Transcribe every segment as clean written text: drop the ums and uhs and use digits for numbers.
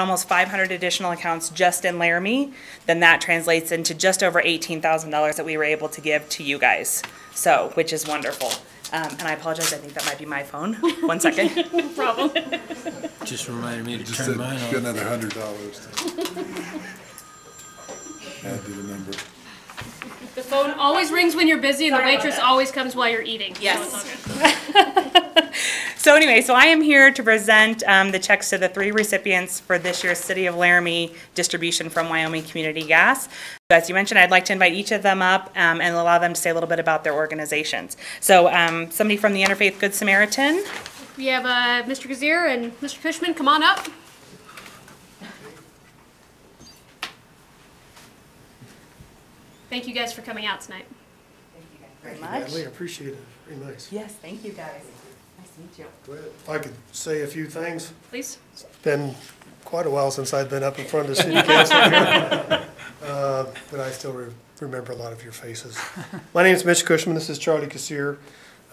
almost 500 additional accounts just in Laramie, then that translates into just over $18,000 that we were able to give to you guys. So, which is wonderful. And I apologize, I think that might be my phone. 1 second. No problem. Just reminded me to Just turn said, mine got on. another $100 to add to the number. The phone always rings when you're busy, and the waitress always comes while you're eating. Yes. So it's all good. So anyway, so I am here to present the checks to the 3 recipients for this year's City of Laramie distribution from Wyoming Community Gas. As you mentioned, I'd like to invite each of them up and allow them to say a little bit about their organizations. So somebody from the Interfaith Good Samaritan. We have Mr. Gazier and Mr. Cushman. Come on up. Thank you guys for coming out tonight. Thank you guys very Thank you, much. Natalie. I appreciate it. Very nice. Yes, thank you guys. Nice to meet you. Go ahead. If I could say a few things. Please. It's been quite a while since I've been up in front of the city council here. But I still remember a lot of your faces. My name is Mitch Cushman. This is Charlie Kassir.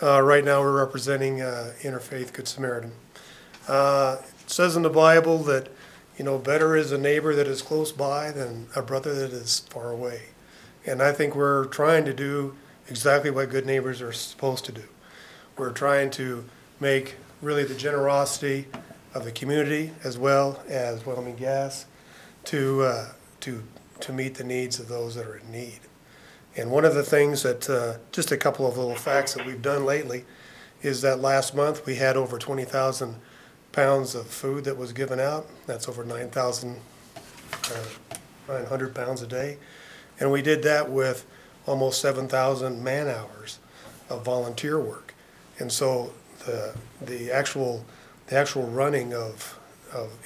Right now we're representing Interfaith Good Samaritan. It says in the Bible that, you know, better is a neighbor that is close by than a brother that is far away. And I think we're trying to do exactly what good neighbors are supposed to do. We're trying to make really the generosity of the community as well as Wyoming Gas to meet the needs of those that are in need. And one of the things that, just a couple of little facts that we've done lately, is that last month we had over 20,000 pounds of food that was given out. That's over 900 pounds a day. And we did that with almost 7,000 man-hours of volunteer work. And so the actual running of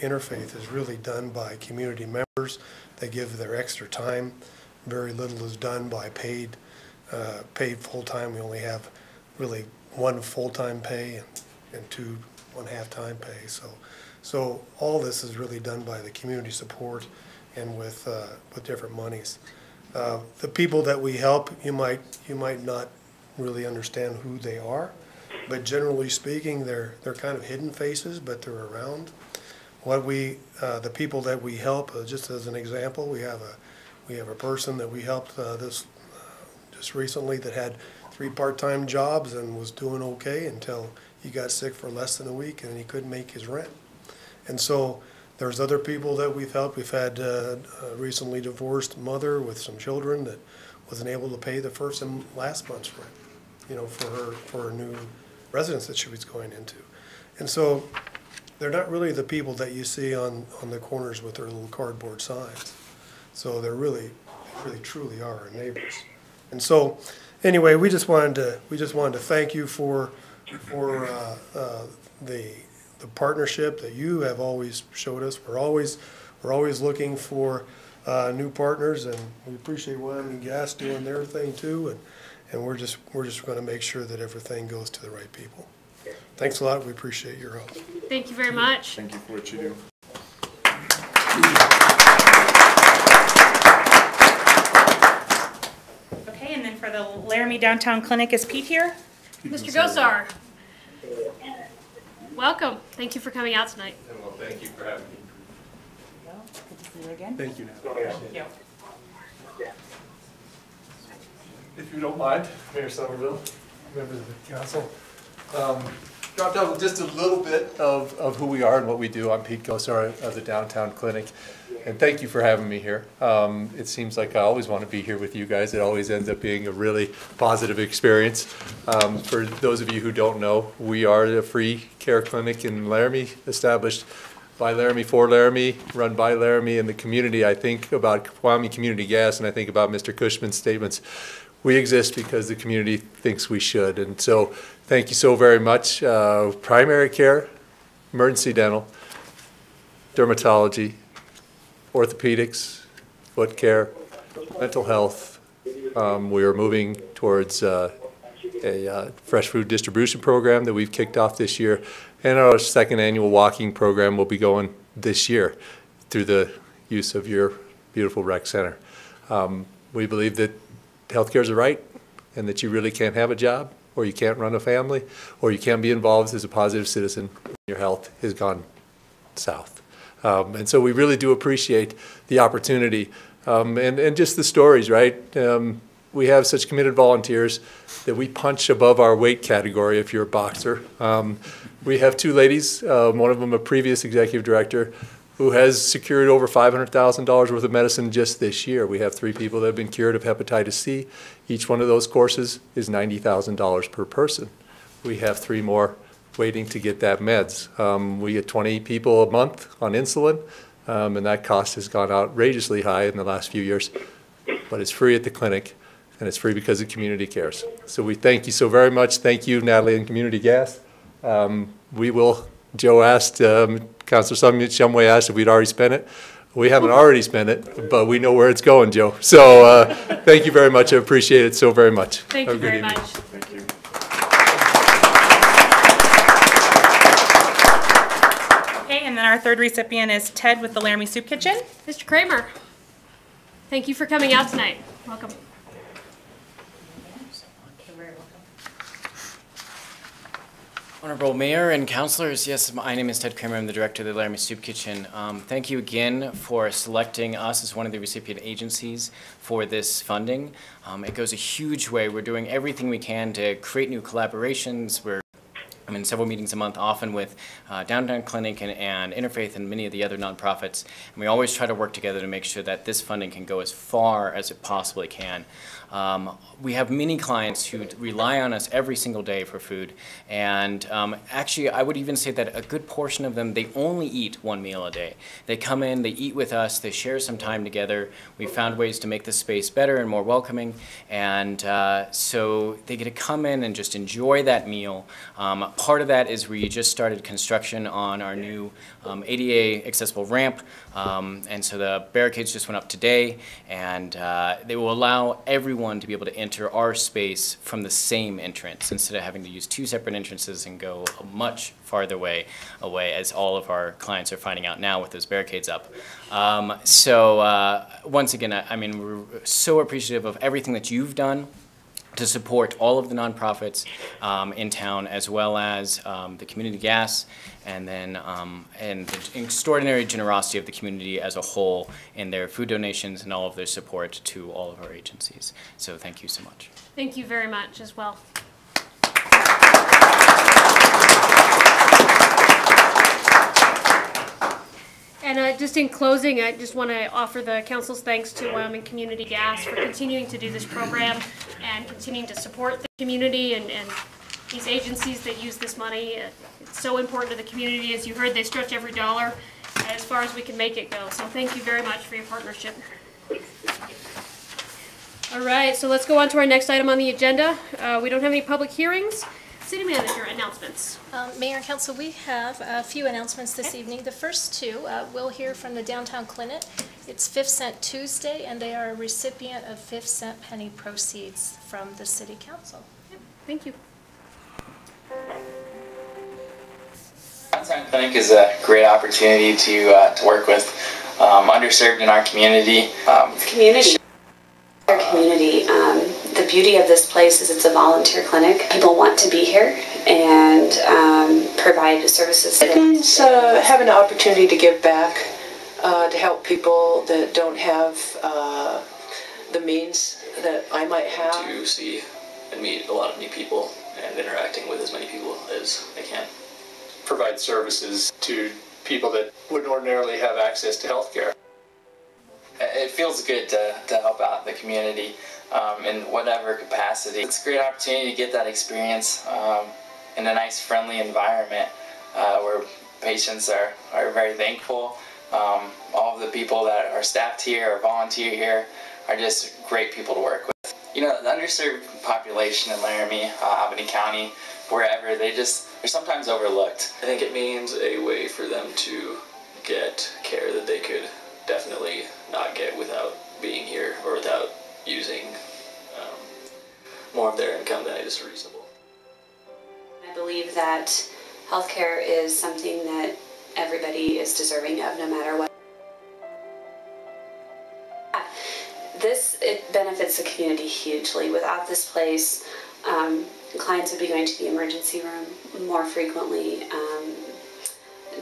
Interfaith is really done by community members. They give their extra time. Very little is done by paid full-time. We only have really 1 full-time pay and 2 1/2-time pay. So all this is really done by the community support and with different monies. The people that we help, you might not really understand who they are, but generally speaking, they're kind of hidden faces, but they're around. The people that we help, just as an example, we have a person that we helped just recently that had 3 part-time jobs and was doing okay until he got sick for less than a week and he couldn't make his rent. And so there's other people that we've helped. We've had a recently divorced mother with some children that wasn't able to pay the first and last month's rent, you know, for her new residence that she was going into. And so they're not really the people that you see on the corners with their little cardboard signs. So they're really truly are our neighbors. And so anyway, we just wanted to thank you for the partnership that you have always showed us. We're always looking for new partners, and we appreciate Wyoming Gas doing their thing too. And we're just going to make sure that everything goes to the right people. Thanks a lot. We appreciate your help. Thank you very much. Thank you for what you do. Okay, and then for the Laramie Downtown Clinic, is Pete here? Mr. Gosar. Welcome. Thank you for coming out tonight. Well, thank you for having me. Good to see you again. Thank you. Thank you. If you don't mind, Mayor Somerville, members of the council, dropped out just a little bit of who we are and what we do. I'm Pete Gosar of the Downtown Clinic, and thank you for having me here. It seems like I always want to be here with you guys. It always ends up being a really positive experience. For those of you who don't know, we are a free care clinic in Laramie, established by Laramie, for Laramie, run by Laramie, and the community. I think about Wyoming Community Gas, and I think about Mr. Cushman's statements. We exist because the community thinks we should, and so thank you so very much. Primary care, emergency dental, dermatology, orthopedics, foot care, mental health. We are moving towards a fresh food distribution program that we've kicked off this year, and our 2nd annual walking program will be going this year through the use of your beautiful rec center. We believe that healthcare is a right, and that you really can't have a job, or you can't run a family, or you can't be involved as a positive citizen when your health has gone south. And so we really do appreciate the opportunity and just the stories, right? We have such committed volunteers that we punch above our weight category if you're a boxer. We have two ladies, one of them a previous executive director, who has secured over $500,000 worth of medicine just this year. We have 3 people that have been cured of hepatitis C. Each one of those courses is $90,000 per person. We have 3 more waiting to get that meds. We get 20 people a month on insulin, and that cost has gone outrageously high in the last few years. But it's free at the clinic, and it's free because the community cares. So we thank you so very much. Thank you, Natalie and Community Gas. Joe asked, Councilor Shumway asked if we'd already spent it. We haven't already spent it, but we know where it's going, Joe. So thank you very much. I appreciate it so very much. Thank you very much. Thank you. Okay, and then our third recipient is Ted with the Laramie Soup Kitchen. Mr. Kramer, thank you for coming out tonight. Welcome. Honorable Mayor and Councilors, yes, my name is Ted Kramer. I'm the Director of the Laramie Soup Kitchen. Thank you again for selecting us as one of the recipient agencies for this funding. It goes a huge way. We're doing everything we can to create new collaborations. I'm in several meetings a month, often with Downtown Clinic and Interfaith and many of the other nonprofits. And we always try to work together to make sure that this funding can go as far as it possibly can. We have many clients who rely on us every single day for food, and actually I would even say that a good portion of them, they only eat 1 meal a day. They come in, they eat with us, they share some time together. We found ways to make the space better and more welcoming, and so they get to come in and just enjoy that meal. Part of that is we just started construction on our new ADA accessible ramp, and so the barricades just went up today, and they will allow everyone to be able to enter our space from the same entrance instead of having to use 2 separate entrances and go a much farther away, as all of our clients are finding out now with those barricades up. Once again, I mean, we're so appreciative of everything that you've done to support all of the nonprofits in town, as well as the Community Gas, and then and the extraordinary generosity of the community as a whole in their food donations and all of their support to all of our agencies. So thank you so much. Thank you very much as well. And just in closing, I just want to offer the council's thanks to Wyoming Community Gas for continuing to do this program and continuing to support the community and these agencies that use this money. It's so important to the community. As you heard, they stretch every dollar as far as we can make it go. So thank you very much for your partnership. All right, so let's go on to our next item on the agenda. We don't have any public hearings. City Manager announcements. Mayor and Council, we have a few announcements this evening. The first 2, we'll hear from the Downtown Clinic. It's 5 Cent Tuesday, and they are a recipient of 5 cent penny proceeds from the City Council. Yep. Thank you. Downtown Clinic is a great opportunity to work with underserved in our community. The beauty of this place is it's a volunteer clinic. People want to be here and provide services. It means having an opportunity to give back, to help people that don't have the means that I might have. To see and meet a lot of new people and interacting with as many people as I can. Provide services to people that wouldn't ordinarily have access to healthcare. It feels good to help out the community in whatever capacity. It's a great opportunity to get that experience in a nice, friendly environment where patients are very thankful. All of the people that are staffed here or volunteer here are just great people to work with. You know, the underserved population in Laramie, Albany County, wherever, they're sometimes overlooked. I think it means a way for them to get care that they could definitely not get without being here or without using more of their income than is reasonable. I believe that healthcare is something that everybody is deserving of, no matter what. It benefits the community hugely. Without this place, clients would be going to the emergency room more frequently.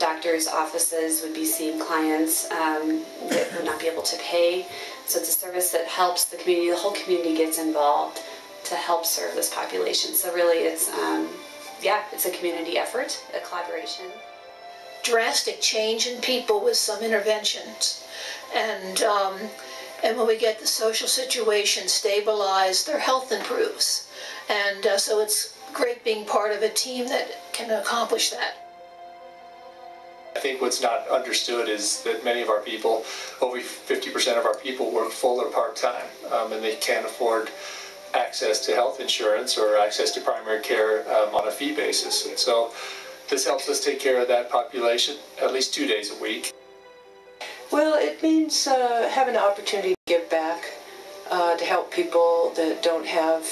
doctors' offices would be seeing clients that would not be able to pay. So it's a service that helps the community, the whole community gets involved to help serve this population. So really it's, it's a community effort, a collaboration. Drastic change in people with some interventions. And when we get the social situation stabilized, their health improves. And so it's great being part of a team that can accomplish that. I think what's not understood is that many of our people, over 50% of our people, work full or part-time, and they can't afford access to health insurance or access to primary care on a fee basis. And so this helps us take care of that population at least 2 days a week. Well, it means having an opportunity to give back, to help people that don't have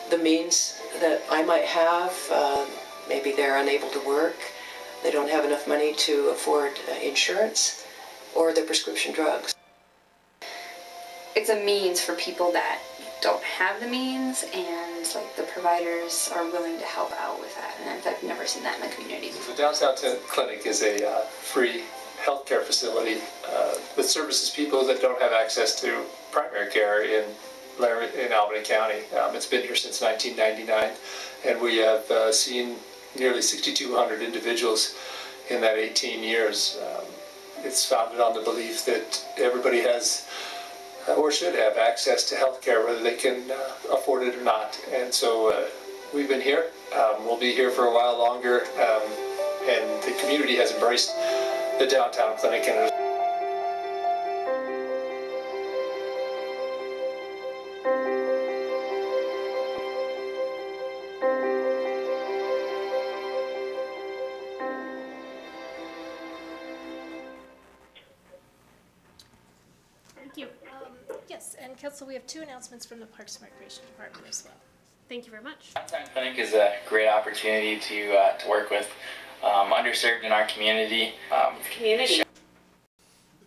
the means that I might have. Maybe they're unable to work, they don't have enough money to afford insurance or their prescription drugs. It's a means for people that don't have the means, and like the providers are willing to help out with that, and I've never seen that in the community. The Downtown Clinic is a free healthcare facility that services people that don't have access to primary care in Albany County. It's been here since 1999, and we have seen nearly 6,200 individuals in that 18 years. It's founded on the belief that everybody has or should have access to health care, whether they can afford it or not. And so we've been here. We'll be here for a while longer, and the community has embraced the Downtown Clinic. And Thank you. Yes, and Council, we have 2 announcements from the Parks and Recreation Department as well. Thank you very much. Downtown Clinic is a great opportunity to work with underserved in our community.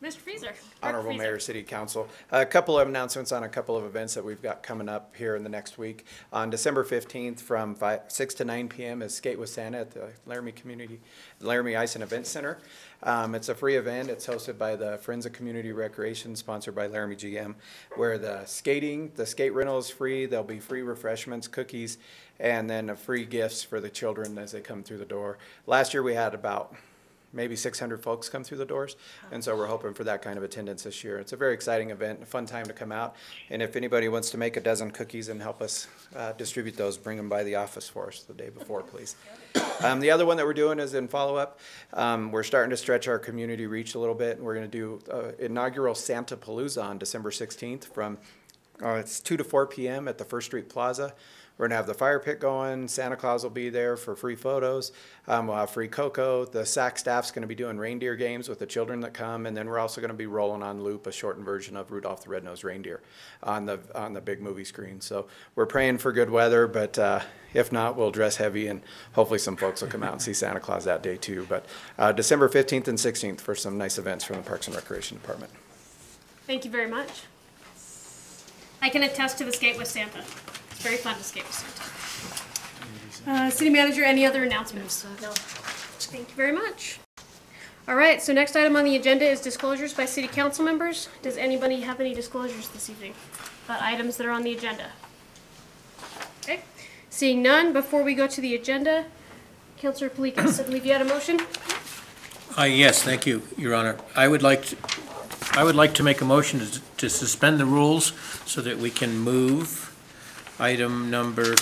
Mr. Feaser. Honorable Mayor, City Council. A couple of announcements on a couple of events that we've got coming up here in the next week. On December 15th from 6 to 9 p.m. is Skate with Santa at the Laramie Ice and Event Center. It's a free event. It's hosted by the Friends of Community Recreation, sponsored by Laramie GM, where the skate rental is free. There'll be free refreshments, cookies, and then free gifts for the children as they come through the door. Last year we had about maybe 600 folks come through the doors, and so we're hoping for that kind of attendance this year. It's a very exciting event, a fun time to come out, and if anybody wants to make a dozen cookies and help us distribute those, bring them by the office for us the day before, please. The other one that we're doing is in follow-up. We're starting to stretch our community reach a little bit, and we're going to do inaugural Santa Palooza on December 16th from it's 2 to 4 p.m. at the First Street Plaza. We're going to have the fire pit going. Santa Claus will be there for free photos. We'll have free cocoa. The SAC staff's going to be doing reindeer games with the children that come, and then we're also going to be rolling on loop a shortened version of Rudolph the Red-Nosed Reindeer on the big movie screen. So we're praying for good weather, but if not, we'll dress heavy, and hopefully some folks will come out and see Santa Claus that day too. But December 15th and 16th for some nice events from the Parks and Recreation Department. Thank you very much. I can attest to the Skate with Santa. It's very fun to skate with Santa. City Manager, any other announcements? No. Thank you very much. All right, so next item on the agenda is disclosures by City Council members. Does anybody have any disclosures this evening about items that are on the agenda? Okay, seeing none, before we go to the agenda, Councilor Palikas, I believe you had a motion? Yes, thank you, Your Honor. I would like to make a motion to suspend the rules so that we can move item number,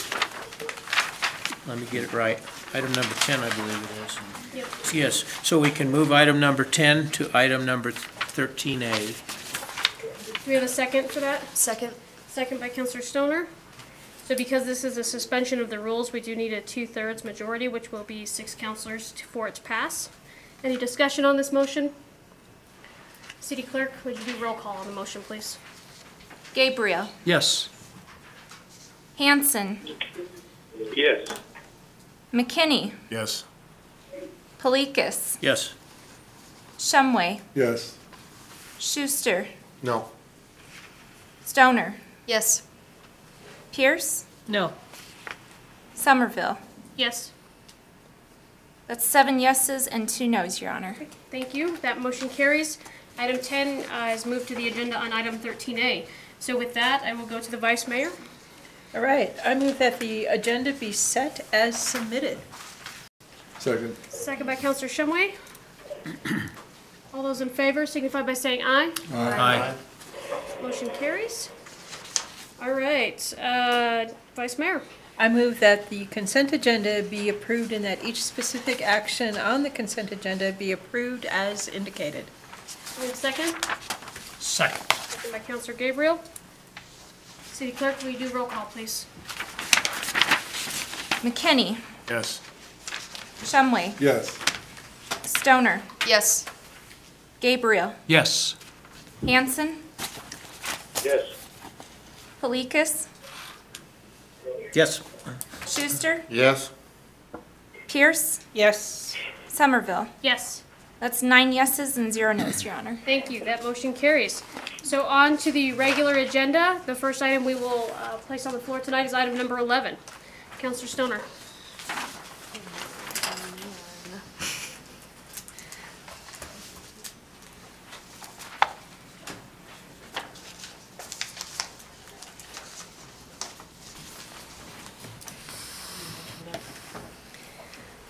let me get it right, item number 10, I believe it is. Yep. Yes, so we can move item number 10 to item number 13A. Do we have a second for that? Second. Second by Councilor Stoner. So because this is a suspension of the rules, we do need a 2/3 majority, which will be 6 councilors for its pass. Any discussion on this motion? City Clerk, would you do roll call on the motion, please? Gabriel. Yes. Hanson. Yes. McKinney. Yes. Palikas. Yes. Shumway. Yes. Schuster. No. Stoner. Yes. Pierce. No. Somerville. Yes. That's 7 yeses and 2 nos, Your Honor. Thank you. That motion carries. Item 10 is moved to the agenda on item 13A. So with that, I will go to the Vice Mayor. All right, I move that the agenda be set as submitted. Second. Second by Councilor Shumway. All those in favor signify by saying aye. Aye. Motion carries. All right, Vice Mayor. I move that the consent agenda be approved and that each specific action on the consent agenda be approved as indicated. Wait a second. Second. Second by Councilor Gabriel. City Clerk, will you do roll call, please? McKinney, Yes. Shumway, Yes. Stoner, Yes. Gabriel, Yes. Hanson, Yes. Pelikas, Yes. Schuster, Yes. Pierce, Yes. Somerville. Yes. That's 9 yeses and 0 nos, Your Honor. Thank you. That motion carries. So on to the regular agenda. The first item we will place on the floor tonight is item number 11. Councilor Stoner.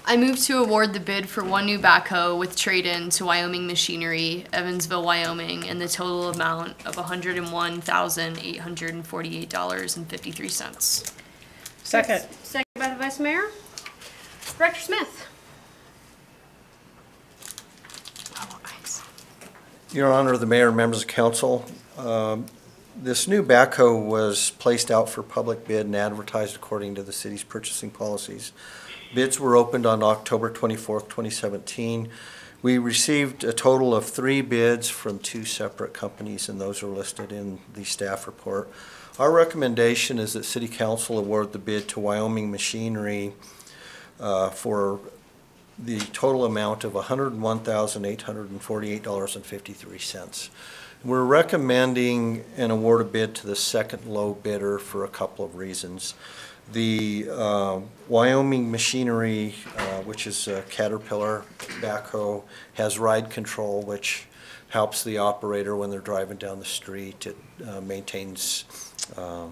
I move to award the bid for one new backhoe with trade-in to Wyoming Machinery, Evansville, Wyoming, in the total amount of $101,848.53. Second. Second by the Vice Mayor. Director Smith. Your Honor, the Mayor and members of council, this new backhoe was placed out for public bid and advertised according to the city's purchasing policies. Bids were opened on October 24th, 2017. We received a total of 3 bids from 2 separate companies, and those are listed in the staff report. Our recommendation is that City Council award the bid to Wyoming Machinery for the total amount of $101,848.53. We're recommending an award of bid to the second low bidder for a couple of reasons. The Wyoming Machinery, which is a Caterpillar backhoe, has ride control, which helps the operator when they're driving down the street. It maintains a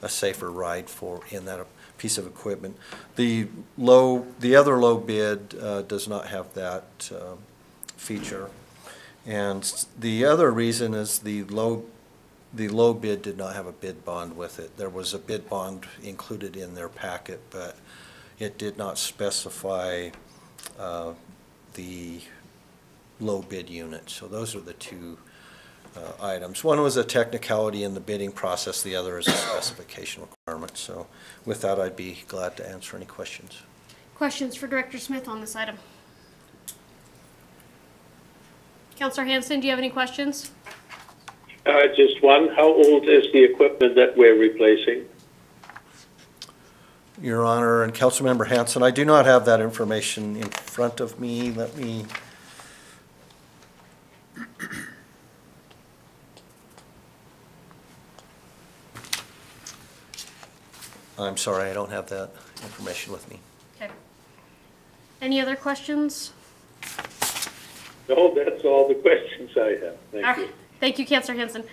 safer ride in that piece of equipment. The other low bid does not have that feature. And the other reason is the low bid did not have a bid bond with it. There was a bid bond included in their packet, but it did not specify the low bid unit. So those are the 2 items. One was a technicality in the bidding process, the other is a specification requirement. So with that, I'd be glad to answer any questions. Questions for Director Smith on this item? Councilor Hanson, do you have any questions? Just one. How old is the equipment that we're replacing? Your Honor and Councilmember Hanson, I do not have that information in front of me. Let me. I'm sorry, I don't have that information with me. Okay. Any other questions? No, that's all the questions I have. Thank you. Thank you, Councilor Hanson.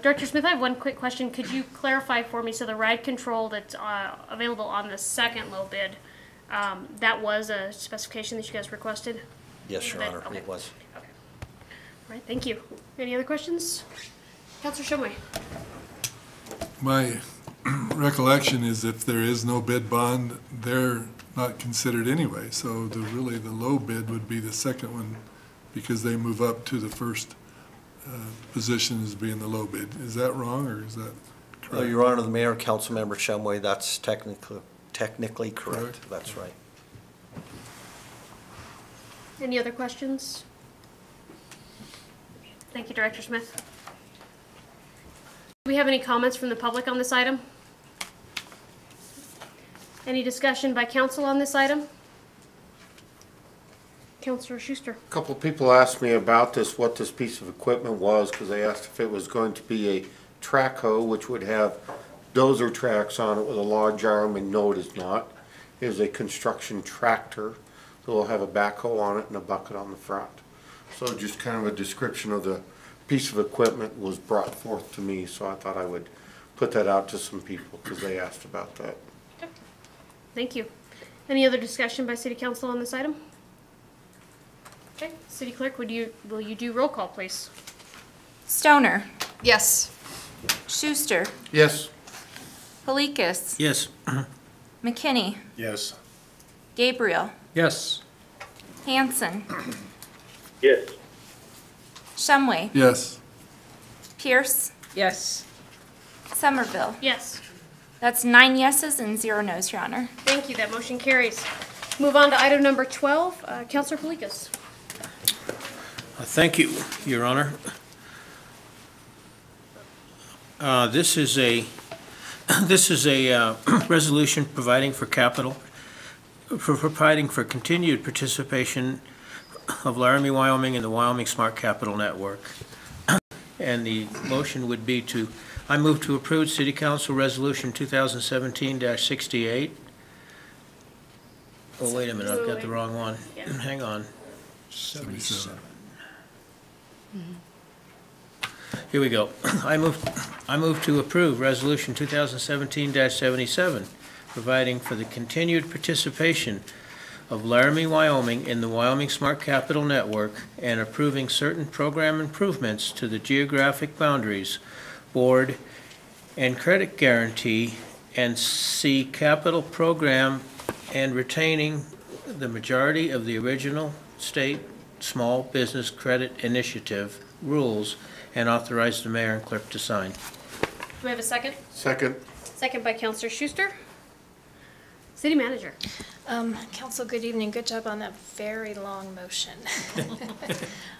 Director Smith, I have one quick question. Could you clarify for me, so the ride control that's available on the second low bid, that was a specification that you guys requested? Yes, Your Honor, it was. Okay. All right, thank you. Any other questions? Councilor Shumway. My recollection is if there is no bid bond, they're not considered anyway. So really the low bid would be the second one because they move up to the first position as being the low bid. Is that wrong or is that correct? Your Honor, the Mayor and Councilmember Shumway, that's technically correct. That's right. Any other questions? Thank you, Director Smith. Do we have any comments from the public on this item? Any discussion by council on this item? Councilor Schuster. A couple of people asked me about this, what this piece of equipment was, because they asked if it was going to be a track hoe, which would have dozer tracks on it with a large arm, and no, it is not. It is a construction tractor It'll have a backhoe on it and a bucket on the front. So just kind of a description of the piece of equipment was brought forth to me, so I thought I would put that out to some people because they asked about that. Thank you. Any other discussion by City Council on this item? Okay, City Clerk, will you do roll call, please? Stoner. Yes. Schuster. Yes. Pelikas. Yes. McKinney. Yes. Gabriel. Yes. Hanson. Yes. Shumway. Yes. Pierce. Yes. Somerville. Yes. That's 9 yeses and 0 nos, Your Honor. Thank you, that motion carries. Move on to item number 12, Councilor Pelikas. Thank you, Your Honor. This is a resolution providing for continued participation of Laramie, Wyoming in the Wyoming Smart Capital Network. And the motion would be I move to approve City Council Resolution 2017-68. Oh, wait a minute, I've got the wrong one. Yeah. Hang on. 77. Here we go. I move to approve Resolution 2017-77, providing for the continued participation of Laramie, Wyoming in the Wyoming Smart Capital Network and approving certain program improvements to the geographic boundaries, board, and credit guarantee, and C, capital program, and retaining the majority of the original state small business credit initiative rules, and authorize the mayor and clerk to sign. Do we have a second? Second. Second by Councilor Schuster. City Manager. Council, good evening. Good job on that very long motion.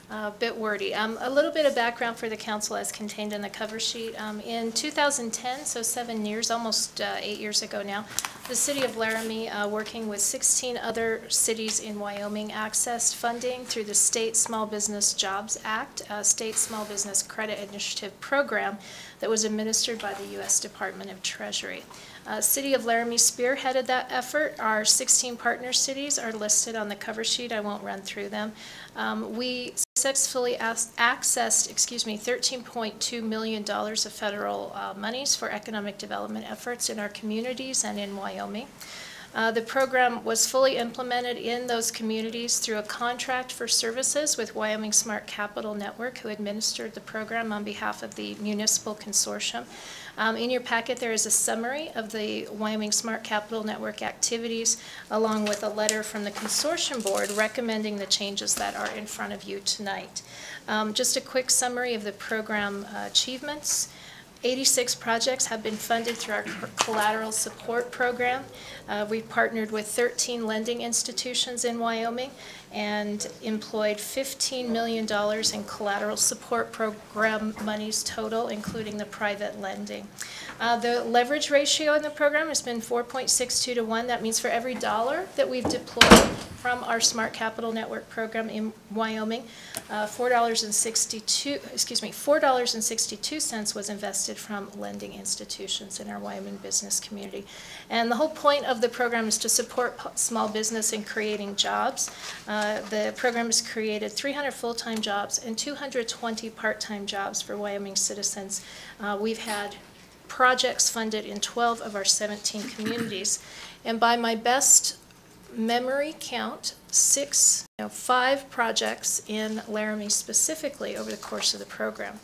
A bit wordy. A little bit of background for the council as contained in the cover sheet. In 2010, so 7 years, almost 8 years ago now, the City of Laramie, working with 16 other cities in Wyoming, accessed funding through the State Small Business Jobs Act, a State Small Business Credit Initiative program that was administered by the U.S. Department of Treasury. City of Laramie spearheaded that effort. Our 16 partner cities are listed on the cover sheet. I won't run through them. We successfully accessed, $13.2 million of federal monies for economic development efforts in our communities and in Wyoming. The program was fully implemented in those communities through a contract for services with Wyoming Smart Capital Network, who administered the program on behalf of the municipal consortium. In your packet, there is a summary of the Wyoming Smart Capital Network activities, along with a letter from the consortium board recommending the changes that are in front of you tonight. Just a quick summary of the program achievements. 86 projects have been funded through our collateral support program. We've partnered with 13 lending institutions in Wyoming and employed $15 million in collateral support program monies total, including the private lending. The leverage ratio in the program has been 4.62 to 1. That means for every dollar that we've deployed from our Smart Capital Network program in Wyoming, $4.62 was invested from lending institutions in our Wyoming business community. And the whole point of the program is to support small business in creating jobs. The program has created 300 full-time jobs and 220 part-time jobs for Wyoming citizens. We've had projects funded in 12 of our 17 communities. And by my best memory count, 5 projects in Laramie specifically over the course of the program.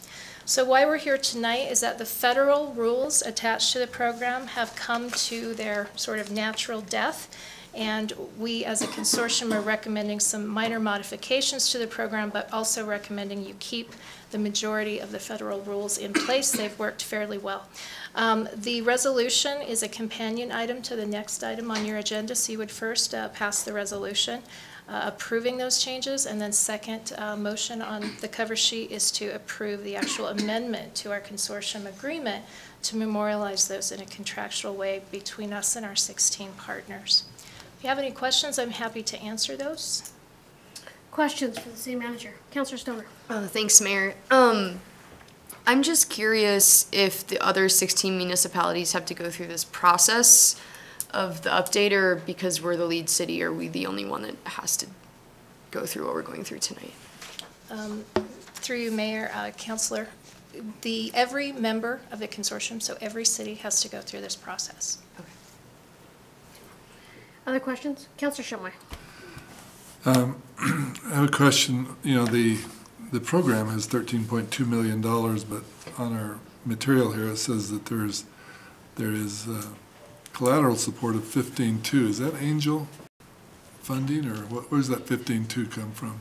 So why we're here tonight is that the federal rules attached to the program have come to their sort of natural death, and we as a consortium are recommending some minor modifications to the program, but also recommending you keep the majority of the federal rules in place. They've worked fairly well. The resolution is a companion item to the next item on your agenda, so you would first pass the resolution approving those changes, and then second motion on the cover sheet is to approve the actual amendment to our consortium agreement to memorialize those in a contractual way between us and our 16 partners. If you have any questions, I'm happy to answer those. Questions for the city manager? Councilor Stoner. Thanks, Mayor. I'm just curious if the other 16 municipalities have to go through this process of the update, or because we're the lead city, are we the only one that has to go through what we're going through tonight? Through you, Mayor, Councilor, every member of the consortium, so every city has to go through this process. Okay. Other questions? Councilor Shumway. I have a question. You know, the program has $13.2 million, but on our material here it says that there is collateral support of 15.2. Is that Angel funding, or where's that 15.2 come from?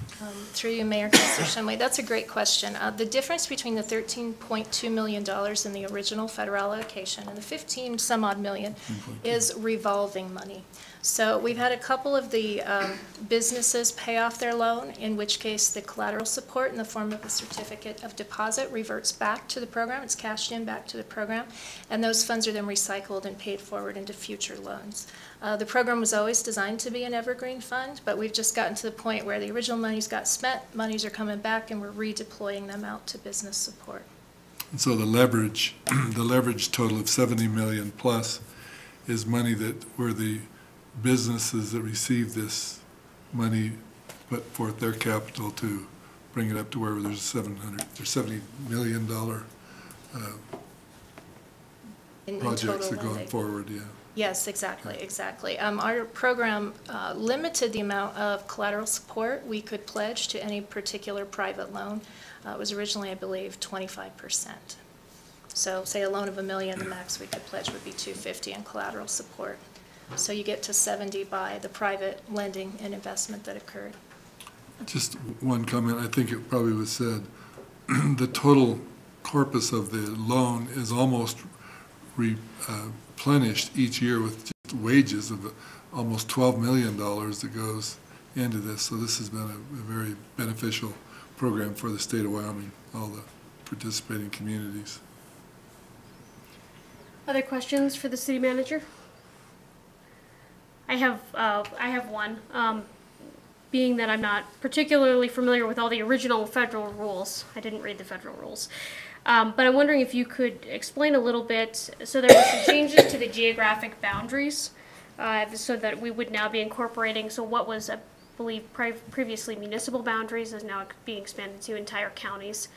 Through you, Mayor, Councilor Shumway, that's a great question. The difference between the $13.2 million in the original federal allocation and the 15 some odd million is revolving money. So we've had a couple of the businesses pay off their loan, in which case the collateral support in the form of a certificate of deposit reverts back to the program. It's cashed in back to the program, and those funds are then recycled and paid forward into future loans. The program was always designed to be an evergreen fund, but we've just gotten to the point where the original monies got spent, monies are coming back, and we're redeploying them out to business support. And so the leverage total of 70 million plus is money where the businesses that receive this money put forth their capital to bring it up to where there's $70 million projects that are going forward, yeah. Yes, exactly, exactly. Our program limited the amount of collateral support we could pledge to any particular private loan. It was originally, I believe, 25%. So say a loan of $1 million, the max we could pledge would be $250 in collateral support. So you get to 70 by the private lending and investment that occurred. Just one comment, I think it probably was said, the total corpus of the loan is almost replenished each year with just wages of almost $12 million that goes into this. So this has been a very beneficial program for the state of Wyoming, all the participating communities. Other questions for the city manager? I have one. Being that I'm not particularly familiar with all the original federal rules, I didn't read the federal rules, but I'm wondering if you could explain a little bit. So there were some changes to the geographic boundaries, so that we would now be incorporating. So what was, I believe, previously municipal boundaries is now being expanded to entire counties.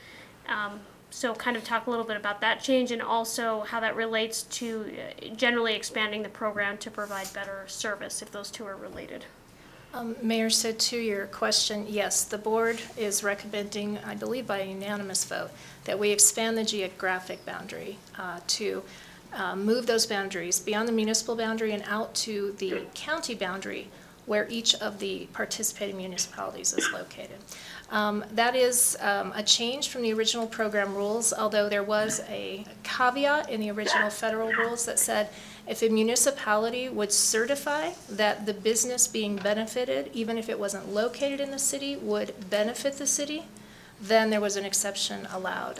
So kind of talk a little bit about that change, and also how that relates to generally expanding the program to provide better service, if those two are related. Mayor, so to your question, yes, the board is recommending, I believe by a unanimous vote, that we expand the geographic boundary to move those boundaries beyond the municipal boundary and out to the county boundary where each of the participating municipalities is located. That is a change from the original program rules, although there was a caveat in the original federal rules that said if a municipality would certify that the business being benefited, even if it wasn't located in the city, would benefit the city, then there was an exception allowed.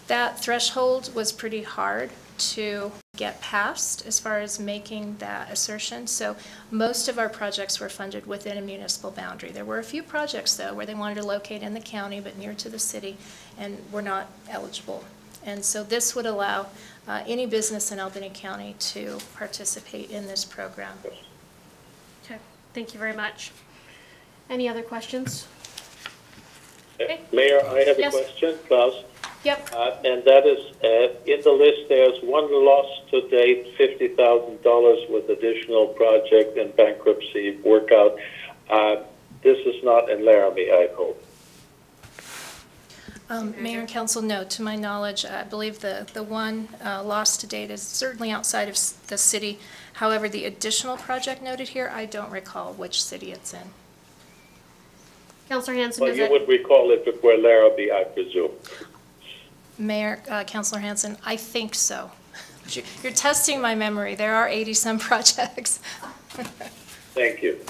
That threshold was pretty hard to get past as far as making that assertion. So most of our projects were funded within a municipal boundary. There were a few projects, though, where they wanted to locate in the county but near to the city and were not eligible. And so this would allow any business in Albany County to participate in this program. Okay, thank you very much. Any other questions? Okay. Mayor, I have a question, Klaus. Yep. And that is, in the list, there's one loss to date, $50,000 with additional project and bankruptcy workout. This is not in Laramie, I hope. Mayor and Council, no. To my knowledge, I believe the one loss to date is certainly outside of the city. However, the additional project noted here, I don't recall which city it's in. Councilor Hanson, well, you would recall if it were Laramie, I presume. Mayor, Councilor Hanson, I think so. You're testing my memory. There are 80-some projects. Thank you.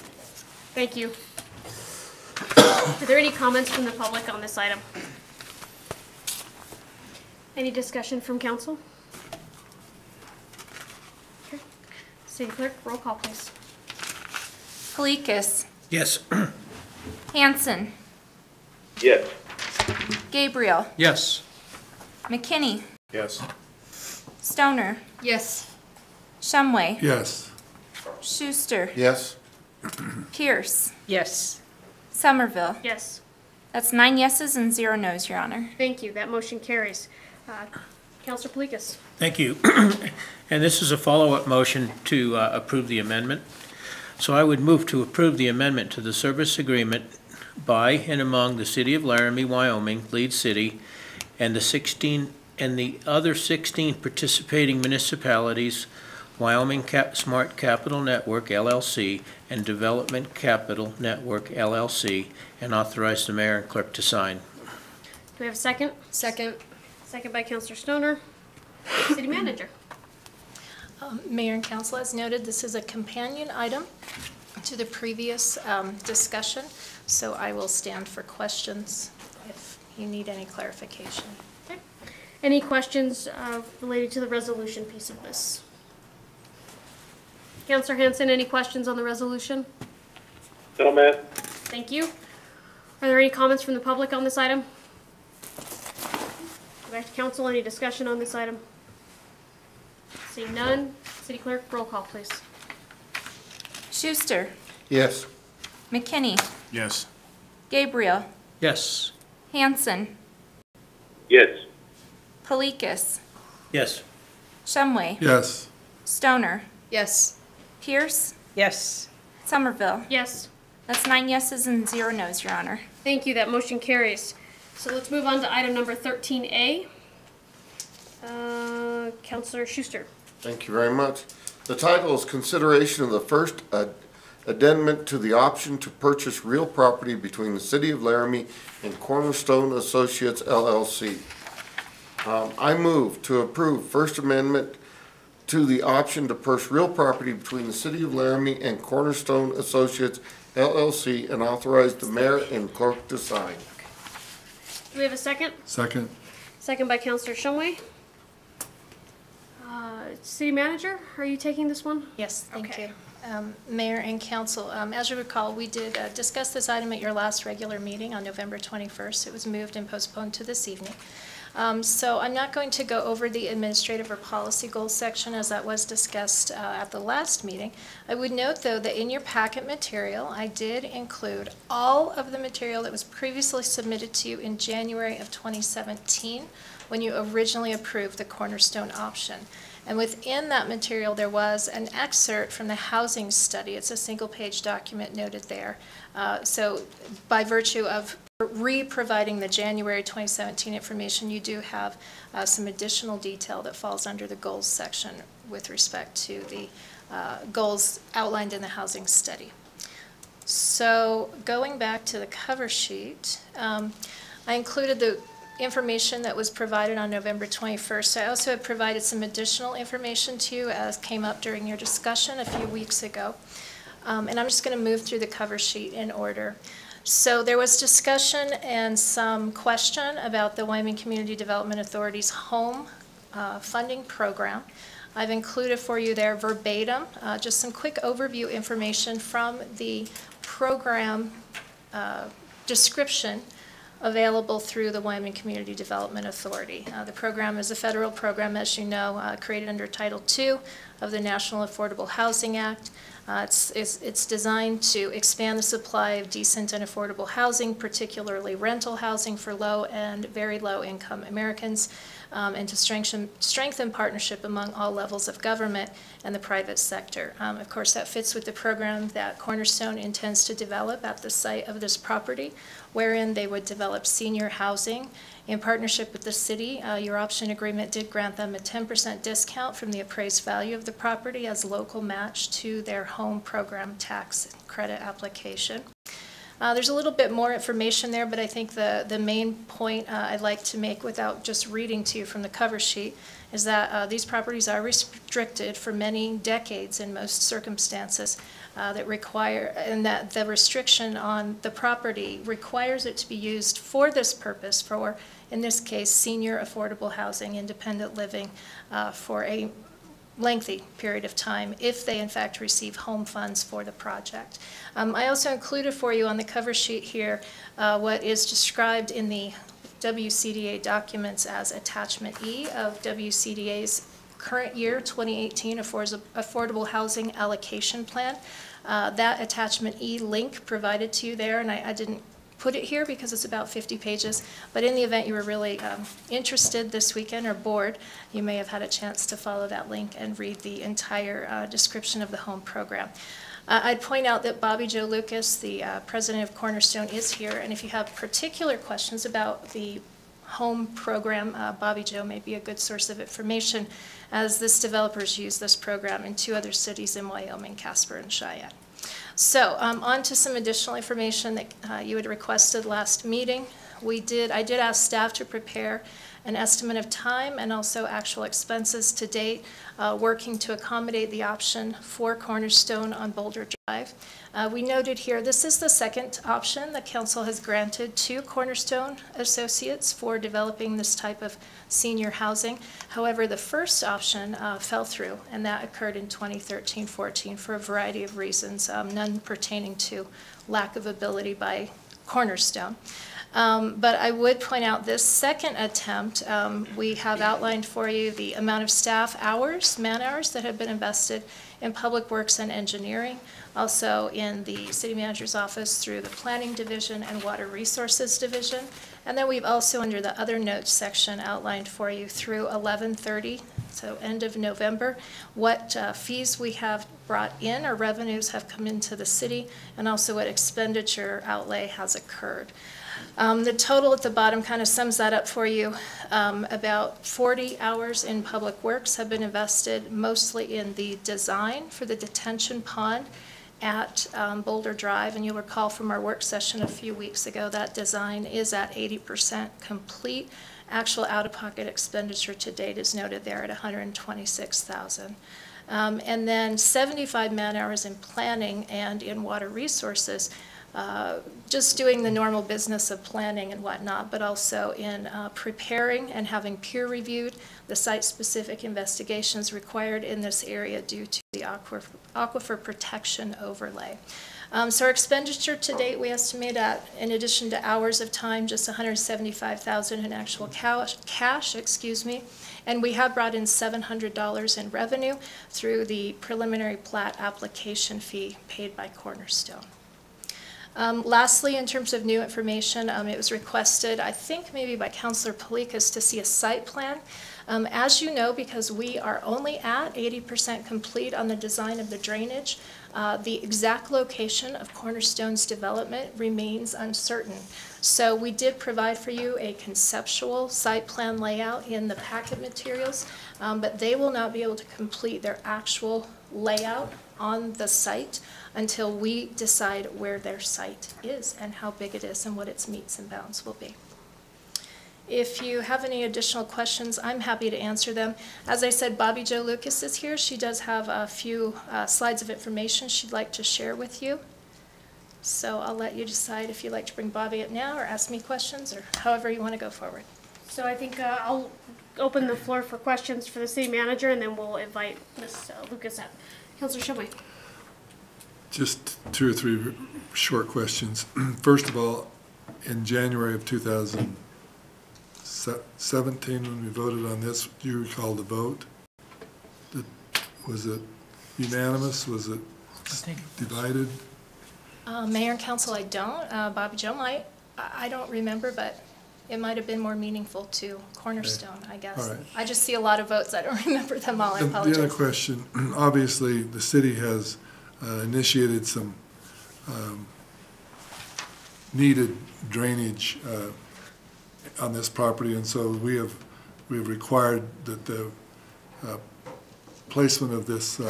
Thank you. Are there any comments from the public on this item? Any discussion from council? Okay. City Clerk, roll call, please. Kalikas. Yes. Hanson. Yes. Gabriel. Yes. McKinney. Yes. Stoner. Yes. Shumway. Yes. Schuster. Yes. Pierce. Yes. Somerville. Yes. That's 9 yeses and 0 nos, Your Honor. Thank you. That motion carries. Counselor Palikas. Thank you. And this is a follow-up motion to approve the amendment. So I would move to approve the amendment to the service agreement by and among the City of Laramie, Wyoming, lead city, and the other 16 participating municipalities, Wyoming Smart Capital Network, LLC, and Development Capital Network, LLC, and authorize the mayor and clerk to sign. Do we have a second? Second. Second by Counselor Stoner. City Manager. Mayor and Council, as noted, this is a companion item to the previous discussion, so I will stand for questions if you need any clarification. Okay. Any questions related to the resolution piece of this? Counselor Hanson, any questions on the resolution? No, ma'am. Thank you. Are there any comments from the public on this item? Back to council, any discussion on this item? Seeing none, City Clerk, roll call, please. Schuster. Yes. McKinney. Yes. Gabriel. Yes. Hanson. Yes. Palikas. Yes. Shumway. Yes. Stoner. Yes. Pierce. Yes. Somerville. Yes. That's 9 yeses and 0 nos, Your Honor. Thank you, that motion carries. So let's move on to item number 13A. Counselor Schuster. Thank you very much. The title is Consideration of the First Addendum to the Option to Purchase Real Property Between the City of Laramie and Cornerstone Associates, LLC. I move to approve First Amendment to the option to purchase real property between the City of Laramie and Cornerstone Associates, LLC, and authorize the mayor and clerk to sign. Do we have a second? Second. Second by Counselor Shumway. City Manager, are you taking this one? Yes, thank Okay. you. Mayor and Council, as you recall, we did discuss this item at your last regular meeting on November 21st. It was moved and postponed to this evening. So I'm not going to go over the administrative or policy goals section as that was discussed at the last meeting. I would note, though, that in your packet material, I did include all of the material that was previously submitted to you in January of 2017 when you originally approved the Cornerstone option. And within that material, there was an excerpt from the housing study. It's a single-page document noted there. So by virtue of re-providing the January 2017 information, you do have some additional detail that falls under the goals section with respect to the goals outlined in the housing study. So going back to the cover sheet, I included the information that was provided on November 21st. I also have provided some additional information to you as came up during your discussion a few weeks ago. And I'm just going to move through the cover sheet in order. So there was discussion and some question about the Wyoming Community Development Authority's home funding program. I've included for you there verbatim just some quick overview information from the program description available through the Wyoming Community Development Authority. The program is a federal program, as you know, created under Title II of the National Affordable Housing Act. It's designed to expand the supply of decent and affordable housing, particularly rental housing for low and very low income Americans, and to strengthen partnership among all levels of government and the private sector. Of course, that fits with the program that Cornerstone intends to develop at the site of this property, wherein they would develop senior housing in partnership with the city. Your option agreement did grant them a 10% discount from the appraised value of the property as local match to their home program tax credit application. There's a little bit more information there, but I think the main point I'd like to make without just reading to you from the cover sheet is that these properties are restricted for many decades in most circumstances that require, and that the restriction on the property requires it to be used for this purpose, for, in this case, senior affordable housing, independent living for a lengthy period of time if they in fact receive home funds for the project. I also included for you on the cover sheet here what is described in the WCDA documents as Attachment E of WCDA's current year 2018 Affordable Housing Allocation Plan. That attachment E link provided to you there, and I didn't put it here because it's about 50 pages, but in the event you were really interested this weekend or bored, you may have had a chance to follow that link and read the entire description of the home program. I'd point out that Bobby Joe Lucas, the president of Cornerstone, is here, and if you have particular questions about the home program, Bobby Joe may be a good source of information, as this developers use this program in 2 other cities in Wyoming, Casper and Cheyenne. So on to some additional information that you had requested last meeting. I did ask staff to prepare an estimate of time and also actual expenses to date, working to accommodate the option for Cornerstone on Boulder Drive. We noted here, this is the second option the council has granted to Cornerstone Associates for developing this type of senior housing. However, the first option fell through, and that occurred in 2013-14 for a variety of reasons, none pertaining to lack of ability by Cornerstone. But I would point out this second attempt, we have outlined for you the amount of staff hours, man hours that have been invested in Public Works and Engineering, also in the City Manager's Office through the Planning Division and Water Resources Division. And then we've also, under the other notes section, outlined for you through 11/30, so end of November, what fees we have brought in or revenues have come into the city, and also what expenditure outlay has occurred. The total at the bottom kind of sums that up for you. About 40 hours in Public Works have been invested, mostly in the design for the detention pond at Boulder Drive. And you'll recall from our work session a few weeks ago, that design is at 80% complete. Actual out-of-pocket expenditure to date is noted there at $126,000. And then 75 man hours in planning and in water resources, just doing the normal business of planning and whatnot, but also in preparing and having peer-reviewed the site-specific investigations required in this area due to the aquifer protection overlay. So our expenditure to date, we estimate at, in addition to hours of time, just $175,000 in actual cash, and we have brought in $700 in revenue through the preliminary plat application fee paid by Cornerstone. Lastly, in terms of new information, it was requested, I think maybe by Councilor Palikas, to see a site plan. As you know, because we are only at 80% complete on the design of the drainage, the exact location of Cornerstone's development remains uncertain. So we did provide for you a conceptual site plan layout in the packet materials, but they will not be able to complete their actual layout on the site until we decide where their site is and how big it is and what its metes and bounds will be. If you have any additional questions, I'm happy to answer them. As I said, Bobby Joe Lucas is here. She does have a few slides of information she'd like to share with you. So I'll let you decide if you'd like to bring Bobby up now or ask me questions or however you want to go forward. So I think I'll open the floor for questions for the city manager, and then we'll invite Ms. Lucas up. Councilor Shumway. Just 2 or 3 short questions. First of all, in January of 2017, when we voted on this, do you recall the vote? Was it unanimous? Was it divided? Mayor and council, I don't. Bobby Joe might. I don't remember, but it might have been more meaningful to Cornerstone, I guess. All right. I just see a lot of votes. I don't remember them all. I apologize. The other question, obviously, the city has initiated some needed drainage on this property, and so we've required that the placement of this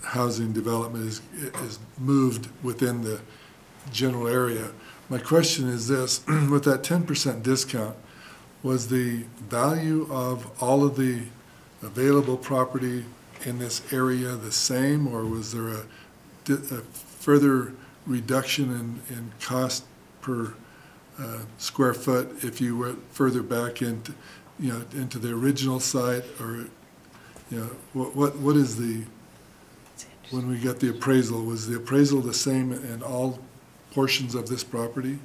housing development is moved within the general area. My question is this: with that 10% discount, was the value of all of the available property in this area the same, or was there a further reduction in cost per square foot if you went further back into, into the original site, or, what is the, when we got the appraisal, was the appraisal the same in all portions of this property?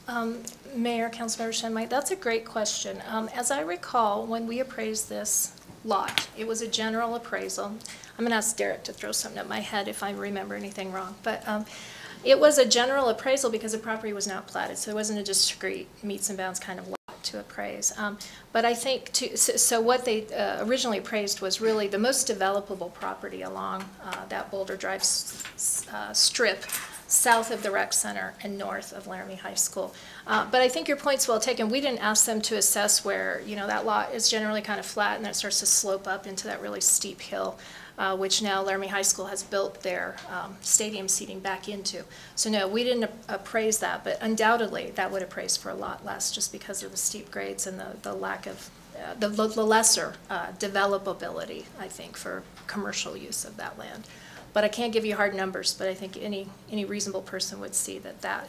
Mayor, Councilmember Shenmite, that's a great question. As I recall, when we appraised this lot, it was a general appraisal. I'm going to ask Derek to throw something at my head if I remember anything wrong. But it was a general appraisal because the property was not platted, so it wasn't a discrete meets and bounds kind of lot to appraise. But I think, so what they originally appraised was really the most developable property along that Boulder Drive strip south of the rec center and north of Laramie High School. But I think your point's well taken. We didn't ask them to assess where, you know, that lot is generally kind of flat and then it starts to slope up into that really steep hill, which now Laramie High School has built their stadium seating back into. So no, we didn't appraise that, but undoubtedly that would appraise for a lot less just because of the steep grades and the lack of, the lesser developability, I think, for commercial use of that land. But I can't give you hard numbers, but I think any reasonable person would see that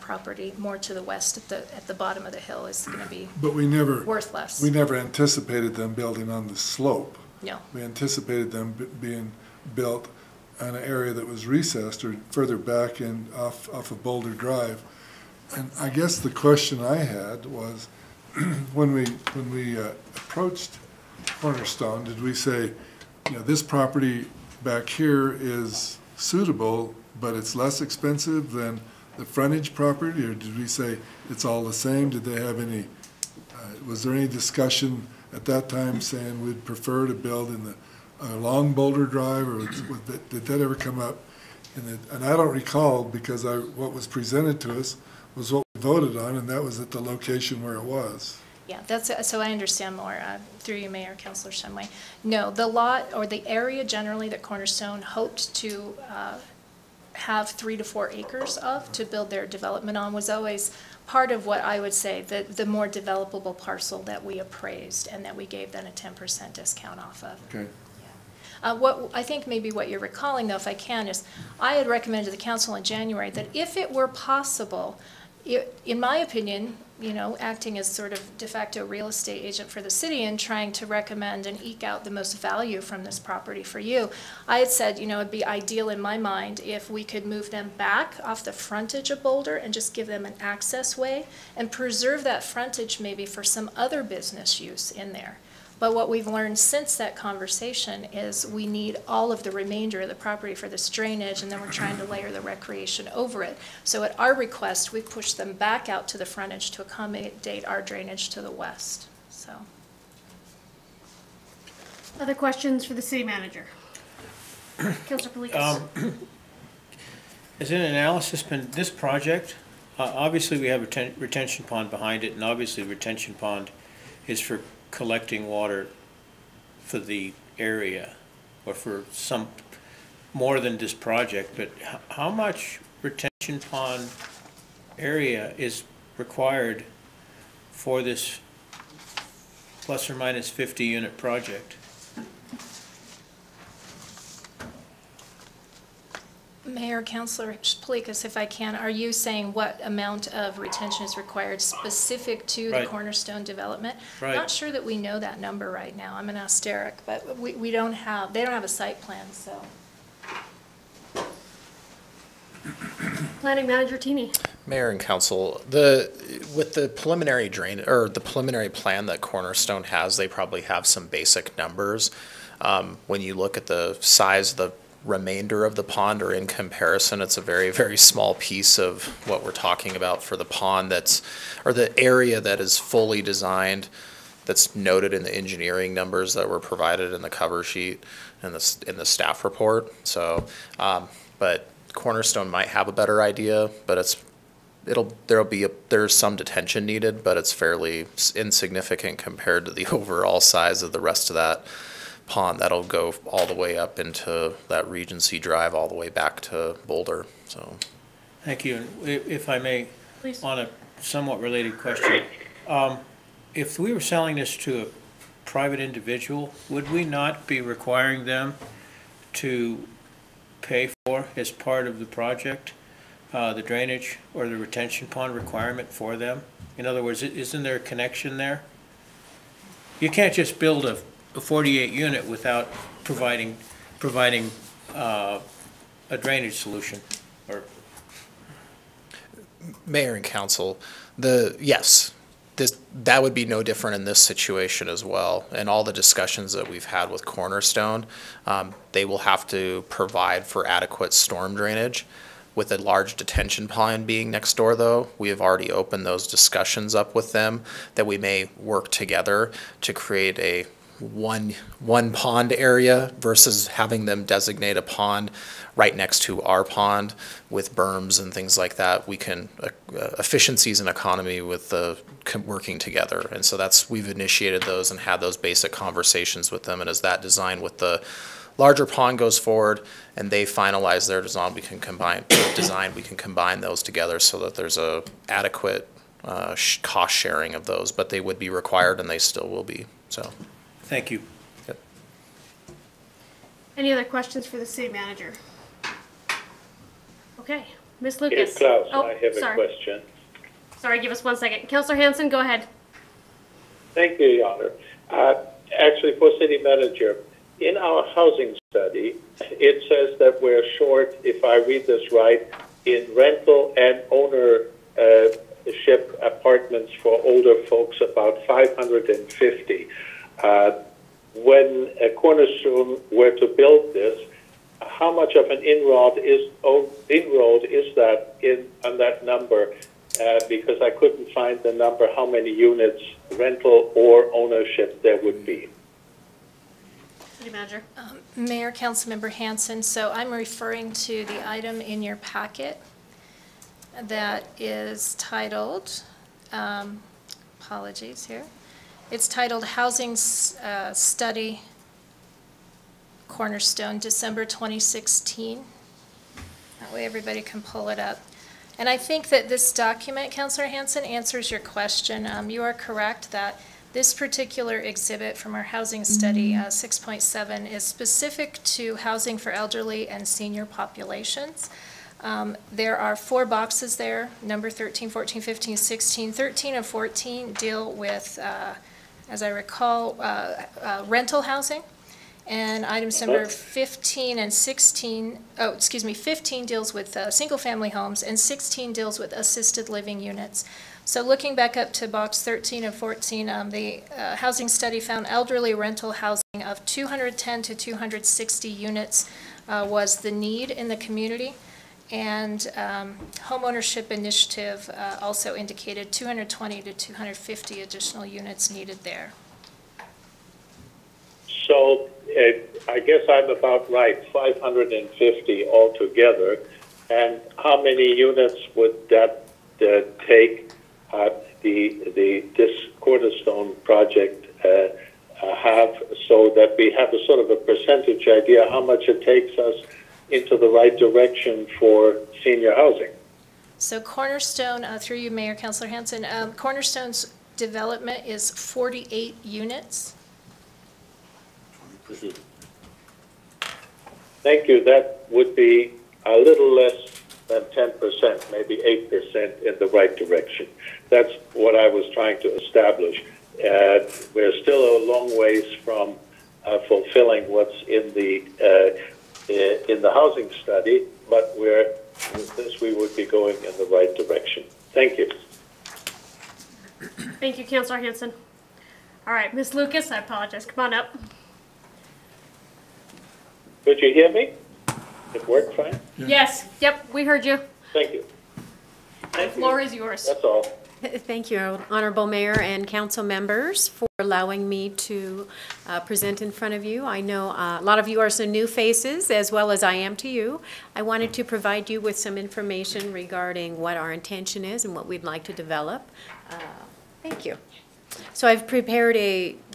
property more to the west at the bottom of the hill is going to be worth less. We never anticipated them building on the slope. No. We anticipated them being built on an area that was recessed or further back in off of Boulder Drive. And I guess the question I had was, when we approached Cornerstone, did we say, you know, this property back here is suitable, but it's less expensive than the frontage property, or did we say it's all the same? Did they have any, was there any discussion at that time saying we'd prefer to build in the along Boulder Drive, or did that ever come up? And I don't recall, because what was presented to us was what we voted on, and that was at the location where it was. Yeah, so I understand more through you, Mayor, Councilor Shenway. No, the lot or the area generally that Cornerstone hoped to have 3 to 4 acres of to build their development on was always part of what I would say the more developable parcel that we appraised and that we gave them a 10% discount off of. Okay. What I think maybe what you're recalling, though, if I can, is I had recommended to the council in January that if it were possible, in my opinion, you know, acting as sort of de facto real estate agent for the city and trying to recommend and eke out the most value from this property for you, I had said, you know, it'd be ideal in my mind if we could move them back off the frontage of Boulder and just give them an access way and preserve that frontage maybe for some other business use in there. But what we've learned since that conversation is we need all of the remainder of the property for this drainage, and then we're trying to layer the recreation over it. So at our request, we've pushed them back out to the frontage to accommodate our drainage to the west. So. Other questions for the city manager? Councilor Palikas. Has an analysis been, this project, obviously we have a retention pond behind it, and obviously retention pond is for collecting water for the area, or for some more than this project, but how much retention pond area is required for this plus or minus 50 unit project? Mayor, Councilor Palikas, if I can, are you saying what amount of retention is required specific to the Cornerstone development? Right. Not sure that we know that number right now. I'm going to ask Derek, but we don't have, they don't have a site plan, so. Planning Manager Teeny. Mayor and Council, with the preliminary the preliminary plan that Cornerstone has, they probably have some basic numbers. When you look at the size of the remainder of the pond, or in comparison, it's a very, very small piece of what we're talking about for the pond or the area that is fully designed, that's noted in the engineering numbers that were provided in the cover sheet and in the staff report. So, but Cornerstone might have a better idea, but there's some detention needed, but it's fairly insignificant compared to the overall size of the rest of that pond that'll go all the way up into that Regency Drive all the way back to Boulder. So, thank you. If I may, please, on a somewhat related question, if we were selling this to a private individual, would we not be requiring them to pay for, as part of the project, the drainage or the retention pond requirement for them? In other words, isn't there a connection there? You can't just build a 48 unit without providing a drainage solution. Or Mayor and council, that would be no different in this situation as well. And all the discussions that we've had with Cornerstone, they will have to provide for adequate storm drainage. With a large detention pond being next door, though, we have already opened those discussions up with them that we may work together to create a one pond area versus having them designate a pond right next to our pond with berms and things like that. We can efficiencies and economy with the working together, and so we've initiated those and had those basic conversations with them. And as that design with the larger pond goes forward and they finalize their design, we can combine those together so that there's a adequate cost sharing of those. But they would be required, and they still will be. So. Thank you. Yep. Any other questions for the city manager? Okay, Ms. Lucas. Yes, Klaus, Oh, I have sorry. a question. Sorry, give us 1 second. Councilor Hanson, go ahead. Thank you, Your Honor. Actually, for city manager, in our housing study, it says that we're short, if I read this right, in rental and ownership apartments for older folks, about 550. When a Cornerstone were to build this, how much of an inroad is that on that number? Because I couldn't find the number, how many units, rental or ownership, there would be. City manager. Mayor, Councilmember Hanson, so I'm referring to the item in your packet that is titled, apologies here, it's titled Housing Study Cornerstone, December 2016. That way everybody can pull it up. And I think that this document, Councilor Hanson, answers your question. You are correct that this particular exhibit from our housing study, 6.7, is specific to housing for elderly and senior populations. There are 4 boxes there, number 13, 14, 15, 16. 13 and 14 deal with, as I recall, rental housing. And items number 15 and 16, 15 deals with single-family homes, and 16 deals with assisted living units. So looking back up to box 13 and 14, the housing study found elderly rental housing of 210 to 260 units was the need in the community. And homeownership initiative also indicated 220 to 250 additional units needed there. So I guess I'm about right, 550 altogether. And how many units would that take this Cornerstone project have, so that we have a sort of a percentage idea how much it takes us into the right direction for senior housing? So Cornerstone, through you, Mayor, Councilor Hanson, Cornerstone's development is 48 units. Thank you. That would be a little less than 10%, maybe 8% in the right direction. That's what I was trying to establish. We're still a long ways from fulfilling what's in the housing study, but with this we would be going in the right direction. Thank you. Thank you, Councilor Hanson. All right, Ms. Lucas, I apologize. Come on up. Could you hear me? It worked fine? Yes. Yep, we heard you. Thank you. The floor is yours. That's all. Thank you, Honorable Mayor and council members, for allowing me to present in front of you. I know a lot of you are some new faces, as well as I am to you. I wanted to provide you with some information regarding what our intention is and what we'd like to develop. Thank you. So I've prepared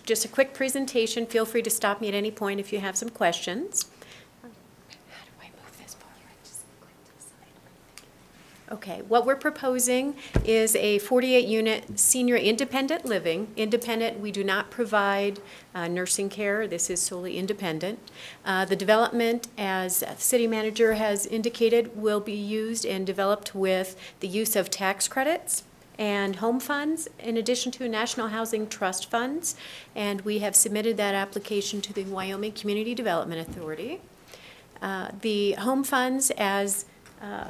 just a quick presentation. Feel free to stop me at any point if you have some questions. Okay, what we're proposing is a 48-unit senior independent living. Independent, we do not provide nursing care. This is solely independent. The development, as the city manager has indicated, will be used and developed with the use of tax credits and home funds, in addition to National Housing Trust funds. And we have submitted that application to the Wyoming Community Development Authority. The home funds, as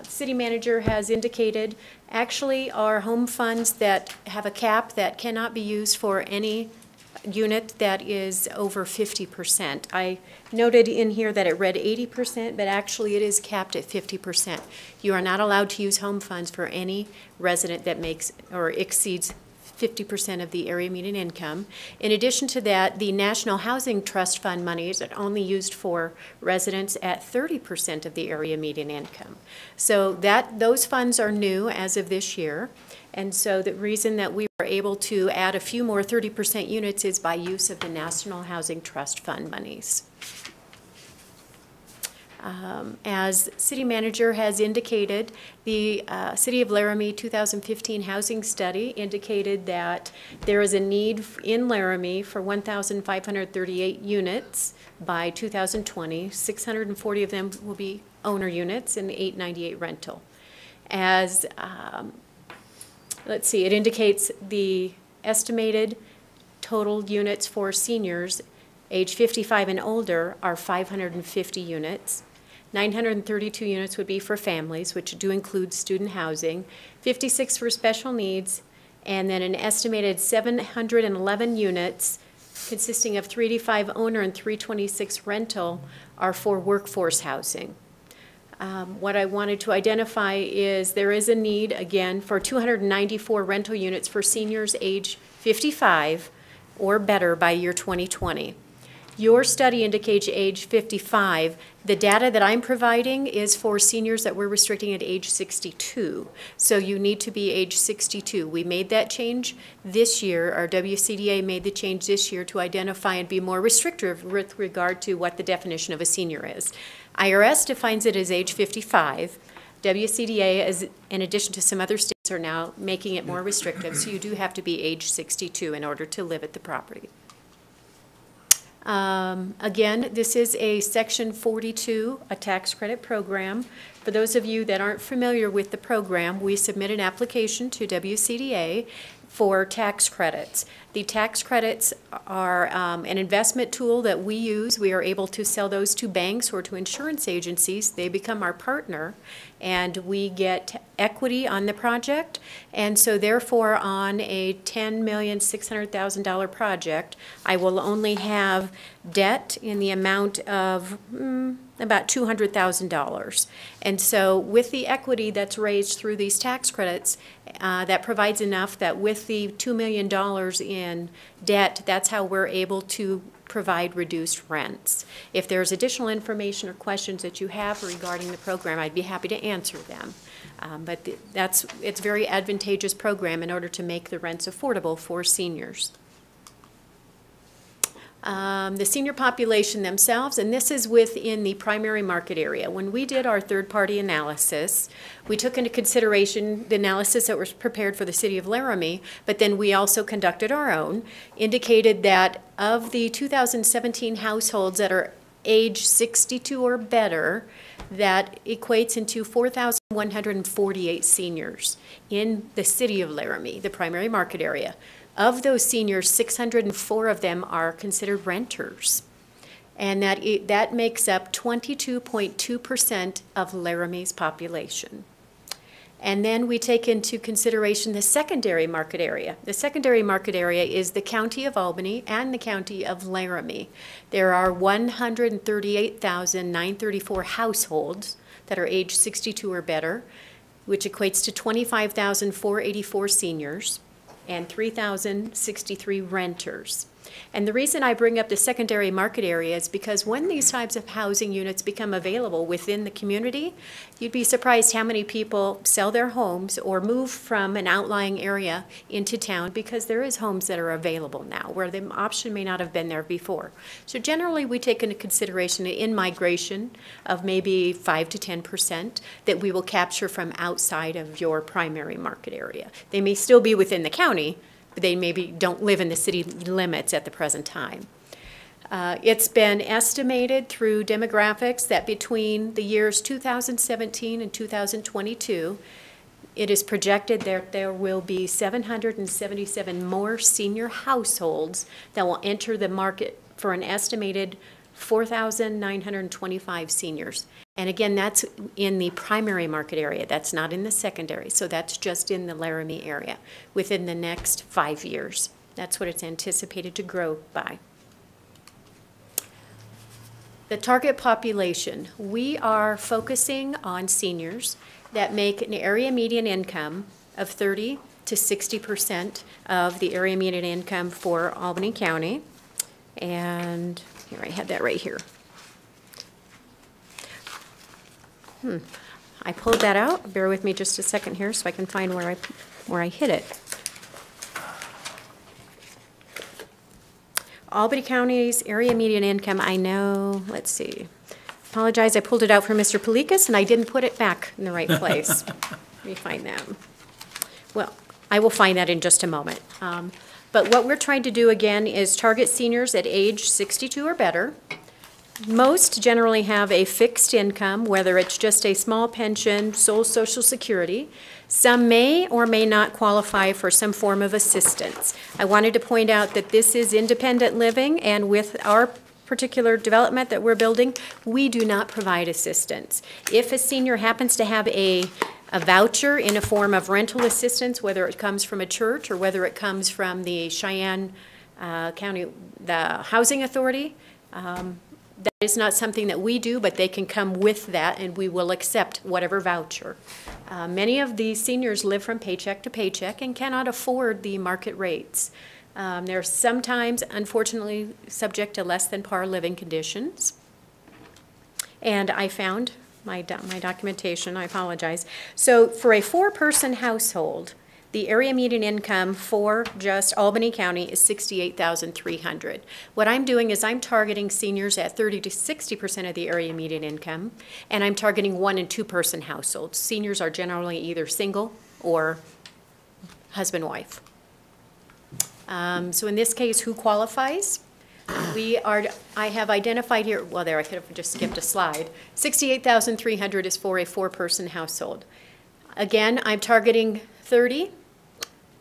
City manager has indicated, actually, our home funds that have a cap that cannot be used for any unit that is over 50%. I noted in here that it read 80%, but actually it is capped at 50%. You are not allowed to use home funds for any resident that makes or exceeds 50% of the area median income. In addition to that, the National Housing Trust Fund monies are only used for residents at 30% of the area median income. So those funds are new as of this year. And so the reason that we were able to add a few more 30% units is by use of the National Housing Trust Fund monies. As city manager has indicated, the City of Laramie 2015 housing study indicated that there is a need in Laramie for 1,538 units by 2020. 640 of them will be owner units and 898 rental. As let's see, it indicates the estimated total units for seniors age 55 and older are 550 units. 932 units would be for families, which do include student housing, 56 for special needs, and then an estimated 711 units consisting of 385 owner and 326 rental are for workforce housing. What I wanted to identify is there is a need, again, for 294 rental units for seniors age 55 or better by year 2020. Your study indicates age 55. The data that I'm providing is for seniors that we're restricting at age 62. So you need to be age 62. We made that change this year. Our WCDA made the change this year to identify and be more restrictive with regard to what the definition of a senior is. IRS defines it as age 55. WCDA, as in addition to some other states, are now making it more restrictive. So you do have to be age 62 in order to live at the property. Again, this is a Section 42, a tax credit program. For those of you that aren't familiar with the program, we submit an application to WCDA for tax credits. The tax credits are an investment tool that we use. We are able to sell those to banks or to insurance agencies. They become our partner, and we get equity on the project. And so therefore, on a $10,600,000 project, I will only have debt in the amount of about $200,000. And so with the equity that's raised through these tax credits, that provides enough that with the $2 million in debt, that's how we're able to provide reduced rents. If there's additional information or questions that you have regarding the program, I'd be happy to answer them. But it's a very advantageous program in order to make the rents affordable for seniors. The senior population themselves, and this is within the primary market area. When we did our third-party analysis, we took into consideration the analysis that was prepared for the City of Laramie, but then we also conducted our own, indicated that of the 2017 households that are age 62 or better, that equates into 4,148 seniors in the City of Laramie, the primary market area. Of those seniors, 604 of them are considered renters, and that makes up 22.2% of Laramie's population. And then we take into consideration the secondary market area. The secondary market area is the County of Albany and the County of Laramie. There are 138,934 households that are age 62 or better, which equates to 25,484 seniors and 3,063 renters. And the reason I bring up the secondary market area is because when these types of housing units become available within the community, you'd be surprised how many people sell their homes or move from an outlying area into town because there is homes that are available now where the option may not have been there before. So generally we take into consideration an in-migration of maybe 5 to 10% that we will capture from outside of your primary market area. They may still be within the county, but they maybe don't live in the city limits at the present time. It's been estimated through demographics that between the years 2017 and 2022, it is projected that there will be 777 more senior households that will enter the market for an estimated 4,925 seniors. And again, that's in the primary market area. That's not in the secondary. So that's just in the Laramie area within the next 5 years. That's what it's anticipated to grow by. The target population, we are focusing on seniors that make an area median income of 30 to 60% of the area median income for Albany County. And here, I had that right here. I pulled that out. Bear with me just a second here so I can find where I hit it. Albany County's area median income, I know, let's see. Apologize, I pulled it out from Mr. Pelikas and I didn't put it back in the right place. Let me find that. Well, I will find that in just a moment. But what we're trying to do again is target seniors at age 62 or better. Most generally have a fixed income, whether it's just a small pension, sole Social Security. Some may or may not qualify for some form of assistance. I wanted to point out that this is independent living, and with our particular development that we're building, we do not provide assistance. If a senior happens to have a voucher in a form of rental assistance, whether it comes from a church or whether it comes from the Cheyenne County, the Housing Authority, that is not something that we do, but they can come with that and we will accept whatever voucher. Many of these seniors live from paycheck to paycheck and cannot afford the market rates. They're sometimes, unfortunately, subject to less than par living conditions. And I found my documentation, I apologize. So for a 4-person household, the area median income for just Albany County is $68,300. What I'm doing is I'm targeting seniors at 30 to 60% of the area median income, and I'm targeting 1- and 2-person households. Seniors are generally either single or husband-wife. So in this case, who qualifies? I have identified here, well there, I could have just skipped a slide. $68,300 is for a 4-person household. Again, I'm targeting 30,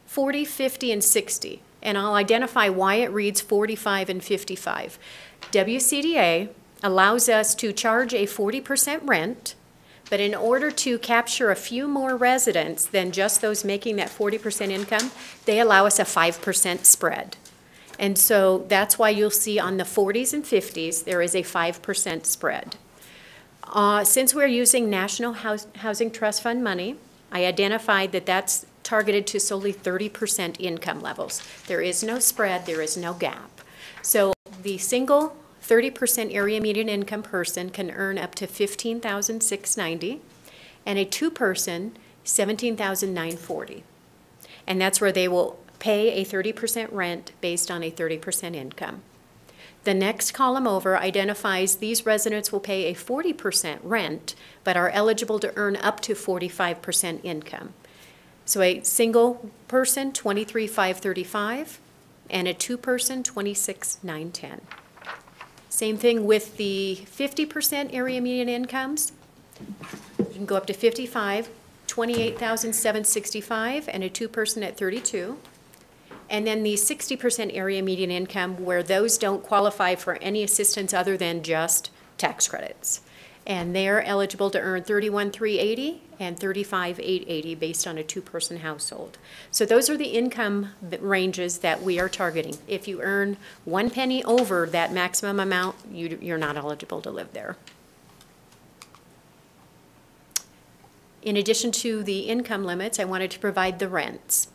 40, 50, and 60. And I'll identify why it reads 45 and 55. WCDA allows us to charge a 40% rent, but in order to capture a few more residents than just those making that 40% income, they allow us a 5% spread. And so that's why you'll see on the 40s and 50s, there is a 5% spread. Since we're using National Housing Trust Fund money, I identified that that's targeted to solely 30% income levels. There is no spread, there is no gap. So the single 30% area median income person can earn up to $15,690, and a 2-person, $17,940. And that's where they will pay a 30% rent based on a 30% income. The next column over identifies these residents will pay a 40% rent, but are eligible to earn up to 45% income. So a single person, $23,535, and a 2-person, $26,910. Same thing with the 50% area median incomes. You can go up to 55, $28,765, and a 2-person at 32. And then the 60% area median income, where those don't qualify for any assistance other than just tax credits. And they're eligible to earn $31,380 and $35,880 based on a 2-person household. So those are the income ranges that we are targeting. If you earn 1 penny over that maximum amount, you're not eligible to live there. In addition to the income limits, I wanted to provide the rents.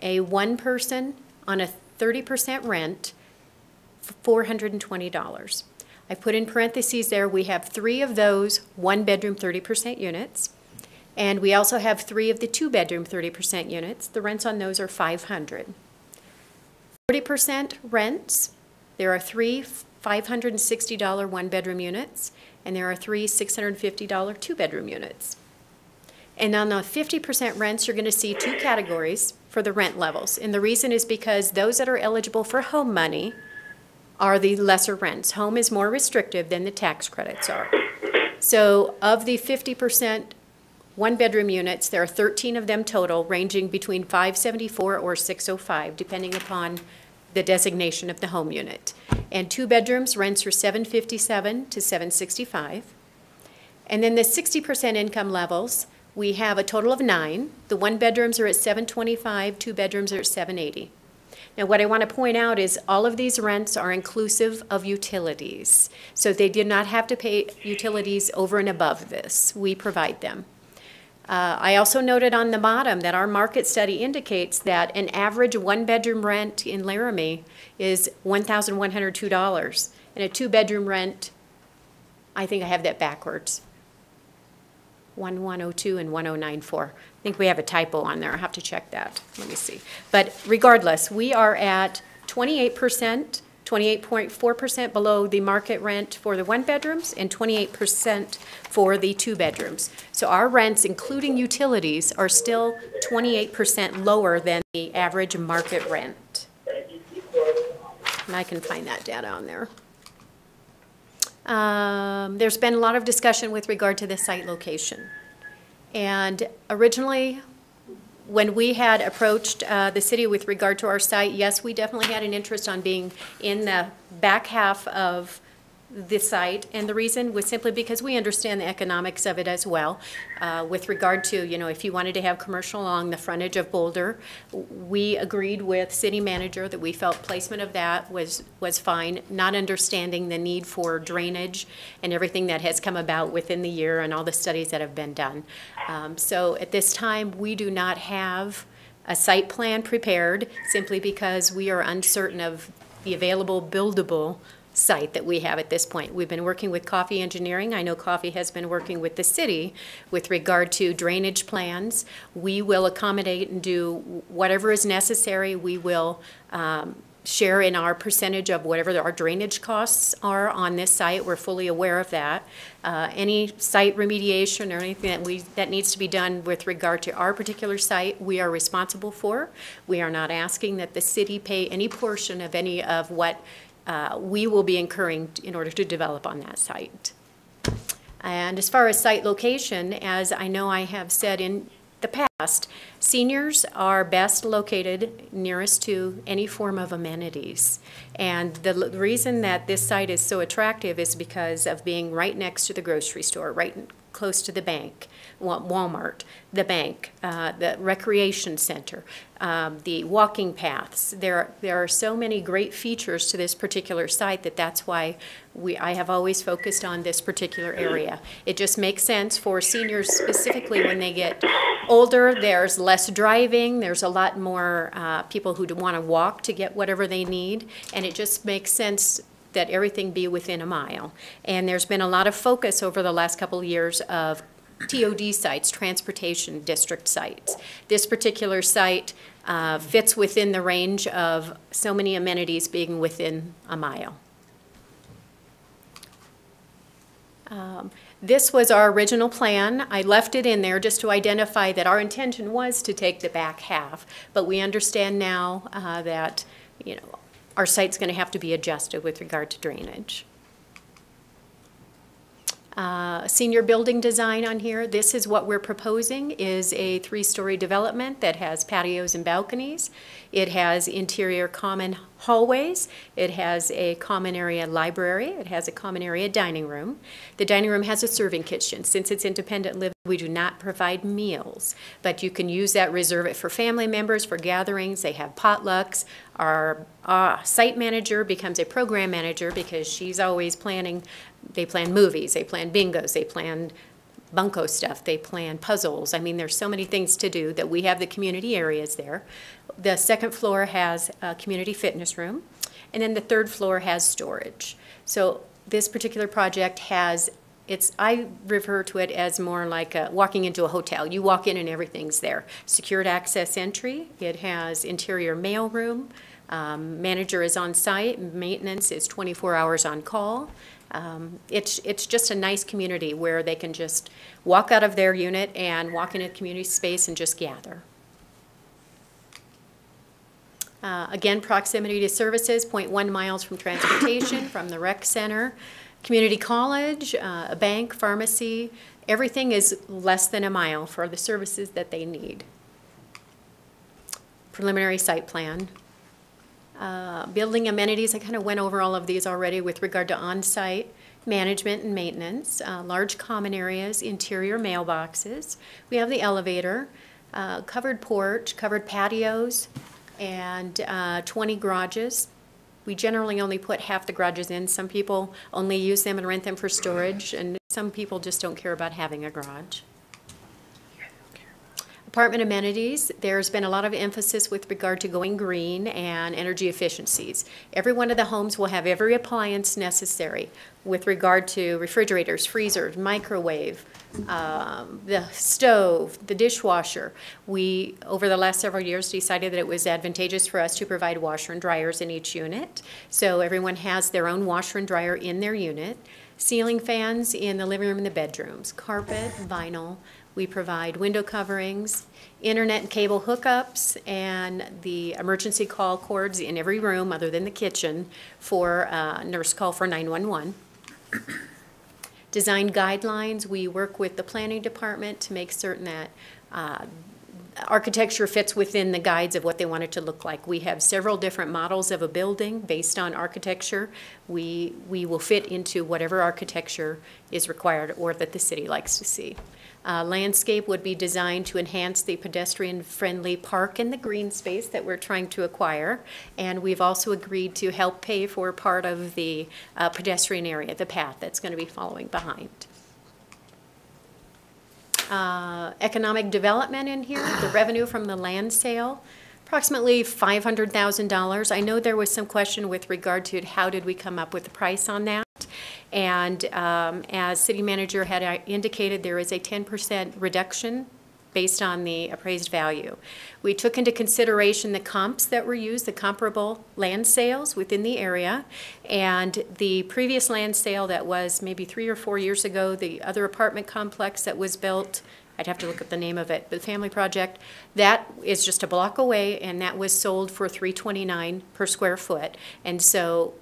A 1-person on a 30% rent, $420. I put in parentheses there, we have 3 of those 1-bedroom 30% units, and we also have 3 of the 2-bedroom 30% units. The rents on those are $500. 40% rents, there are 3 $560 1-bedroom units, and there are 3 $650 2-bedroom units. And on the 50% rents, you're going to see 2 categories for the rent levels. And the reason is because those that are eligible for home money are the lesser rents. Home is more restrictive than the tax credits are. So of the 50% 1-bedroom units, there are 13 of them total, ranging between $574 or $605, depending upon the designation of the home unit. And 2 bedrooms, rents are $757 to $765. And then the 60% income levels, we have a total of 9. The 1 bedrooms are at $725, 2 bedrooms are at $780. Now, what I want to point out is all of these rents are inclusive of utilities. So they did not have to pay utilities over and above this. We provide them. I also noted on the bottom that our market study indicates that an average 1-bedroom rent in Laramie is $1,102, and a 2-bedroom rent, I think I have that backwards, 1102 and 1094. I think we have a typo on there. I'll have to check that. Let me see. But regardless, we are at 28%, 28.4% below the market rent for the 1 bedrooms and 28% for the 2 bedrooms. So our rents, including utilities, are still 28% lower than the average market rent. And I can find that data on there. There's been a lot of discussion with regard to the site location. And originally, when we had approached the city with regard to our site, yes, we definitely had an interest on being in the back half of the site, and the reason was simply because we understand the economics of it as well. With regard to, you know, if you wanted to have commercial along the frontage of Boulder, we agreed with city manager that we felt placement of that was fine, not understanding the need for drainage and everything that has come about within the year and all the studies that have been done. So at this time, we do not have a site plan prepared simply because we are uncertain of the available buildable site that we have at this point. We've been working with Coffee Engineering. I know Coffee has been working with the city with regard to drainage plans. We will accommodate and do whatever is necessary. We will share in our percentage of whatever our drainage costs are on this site. We're fully aware of that. Any site remediation or anything that needs to be done with regard to our particular site, we are responsible for. We are not asking that the city pay any portion of any of what we will be incurring in order to develop on that site. And as far as site location, as I know I have said in the past, seniors are best located nearest to any form of amenities. And the reason that this site is so attractive is because of being right next to the grocery store, right close to the bank, Walmart, the bank, the recreation center, the walking paths. There are so many great features to this particular site that's why I have always focused on this particular area. It just makes sense for seniors specifically when they get older. There's less driving. There's a lot more people who want to walk to get whatever they need, and it just makes sense that everything be within a mile. And there's been a lot of focus over the last couple of years of TOD sites, transportation district sites. This particular site fits within the range of so many amenities being within a mile. This was our original plan. I left it in there just to identify that our intention was to take the back half, but we understand now that, you know, our site's going to have to be adjusted with regard to drainage. Senior building design on here. This is what we're proposing is a 3-story development that has patios and balconies. It has interior common hallways. It has a common area library. It has a common area dining room. The dining room has a serving kitchen. Since it's independent living, we do not provide meals, but you can use that, reserve it for family members, for gatherings. They have potlucks. Our site manager becomes a program manager because she's always planning. They plan movies, they plan bingos, they plan bunco stuff, they plan puzzles. I mean, there's so many things to do that we have the community areas there. The second floor has a community fitness room, and then the third floor has storage. So this particular project has, I refer to it as more like walking into a hotel. You walk in and everything's there. Secured access entry. It has interior mail room. Manager is on site. Maintenance is 24 hours on call. It's just a nice community where they can just walk out of their unit and walk into a community space and just gather. Again, proximity to services, 0.1 miles from transportation, from the rec center, community college, a bank, pharmacy. Everything is less than a mile for the services that they need. Preliminary site plan. Building amenities, I kind of went over all of these already with regard to on-site management and maintenance, large common areas, interior mailboxes. We have the elevator, covered porch, covered patios, and 20 garages. We generally only put half the garages in. Some people only use them and rent them for storage, and some people just don't care about having a garage. Apartment amenities, there's been a lot of emphasis with regard to going green and energy efficiencies. Every one of the homes will have every appliance necessary with regard to refrigerators, freezers, microwave, the stove, the dishwasher. We, over the last several years, decided that it was advantageous for us to provide washer and dryers in each unit. So everyone has their own washer and dryer in their unit. Ceiling fans in the living room and the bedrooms, carpet, vinyl. We provide window coverings, internet and cable hookups, and the emergency call cords in every room other than the kitchen for nurse call for 911. Design guidelines, we work with the planning department to make certain that architecture fits within the guides of what they want it to look like. We have several different models of a building based on architecture. We will fit into whatever architecture is required or that the city likes to see. Landscape would be designed to enhance the pedestrian-friendly park and the green space that we're trying to acquire. And we've also agreed to help pay for part of the pedestrian area, the path that's going to be following behind. Economic development in here, the revenue from the land sale, approximately $500,000. I know there was some question with regard to how did we come up with the price on that. And as city manager had indicated, there is a 10% reduction based on the appraised value. We took into consideration the comps that were used, the comparable land sales within the area, and the previous land sale that was maybe 3 or 4 years ago, the other apartment complex that was built, I'd have to look up the name of it, the family project, that is just a block away, and that was sold for $329 per square foot. And so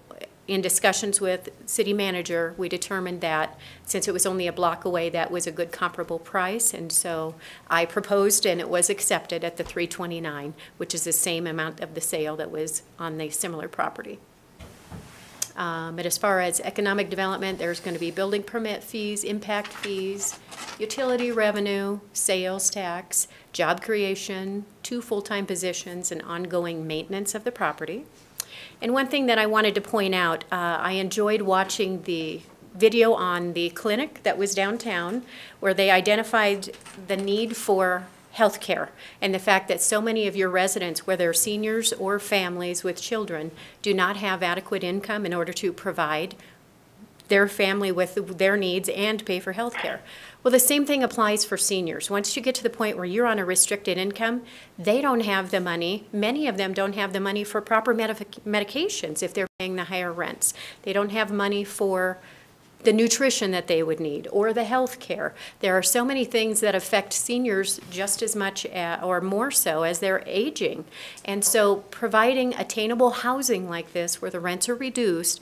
in discussions with city manager, we determined that since it was only a block away, that was a good comparable price. And so I proposed and it was accepted at the $329, which is the same amount of the sale that was on the similar property. But as far as economic development, there's going to be building permit fees, impact fees, utility revenue, sales tax, job creation, 2 full-time positions, and ongoing maintenance of the property. And one thing that I wanted to point out, I enjoyed watching the video on the clinic that was downtown where they identified the need for health care and the fact that so many of your residents, whether seniors or families with children, do not have adequate income in order to provide their family with their needs and pay for health care. Well, the same thing applies for seniors. Once you get to the point where you're on a restricted income, they don't have the money. Many of them don't have the money for proper medications if they're paying the higher rents. They don't have money for the nutrition that they would need or the health care. There are so many things that affect seniors just as much or more so as they're aging. And so providing attainable housing like this where the rents are reduced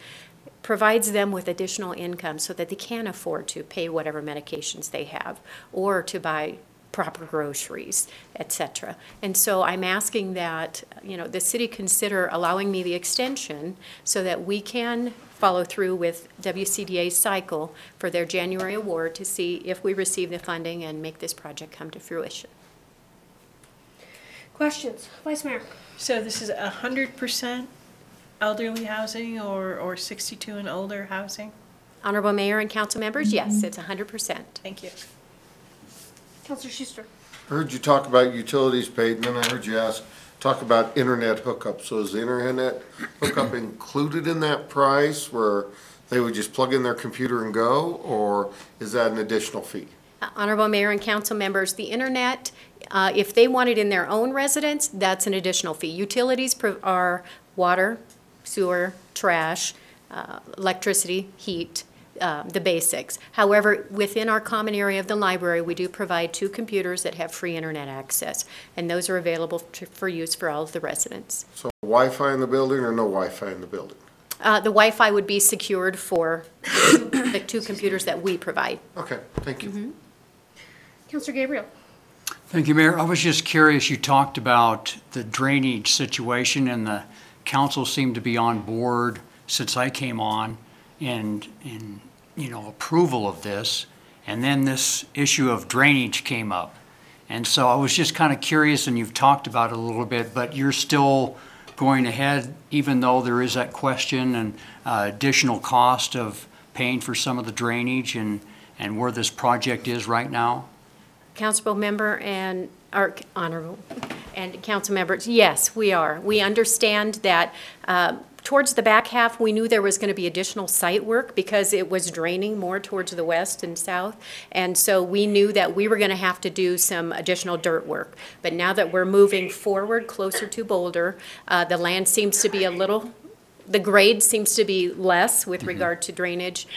provides them with additional income so that they can afford to pay whatever medications they have or to buy proper groceries, etc. And so I'm asking that, you know, the city consider allowing me the extension so that we can follow through with WCDA's cycle for their January award to see if we receive the funding and make this project come to fruition. Questions? Vice Mayor. So this is 100% elderly housing or 62 and older housing? Honorable Mayor and council members, yes, it's 100%. Thank you. Councilor Schuster. I heard you talk about utilities paid, and then I heard you talk about internet hookup. So is the internet hookup included in that price where they would just plug in their computer and go, or is that an additional fee? Honorable Mayor and council members, the internet, if they want it in their own residence, that's an additional fee. Utilities are water, sewer, trash, electricity, heat, the basics. However, within our common area of the library, we do provide 2 computers that have free internet access, and those are available for use for all of the residents. So Wi-Fi in the building or no Wi-Fi in the building? The Wi-Fi would be secured for the 2 computers that we provide. Okay, thank you. Mm-hmm. Councilor Gabriel. Thank you, Mayor. I was just curious, you talked about the drainage situation and the council seemed to be on board since I came on in approval of this. And then this issue of drainage came up. And so I was just kind of curious, and you've talked about it a little bit, but you're still going ahead, even though there is that question and additional cost of paying for some of the drainage and where this project is right now? Councilor member and, or honorable, and council members, yes, we are. We understand that towards the back half, we knew there was going to be additional site work because it was draining more towards the west and south. And so we knew that we were going to have to do some additional dirt work. But now that we're moving forward closer to Boulder, the land seems to be a little, the grade seems to be less with regard to drainage.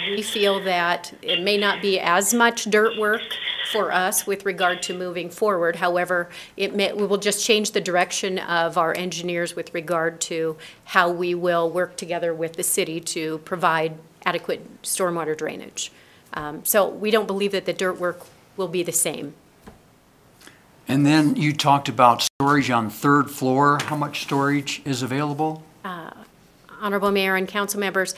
We feel that it may not be as much dirt work for us with regard to moving forward. However, we will just change the direction of our engineers with regard to how we will work together with the city to provide adequate stormwater drainage. So we don't believe that the dirt work will be the same. And then you talked about storage on third floor. How much storage is available? Honorable Mayor and council members,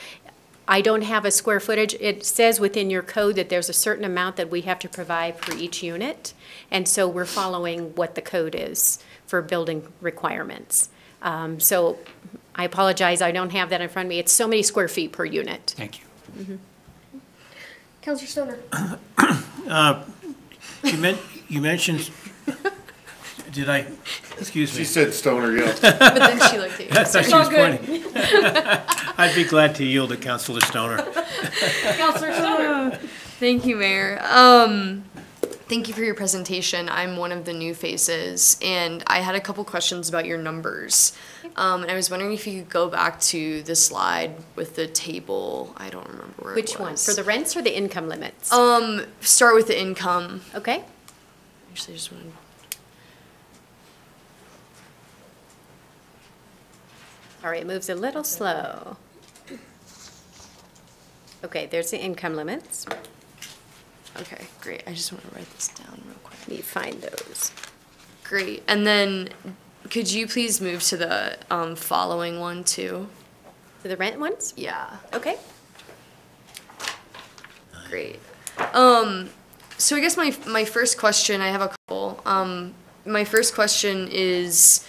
I don't have a square footage. It says within your code that there's a certain amount that we have to provide for each unit. And so we're following what the code is for building requirements. So I apologize, I don't have that in front of me. It's so many square feet per unit. Thank you. Mm-hmm. Councilor Stoner. You mentioned, did I, excuse me? She said Stoner, yeah. But then she looked at you. I thought It's she all was good. pointing. I'd be glad to yield to Councilor Stoner. Councilor Stoner. Thank you, Mayor. Thank you for your presentation. I'm one of the new faces, and I had a couple questions about your numbers. And I was wondering if you could go back to the slide with the table. I don't remember where Which it was. one? For the rents or the income limits? Start with the income. Okay. Actually, I just wanted. All right, it moves a little slow. Okay, there's the income limits. Okay, great. I just want to write this down real quick. Let me find those. Great. And then could you please move to the following one too? To the rent ones? Yeah. Okay. Great. So I guess my first question, I have a couple. My first question is,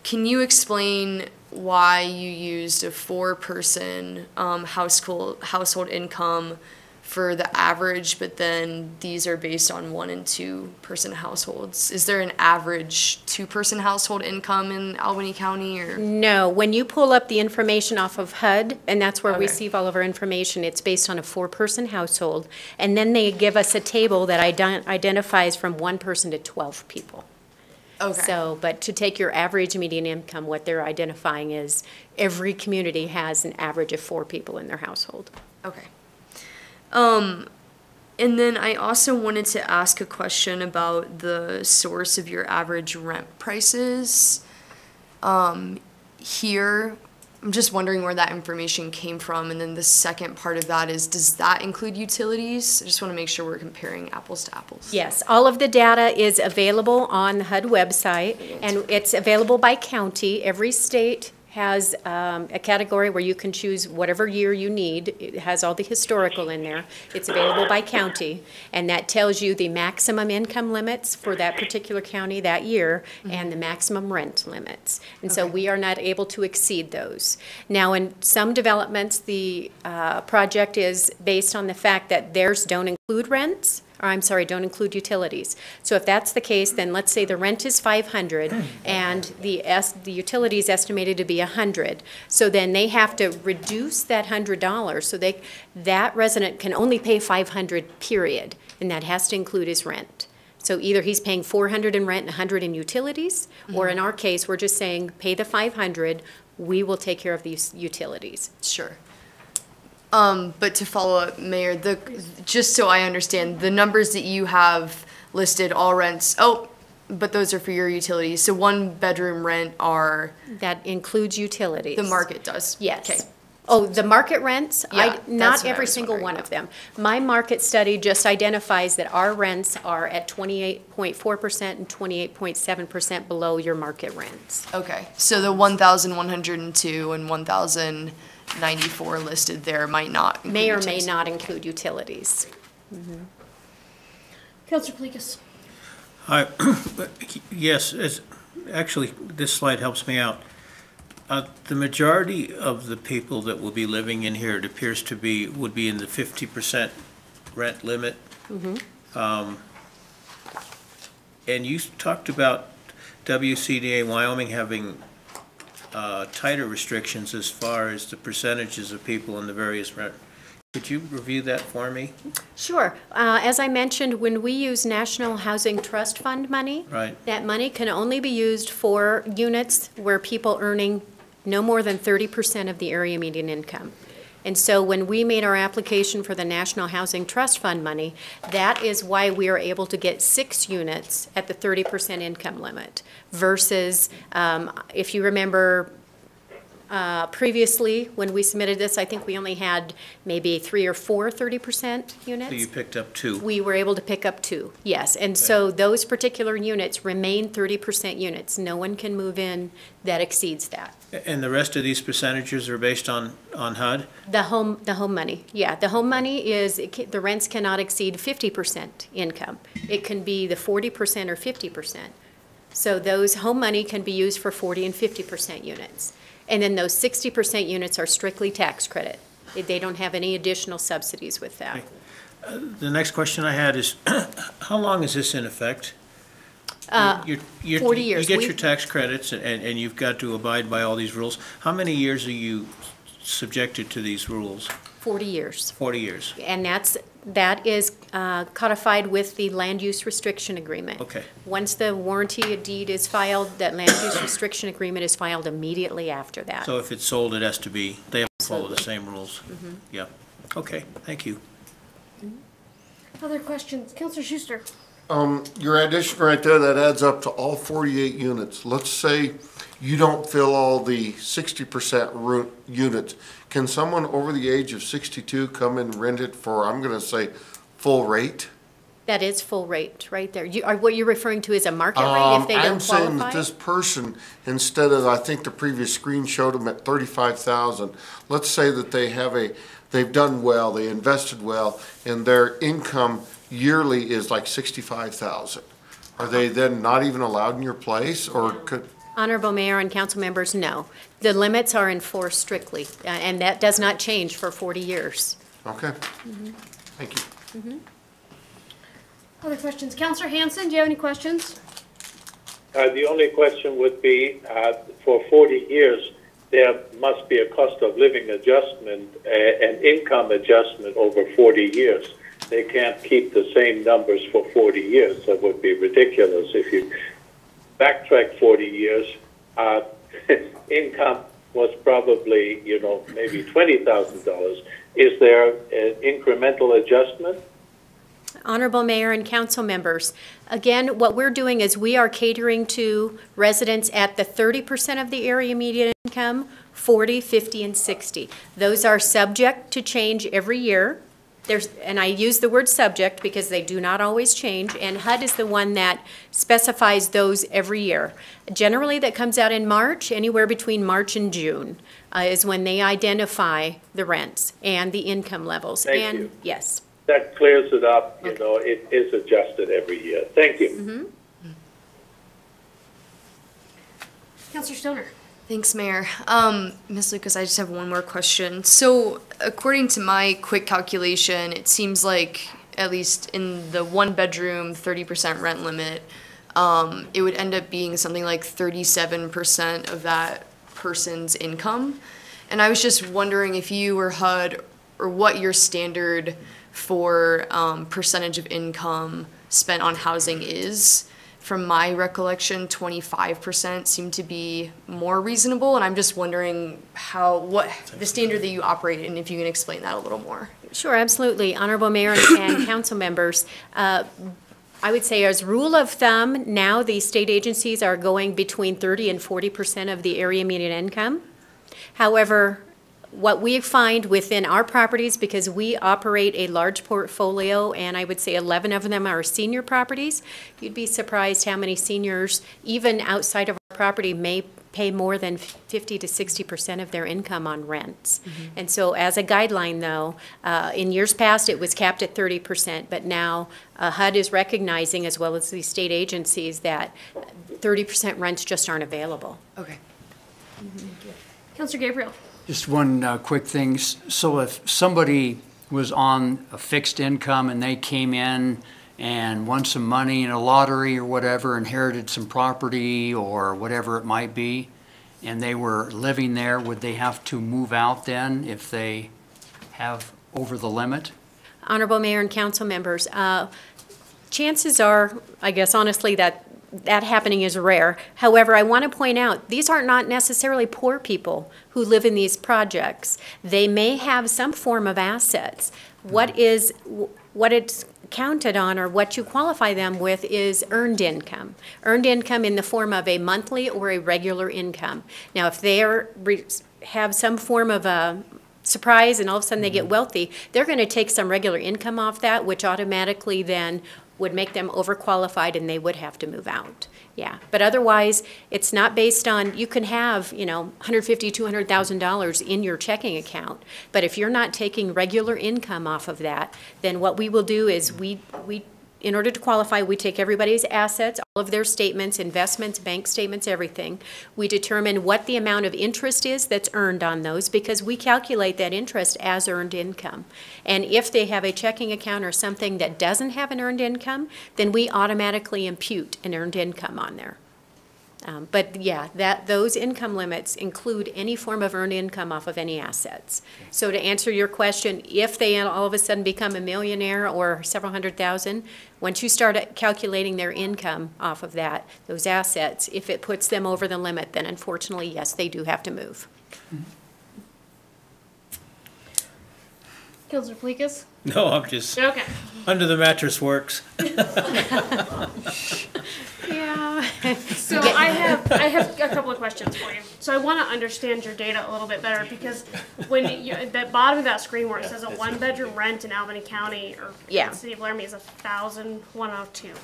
can you explain why you used a 4-person household income for the average, but then these are based on 1- and 2-person households? Is there an average 2-person household income in Albany County, or? No, when you pull up the information off of HUD, and that's where we Okay. receive all of our information, it's based on a 4-person household. And then they give us a table that identifies from 1 person to 12 people. Okay. So, but to take your average median income, what they're identifying is every community has an average of 4 people in their household. Okay. And then I also wanted to ask a question about the source of your average rent prices. Here, I'm just wondering where that information came from. And then the second part of that is, does that include utilities? I just want to make sure we're comparing apples to apples. Yes, all of the data is available on the HUD website, and it's available by county. Every state has a category where you can choose whatever year you need. It has all the historical in there. It's available by county, and that tells you the maximum income limits for that particular county that year and the maximum rent limits. And so we are not able to exceed those. Now, in some developments, the project is based on the fact that theirs don't include rents, or I'm sorry, don't include utilities. So if that's the case, then let's say the rent is $500 and the utility is estimated to be $100. So then they have to reduce that $100. So that resident can only pay $500, period, and that has to include his rent. So either he's paying $400 in rent and $100 in utilities, or in our case, we're just saying pay the $500. We will take care of these utilities. Sure. But to follow up, Mayor, just so I understand, the numbers that you have listed, all rents, but those are for your utilities. So 1-bedroom rent are? That includes utilities. The market does? Yes. Okay. Oh, the market rents? Yeah, that's Not what I every was single wondering one of them. My market study just identifies that our rents are at 28.4% and 28.7% below your market rents. Okay, so the 1,102 and 1,094 listed there might not include May or may utilities. not include utilities. Councilor Plicas. Yes, actually, this slide helps me out. The majority of the people that will be living in here, it appears to be, would be in the 50% rent limit. And you talked about WCDA Wyoming having tighter restrictions as far as the percentages of people in the various rent. Could you review that for me? Sure. As I mentioned, when we use National Housing Trust Fund money, Right. that money can only be used for units where people earning no more than 30% of the area median income. And so when we made our application for the National Housing Trust Fund money, that is why we are able to get 6 units at the 30% income limit versus, if you remember, previously, when we submitted this, I think we only had maybe 3 or 4 30% units. So you picked up 2. We were able to pick up 2, yes. And so those particular units remain 30% units. No one can move in that exceeds that. And the rest of these percentages are based on HUD? The home money, yeah. The home money is, the rents cannot exceed 50% income. It can be the 40% or 50%. So those home money can be used for 40 and 50% units. And then those 60% units are strictly tax credit. They don't have any additional subsidies with that. The next question I had is, how long is this in effect? 40 years. You get your tax credits and you've got to abide by all these rules. How many years are you subjected to these rules? 40 years. 40 years. And that is codified with the land use restriction agreement. Okay. Once the warranty deed is filed, that land use restriction agreement is filed immediately after that. So if it's sold, it has to be, they have to follow the same rules? Yeah. Okay, thank you. Other questions? Councilor Schuster. Your addition right there, that adds up to all 48 units. Let's say you don't fill all the 60% units. Can someone over the age of 62 come and rent it for, I'm gonna say, full rate? That is full rate, right there. What you're referring to is a market rate if they don't I'm saying that qualify? this person, instead of, I think the previous screen showed them at 35,000, let's say that they've done well, they invested well, and their income yearly is like 65,000. Are they then not even allowed in your place, or could? Honorable Mayor and council members, no. The limits are enforced strictly, and that does not change for 40 years. Okay, thank you. Other questions? Councilor Hanson, do you have any questions? The only question would be, for 40 years, there must be a cost of living adjustment, and income adjustment over 40 years. They can't keep the same numbers for 40 years. That would be ridiculous. If you backtrack 40 years, income was probably, maybe $20,000. Is there an incremental adjustment? Honorable Mayor and council members, again, what we're doing is we are catering to residents at the 30% of the area median income, 40, 50, and 60. Those are subject to change every year. And I use the word subject because they do not always change, and HUD is the one that specifies those every year. Generally, that comes out in March, anywhere between March and June is when they identify the rents and the income levels. Thank you. Yes. That clears it up. It is adjusted every year. Thank you. Councilor Stoner. Thanks, Mayor. Ms. Lucas, I just have one more question. So, according to my quick calculation, it seems like, at least in the 1-bedroom, 30% rent limit, it would end up being something like 37% of that person's income. And I was just wondering if you or HUD, or what your standard for percentage of income spent on housing is. From my recollection, 25% seemed to be more reasonable, and I'm just wondering what the standard that you operate in, if you can explain that a little more. Sure, absolutely. Honorable Mayor and council members, I would say as rule of thumb, now the state agencies are going between 30 and 40% of the area median income. However, what we find within our properties, because we operate a large portfolio, and I would say 11 of them are senior properties, you'd be surprised how many seniors, even outside of our property, may pay more than 50 to 60% of their income on rents. And so as a guideline, though, in years past, it was capped at 30%, but now HUD is recognizing, as well as the state agencies, that 30% rents just aren't available. Okay. Councilor Gabriel. Just one quick thing. So if somebody was on a fixed income and they came in and won some money in a lottery or whatever, inherited some property or whatever it might be, and they were living there, would they have to move out then if they have over the limit? Honorable Mayor and council members, chances are, I guess honestly, that happening is rare. However, I want to point out, these are not necessarily poor people who live in these projects. They may have some form of assets. What it's counted on, or what you qualify them with, is earned income. Earned income in the form of a monthly or a regular income. Now, if they have some form of a surprise and all of a sudden they get wealthy, they're going to take some regular income off that, which automatically then would make them overqualified and they would have to move out. Yeah, but otherwise, it's not based on, you can have, $150,000, $200,000 in your checking account, but if you're not taking regular income off of that, then what we will do is we in order to qualify, we take everybody's assets, all of their statements, investments, bank statements, everything. We determine what the amount of interest is that's earned on those, because we calculate that interest as earned income. And if they have a checking account or something that doesn't have an earned income, then we automatically impute an earned income on there. But yeah, those income limits include any form of earned income off of any assets. So to answer your question, if they all of a sudden become a millionaire or several $100,000, once you start calculating their income off of those assets, if it puts them over the limit, then unfortunately, yes, they do have to move. Councilor Plikas? No, I'm just, okay. Under the mattress works. Yeah. So I have a couple of questions for you. So I want to understand your data a little bit better, because when at the bottom of that screen where it says a one-bedroom rent in Albany County or the city of Laramie is $1,102.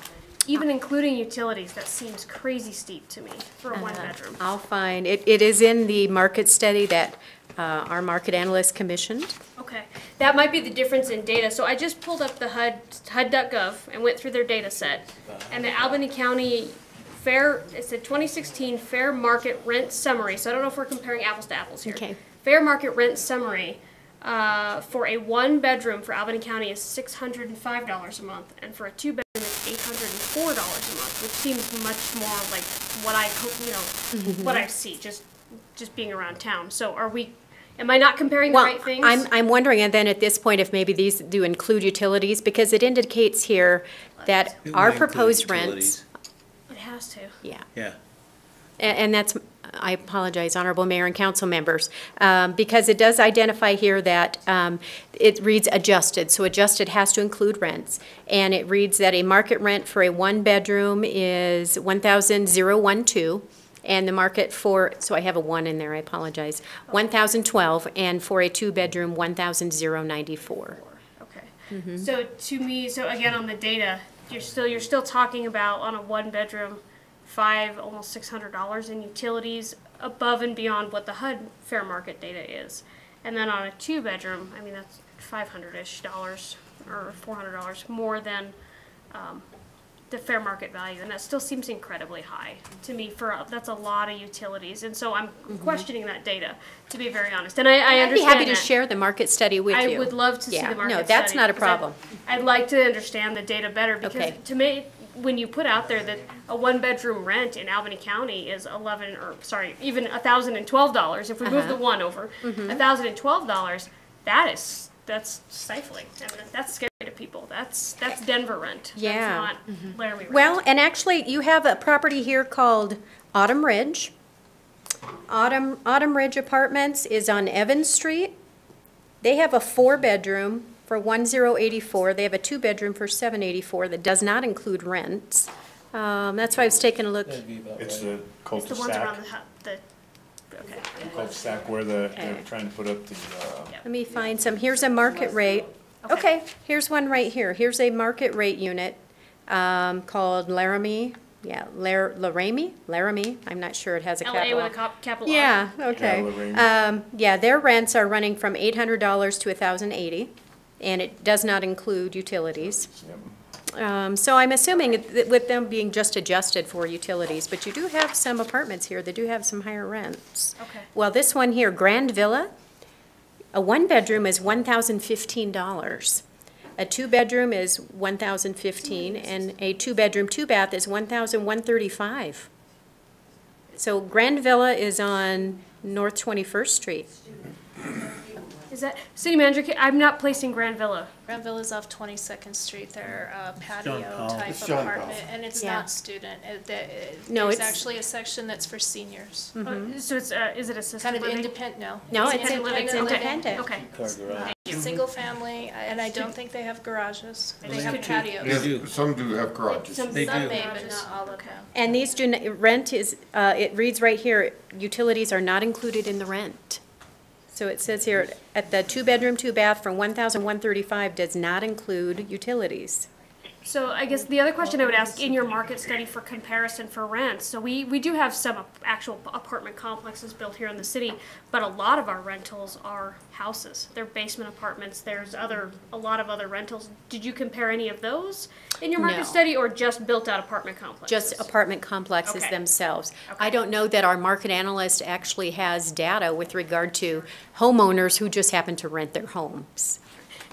Even including utilities, that seems crazy steep to me for a one-bedroom. I'll find, it is in the market study that our market analyst commissioned. Okay, that might be the difference in data. So I just pulled up the HUD.gov and went through their data set. And the Albany County it's a 2016 Fair Market Rent Summary. So I don't know if we're comparing apples to apples here. Okay. Fair Market Rent Summary for a one-bedroom for Albany County is $605 a month. And for a two-bedroom, it's $804 a month, which seems much more like what I hope, what I see just being around town. So am I not comparing the right things? I'm wondering, and then at this point, if maybe these do include utilities, because it indicates here that our proposed rents. It has to. Yeah. Yeah. And that's, I apologize, Honorable Mayor and council members, because it does identify here that it reads adjusted. So adjusted has to include rents. And it reads that a market rent for a one-bedroom is $1,012. And the market so I have a 1 in there, I apologize, $1,012, and for a two-bedroom, $1,094. Okay. So to me, again on the data, you're still talking about on a one-bedroom, almost $600 in utilities above and beyond what the HUD fair market data is, and then on a two-bedroom, I mean that's $500-ish or $400 more than the fair market value, and that still seems incredibly high to me. That's a lot of utilities, and so I'm questioning that data, to be very honest. And I understand. I'd be happy to share the market study with you. I would love to see the market study. No, that's not a problem. I'd like to understand the data better, because to me, when you put out there that a one-bedroom rent in Albany County is even $1,012, if we move the one over, $1,012, that's stifling. I mean, that's scary to people. That's Denver rent. Yeah. That's not Laramie rent. Well, and actually, you have a property here called Autumn Ridge. Autumn Ridge Apartments is on Evans Street. They have a 4-bedroom for $1,084. They have a 2-bedroom for $784 that does not include rents. That's why I was taking a look. It's the cul-de-sac. It's the ones around Okay. Cul-de-sac where they're trying to put up the, Let me find some, here's a market rate. Okay, here's one right here. Here's a market rate unit called Laramie. Yeah, Laramie. I'm not sure it has a capital. LA with a capital R. Yeah, okay. Yeah, their rents are running from $800 to $1,080, and it does not include utilities. So I'm assuming that with them being just adjusted for utilities, but you do have some apartments here that do have some higher rents. Okay. Well, this one here, Grand Villa, a one-bedroom is $1,015. A two-bedroom is $1,015, and a two-bedroom, two-bath is $1,135. So Grand Villa is on North 21st Street. Is that, City Manager, I'm not placing Grand Villa. Grand Villa's off 22nd Street. They're a patio Powell. type It's John apartment, Powell. and it's Yeah. not student. No, There's it's- actually a section that's for seniors. So it's, is it assisted Kind of living? independent, no. No, it's independent independent. Okay. Single family, and I don't think they have garages. They have patios. Yes, some do have garages. Some may, but not all of them. And these rent is, it reads right here, utilities are not included in the rent. So it says here, at the two-bedroom, two-bath for $1,135 does not include utilities. So I guess the other question I would ask, in your market study for comparison for rents, so we do have some actual apartment complexes built here in the city, but a lot of our rentals are houses. They're basement apartments, there's a lot of other rentals. Did you compare any of those in your market No. study, or just built-out apartment complexes? Just apartment complexes Okay. themselves. I don't know that our market analyst actually has data with regard to homeowners who just happen to rent their homes.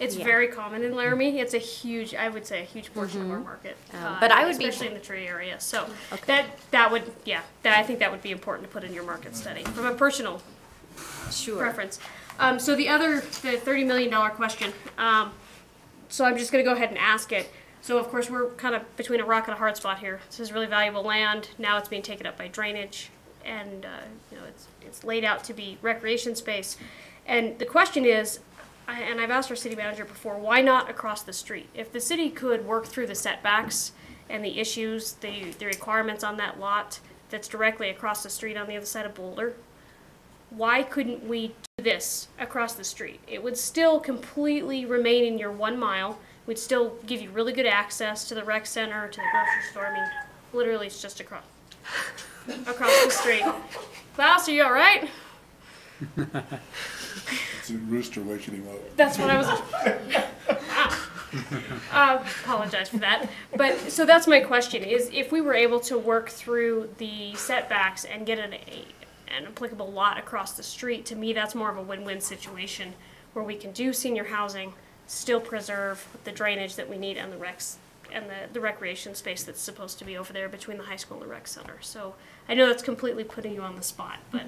It's Yeah. very common in Laramie. It's a huge, I would say, a huge portion of our market. But I would be- especially in the tree area. So that would, yeah, I think that would be important to put in your market study from a personal preference. So the $30 million question. So I'm just going to go ahead and ask it. So of course we're kind of between a rock and a hard spot here. This is really valuable land. Now it's being taken up by drainage, and it's laid out to be recreation space. And the question is, and I've asked our city manager before, why not across the street? If the city could work through the setbacks and the issues, the requirements on that lot that's directly across the street on the other side of Boulder, why couldn't we do this across the street? It would still completely remain in your 1 mile. We'd still give you really good access to the rec center, to the grocery store. I mean, literally it's just across the street. Klaus, are you all right? It's a rooster waking him up. That's what I was. Apologize for that. But so that's my question: is if we were able to work through the setbacks and get an applicable lot across the street, to me that's more of a win-win situation where we can do senior housing, still preserve the drainage that we need and the recs and the recreation space that's supposed to be over there between the high school and the rec center. So I know that's completely putting you on the spot, but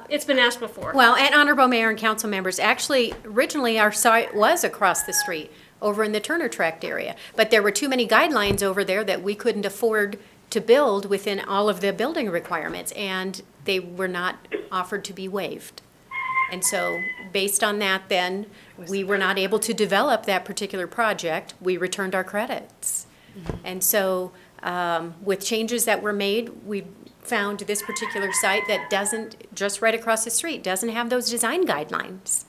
it's been asked before. Well, and Honorable Mayor and council members, actually, originally our site was across the street, over in the Turner Tract area. But there were too many guidelines over there that we couldn't afford to build within all of the building requirements, and they were not offered to be waived. And so, based on that, then, we were not able to develop that particular project. We returned our credits. And so, with changes that were made, we found this particular site that doesn't, just right across the street, doesn't have those design guidelines.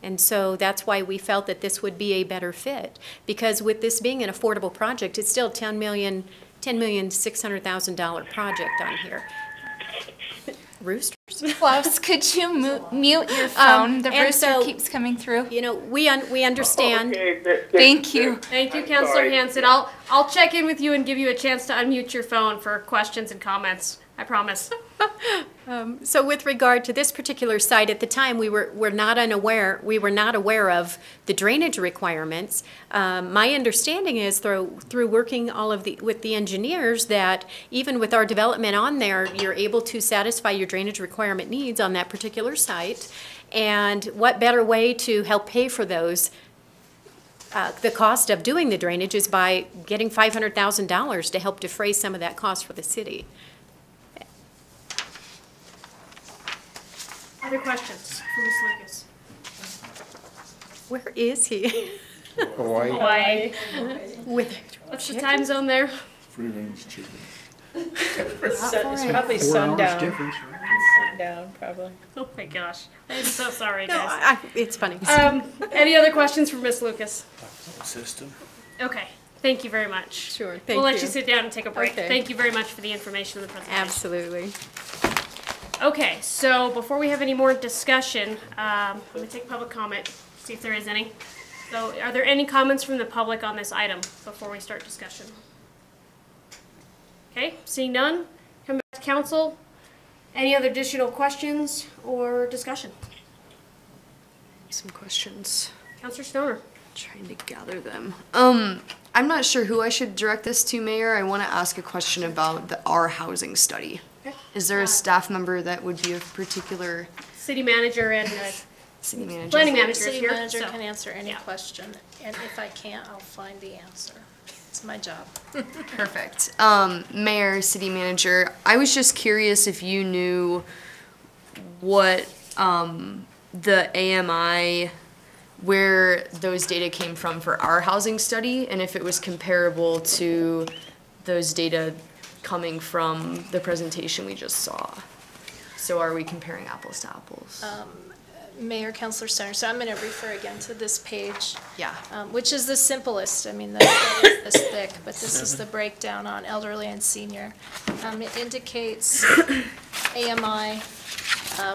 And so that's why we felt that this would be a better fit. Because with this being an affordable project, it's still $10,600,000 project on here. Roosters? Klaus, could you mute your phone? The and rooster so, keeps coming through. You know, we understand. Thank you. Thank you, Councilor Hanson. I'll check in with you and give you a chance to unmute your phone for questions and comments. I promise. So with regard to this particular site, at the time we were not aware of the drainage requirements. My understanding is through working with the engineers that even with our development on there, you're able to satisfy your drainage requirement needs on that particular site. And what better way to help pay for those? The cost of doing the drainage is by getting $500,000 to help defray some of that cost for the city. Other questions for Ms. Lucas? Where is he? Hawaii. What's the time zone there? Free range chicken. It's probably sundown. sat down, probably. Oh my gosh. I'm so sorry, No, guys. it's funny. Any other questions for Ms. Lucas? System. Okay, thank you very much. Sure, thank We'll let you. you sit down and take a break. Okay. Thank you very much for the information and the presentation. Absolutely. Okay, so before we have any more discussion, I'm going to take public comment, see if there is any. So are there any comments from the public on this item before we start discussion? Okay, seeing none, come back to council. Any other additional questions or discussion? Some questions. Councilor Stoner. Trying to gather them. I'm not sure who I should direct this to, Mayor. I want to ask a question about our housing study. Okay. Is there a staff member that would be of particular? City manager and city manager. planning manager is City here. manager so- can answer any question, and if I can't, I'll find the answer. It's my job. Perfect. Mayor, city manager, I was just curious if you knew what the AMI, where those data came from for our housing study, and if it was comparable to those data coming from the presentation we just saw. So are we comparing apples to apples? Mayor, Councilor Stoner, so I'm going to refer again to this page. Yeah. Which is the simplest. I mean, the study is this thick, but this is the breakdown on elderly and senior. It indicates AMI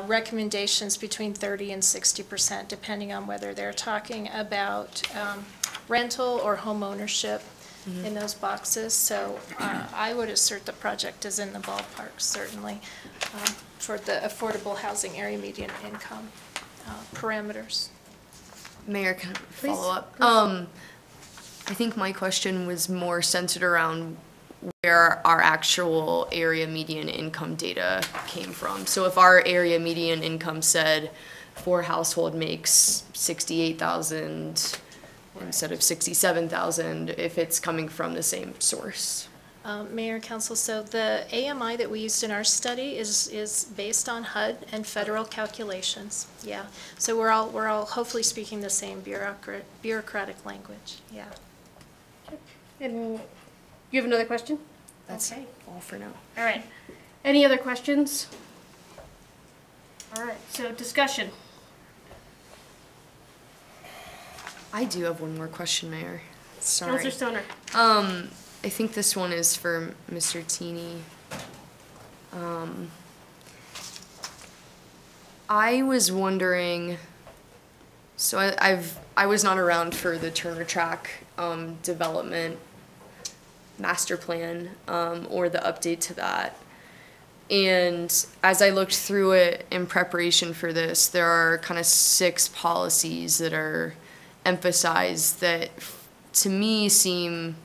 recommendations between 30 and 60%, depending on whether they're talking about rental or home ownership in those boxes. So I would assert the project is in the ballpark, certainly, for the affordable housing area median income parameters. Mayor, can I Please, follow up? please. I think my question was more centered around where our actual area median income data came from. So if our area median income said for household makes 68,000 instead of 67,000, if it's coming from the same source. Mayor and Council, so the AMI that we used in our study is based on HUD and federal calculations. Yeah, so we're all hopefully speaking the same bureaucratic language. Yeah. And you have another question? That's okay. All for now. All right. Any other questions? All right, so discussion. I do have one more question, Mayor. Sorry. Councilor Stoner. I think this one is for Mr. Teeny. I was wondering, so I was not around for the Turner Track development master plan or the update to that. And as I looked through it in preparation for this, there are kind of 6 policies that are emphasized that to me seem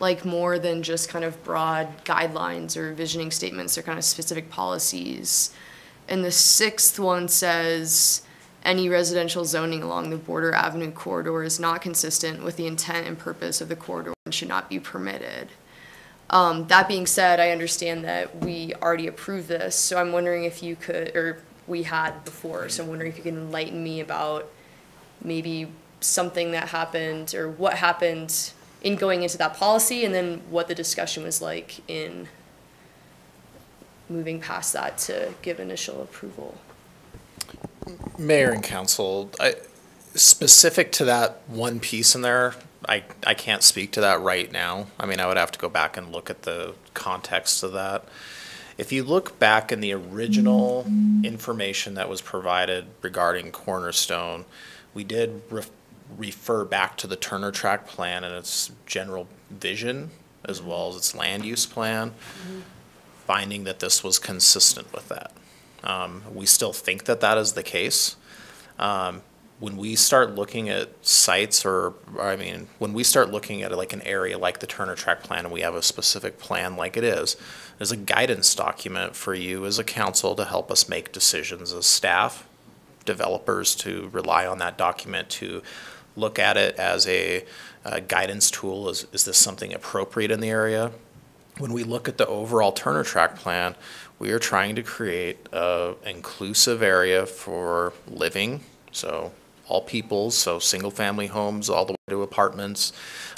like more than just kind of broad guidelines or visioning statements. They're kind of specific policies. And the 6th one says, any residential zoning along the Border Avenue corridor is not consistent with the intent and purpose of the corridor and should not be permitted. That being said, I understand that we already approved this, so I'm wondering if you could, or we had before, so I'm wondering if you can enlighten me about maybe something that happened or what happened in going into that policy, and then what the discussion was like in moving past that to give initial approval. Mayor and council, specific to that one piece in there, I can't speak to that right now. I mean, I would have to go back and look at the context of that. If you look back in the original information that was provided regarding Cornerstone, we did refer back to the Turner Track plan and its general vision as well as its land use plan, finding that this was consistent with that. We still think that that is the case. When we start looking at sites when we start looking at like an area like the Turner Track plan and we have a specific plan like it is, there's a guidance document for you as a council to help us make decisions as staff, developers to rely on that document to look at it as a guidance tool. Is this something appropriate in the area? When we look at the overall Turner Track plan, we are trying to create an inclusive area for living, so all peoples, so single family homes all the way to apartments,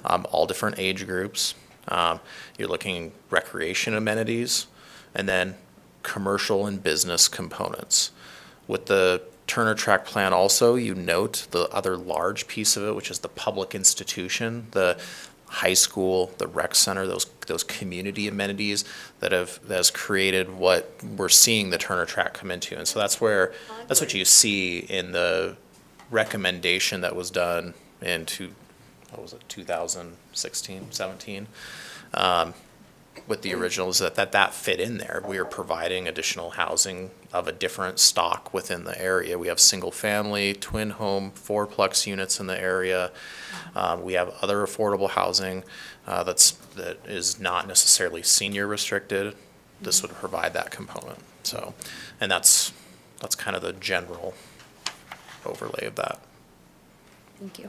all different age groups. You're looking recreation amenities, and then commercial and business components. With the Turner Track plan also, you note the other large piece of it, which is the public institution, the high school, the rec center, those community amenities that has created what we're seeing the Turner Track come into. And so that's what you see in the recommendation that was done in 2016, 17, with the originals, that fit in there. We are providing additional housing of a different stock within the area. We have single family, twin home, fourplex units in the area. We have other affordable housing that is not necessarily senior restricted. This would provide that component. So, and that's kind of the general overlay of that. Thank you.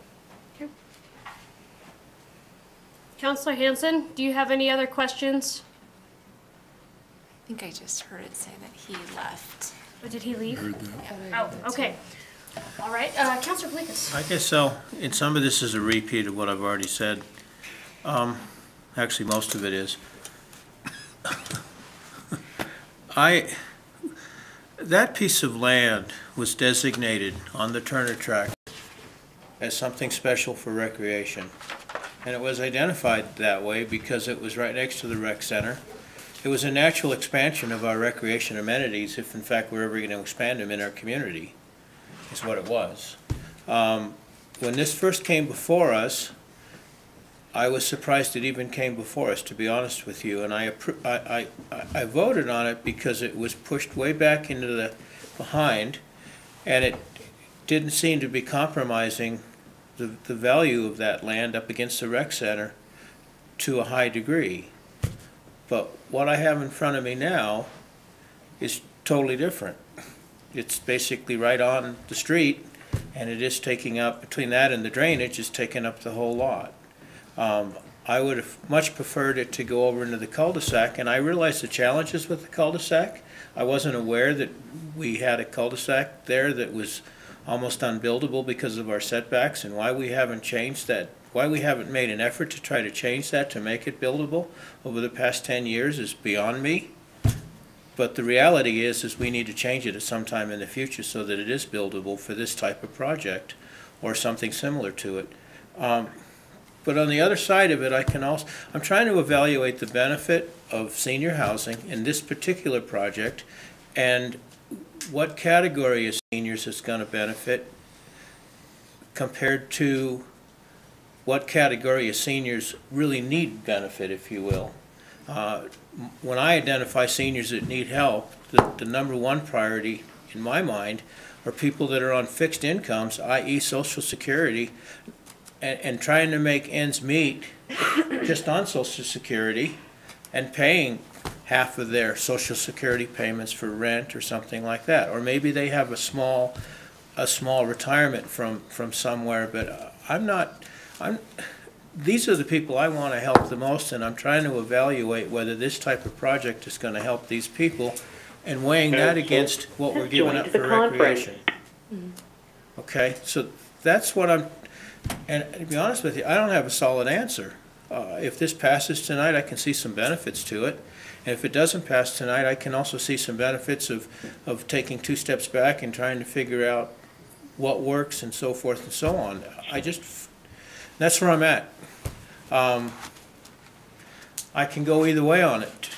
Councilor Hanson, do you have any other questions? I think I just heard it say that he left. Or did he leave? Heard that. Oh, okay. All right, Councilor Blikas. I guess so. And some of this is a repeat of what I've already said. Actually, most of it is. That piece of land was designated on the Turner Tract as something special for recreation. And it was identified that way because it was right next to the rec center. It was a natural expansion of our recreation amenities if in fact we're ever going to expand them in our community, is what it was. When this first came before us, I was surprised it even came before us, to be honest with you, and I voted on it because it was pushed way back into the behind, and it didn't seem to be compromising the value of that land up against the rec center to a high degree. But what I have in front of me now is totally different. It's basically right on the street, and it is taking up, between that and the drainage, is taking up the whole lot. I would have much preferred it to go over into the cul-de-sac, and I realize the challenges with the cul-de-sac. I wasn't aware that we had a cul-de-sac there that was almost unbuildable because of our setbacks, and why we haven't changed that, why we haven't made an effort to try to change that to make it buildable over the past 10 years is beyond me. But the reality is we need to change it at some time in the future so that it is buildable for this type of project or something similar to it. But on the other side of it, I'm trying to evaluate the benefit of senior housing in this particular project and what category of seniors is going to benefit compared to what category of seniors really need benefit, if you will. When I identify seniors that need help, the number one priority in my mind are people that are on fixed incomes, i.e. Social Security, and trying to make ends meet just on Social Security and paying half of their Social Security payments for rent or something like that. Or maybe they have a small retirement from somewhere, but these are the people I want to help the most, and I'm trying to evaluate whether this type of project is going to help these people and weighing that against what we're giving up for recreation. Okay, so that's what and to be honest with you, I don't have a solid answer. If this passes tonight, I can see some benefits to it. And if it doesn't pass tonight, I can also see some benefits of taking 2 steps back and trying to figure out what works and so forth and so on. That's where I'm at. I can go either way on it,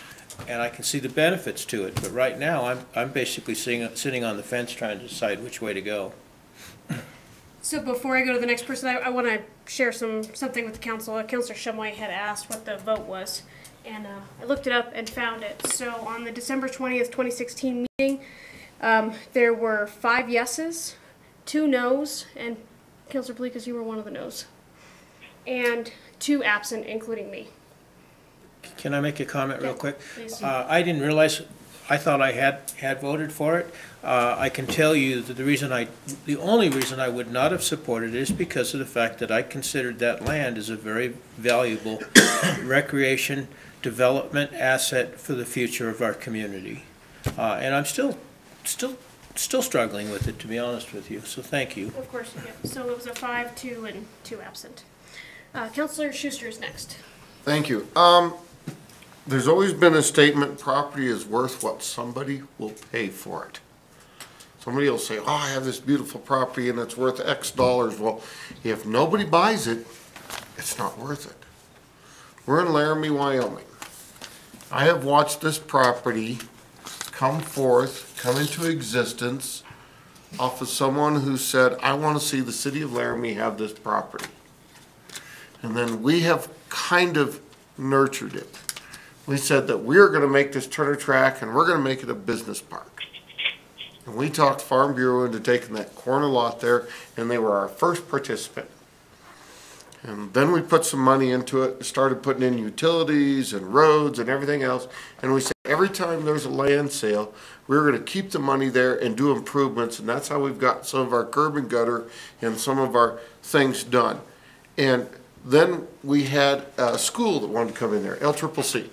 and I can see the benefits to it. But right now, I'm basically sitting on the fence trying to decide which way to go. So before I go to the next person, I want to share something with the council. Councilor Shumway had asked what the vote was, and I looked it up and found it. So on the December 20th, 2016 meeting, there were 5 yeses, 2 noes, and Councilor Blikas, you were one of the noes, and 2 absent, including me. Can I make a comment real quick? Please. I didn't realize, I thought I had voted for it. I can tell you that the only reason I would not have supported it is because of the fact that I considered that land as a very valuable recreation development asset for the future of our community. And I'm still struggling with it, to be honest with you, so thank you. Of course, yeah. So it was a 5, 2, and 2 absent. Councilor Schuster is next. Thank you. there's always been a statement, property is worth what somebody will pay for it. Somebody will say, oh, I have this beautiful property and it's worth X dollars. Well, if nobody buys it, it's not worth it. We're in Laramie, Wyoming. I have watched this property come into existence off of someone who said, I want to see the city of Laramie have this property. And then we have kind of nurtured it. We said that we're going to make this Turner track and we're going to make it a business park. And we talked Farm Bureau into taking that corner lot there, and they were our first participant. And then we put some money into it, started putting in utilities and roads and everything else. And we said every time there's a land sale, we're going to keep the money there and do improvements. And that's how we've got some of our curb and gutter and some of our things done. And then we had a school that wanted to come in there, LCCC.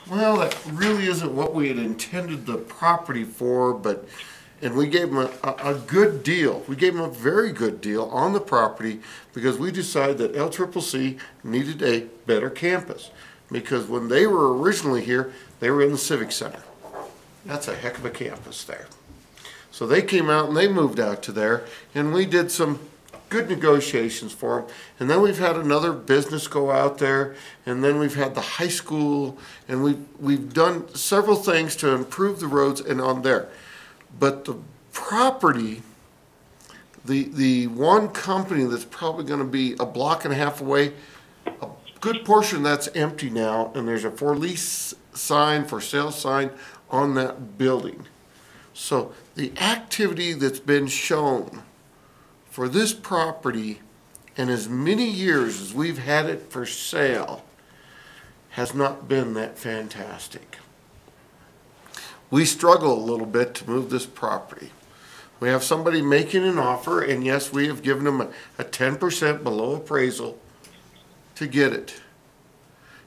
Well, that really isn't what we had intended the property for, and we gave them a good deal. We gave them a very good deal on the property because we decided that LCCC needed a better campus. Because when they were originally here, they were in the Civic Center. That's a heck of a campus there. So they came out and they moved out to there, and we did some good negotiations for them. And then we've had another business go out there, and then we've had the high school, and we've done several things to improve the roads and on there. But the property, the one company that's probably going to be a block and a half away, a good portion of that's empty now, and there's a for lease sign, for sale sign on that building. So the activity that's been shown for this property in as many years as we've had it for sale has not been that fantastic. We struggle a little bit to move this property. We have somebody making an offer, and yes, we have given them a 10% below appraisal to get it.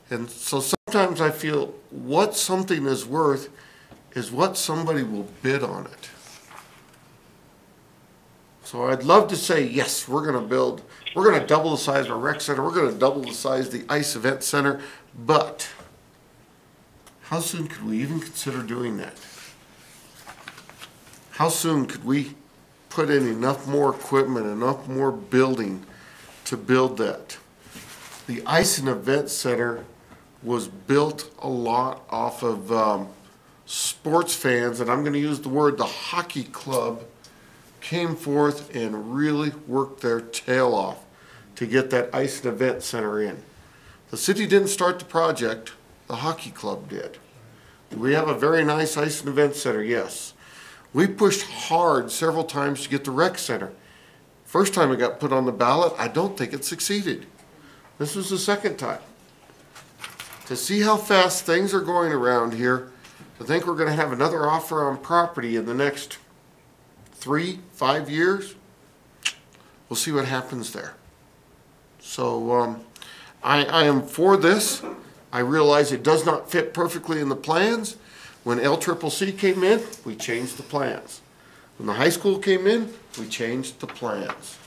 And so sometimes I feel what something is worth is what somebody will bid on it. So I'd love to say, yes, we're going to double the size of our rec center, we're going to double the size of the ice event center, but how soon could we even consider doing that? How soon could we put in enough more equipment, enough more building to build that? The Ice and Event Center was built a lot off of sports fans, and I'm going to use the word the hockey club came forth and really worked their tail off to get that Ice and Event Center in. The city didn't start the project, the hockey club did. We have a very nice Ice and Event Center, yes. We pushed hard several times to get the rec center. First time it got put on the ballot, I don't think it succeeded. This was the second time. To see how fast things are going around here, I think we're going to have another offer on property in the next 3-5 years. We'll see what happens there. So I am for this. I realize it does not fit perfectly in the plans. When LCCC came in, we changed the plans. When the high school came in, we changed the plans.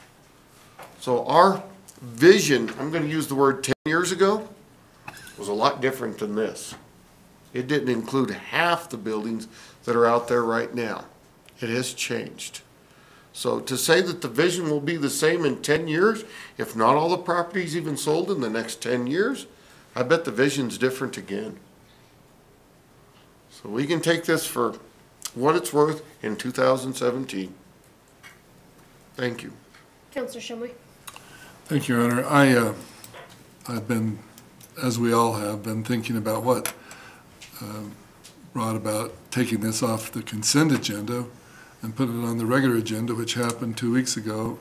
So our vision, I'm going to use the word 10 years ago, was a lot different than this. It didn't include half the buildings that are out there right now. It has changed. So to say that the vision will be the same in 10 years, if not all the properties even sold in the next 10 years, I bet the vision's different again. So we can take this for what it's worth in 2017. Thank you. Councilor Shumway. Thank you, Your Honor. I've been, as we all have, been thinking about what brought about taking this off the consent agenda and put it on the regular agenda, which happened 2 weeks ago.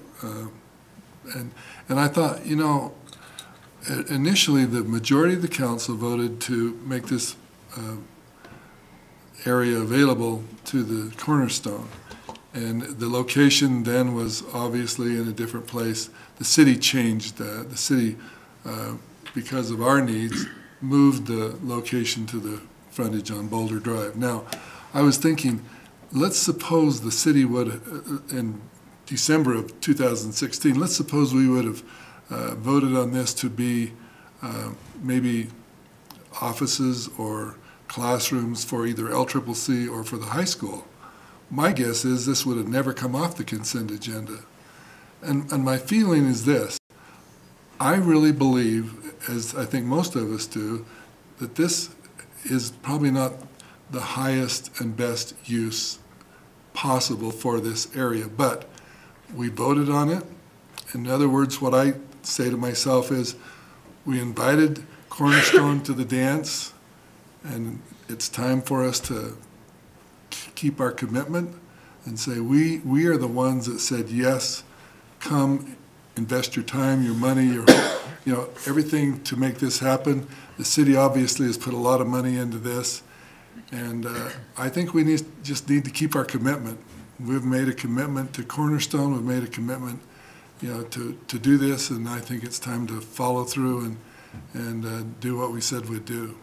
And I thought, you know, initially the majority of the council voted to make this area available to the Cornerstone. And the location then was obviously in a different place. The city changed that. The city, because of our needs, moved the location to the frontage on Boulder Drive. Now, I was thinking, let's suppose the city would, in December of 2016, let's suppose we would have voted on this to be maybe offices or classrooms for either LCCC or for the high school. My guess is this would have never come off the consent agenda. And my feeling is this: I really believe, as I think most of us do, that this is probably not the highest and best use possible for this area, but we voted on it. In other words, what I say to myself is, we invited Cornerstone to the dance, and it's time for us to keep our commitment and say we are the ones that said yes, come invest your time, your money, your everything to make this happen. The city obviously has put a lot of money into this, and I think we just need to keep our commitment. We've made a commitment to Cornerstone. We've made a commitment, to do this, and I think it's time to follow through and do what we said we'd do.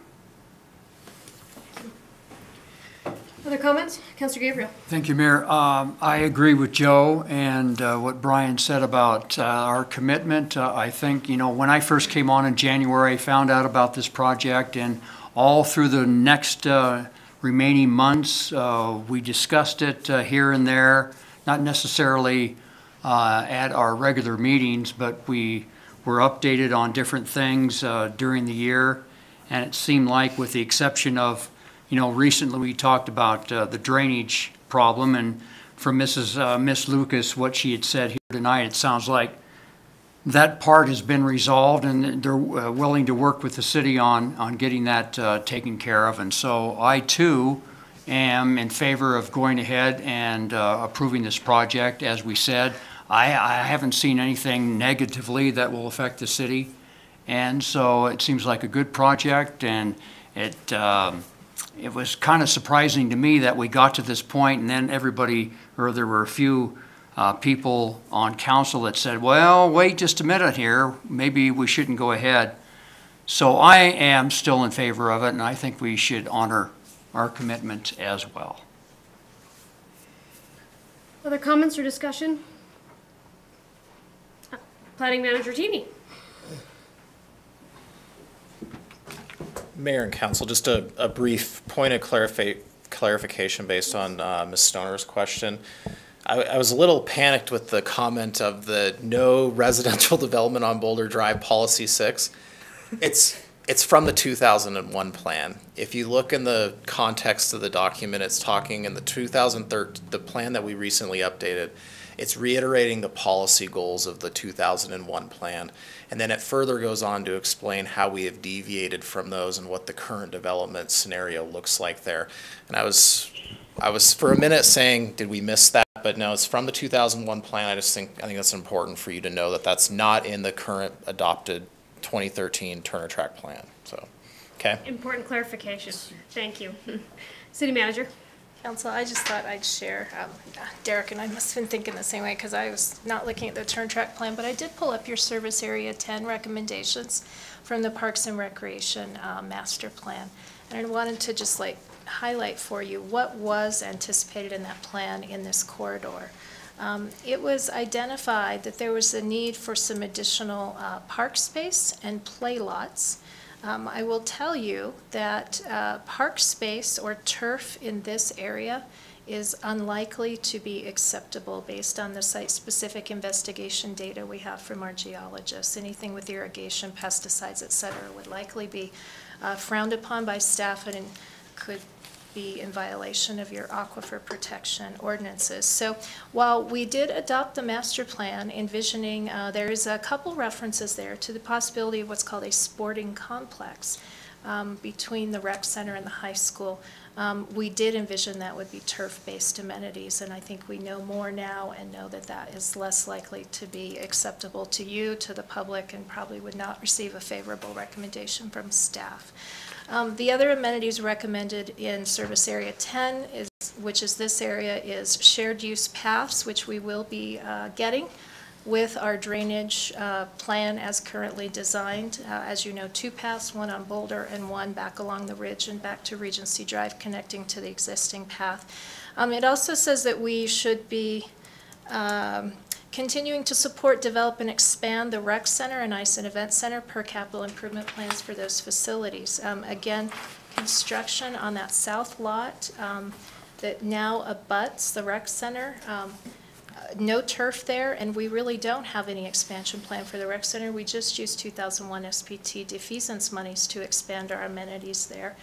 Other comments? Councilor Gabriel. Thank you, Mayor. I agree with Joe and what Brian said about our commitment. I think, when I first came on in January, I found out about this project, and all through the next remaining months, we discussed it here and there, not necessarily at our regular meetings, but we were updated on different things during the year. And it seemed like, with the exception of, recently we talked about the drainage problem, and from Miss Lucas, what she had said here tonight, it sounds like that part has been resolved, and they're willing to work with the city on getting that taken care of. And so I too am in favor of going ahead and approving this project. As we said, I haven't seen anything negatively that will affect the city, and so it seems like a good project. And it was kind of surprising to me that we got to this point, and then there were a few people on council that said, well, wait just a minute here, maybe we shouldn't go ahead. So I am still in favor of it, and I think we should honor our commitment as well. Other comments or discussion? Planning Manager Teeny. Mayor and Council, just a brief point of clarification based on Ms. Stoner's question. I was a little panicked with the comment of the no residential development on Boulder Drive Policy 6. It's from the 2001 plan. If you look in the context of the document, it's talking in the 2013, the plan that we recently updated, it's reiterating the policy goals of the 2001 plan. And then it further goes on to explain how we have deviated from those and what the current development scenario looks like there. And I was for a minute saying, did we miss that? But no, it's from the 2001 plan. I think that's important for you to know that that's not in the current adopted 2013 Turner Track plan. So, okay. Important clarification. Thank you. City Manager. Council, I just thought I'd share, Derek and I must have been thinking the same way because I was not looking at the turn track plan, but I did pull up your Service Area 10 recommendations from the Parks and Recreation Master Plan. And I wanted to just highlight for you what was anticipated in that plan in this corridor. It was identified that there was a need for some additional park space and play lots. I will tell you that park space or turf in this area is unlikely to be acceptable based on the site-specific investigation data we have from our geologists. Anything with irrigation, pesticides, et cetera, would likely be frowned upon by staff and could be in violation of your aquifer protection ordinances. So while we did adopt the master plan envisioning, there is a couple references there to the possibility of what's called a sporting complex between the rec center and the high school. We did envision that would be turf-based amenities, and I think we know more now and know that that is less likely to be acceptable to you, to the public, and probably would not receive a favorable recommendation from staff. The other amenities recommended in Service Area 10, which is this area, is shared use paths, which we will be getting with our drainage plan as currently designed. As you know, 2 paths, one on Boulder and one back along the ridge and back to Regency Drive connecting to the existing path. It also says that we should be Continuing to support, develop, and expand the rec center and ice and event center per capital improvement plans for those facilities. Again, construction on that south lot that now abuts the rec center. No turf there, and we really don't have any expansion plan for the rec center. We just used 2001 SPT defeasance monies to expand our amenities there.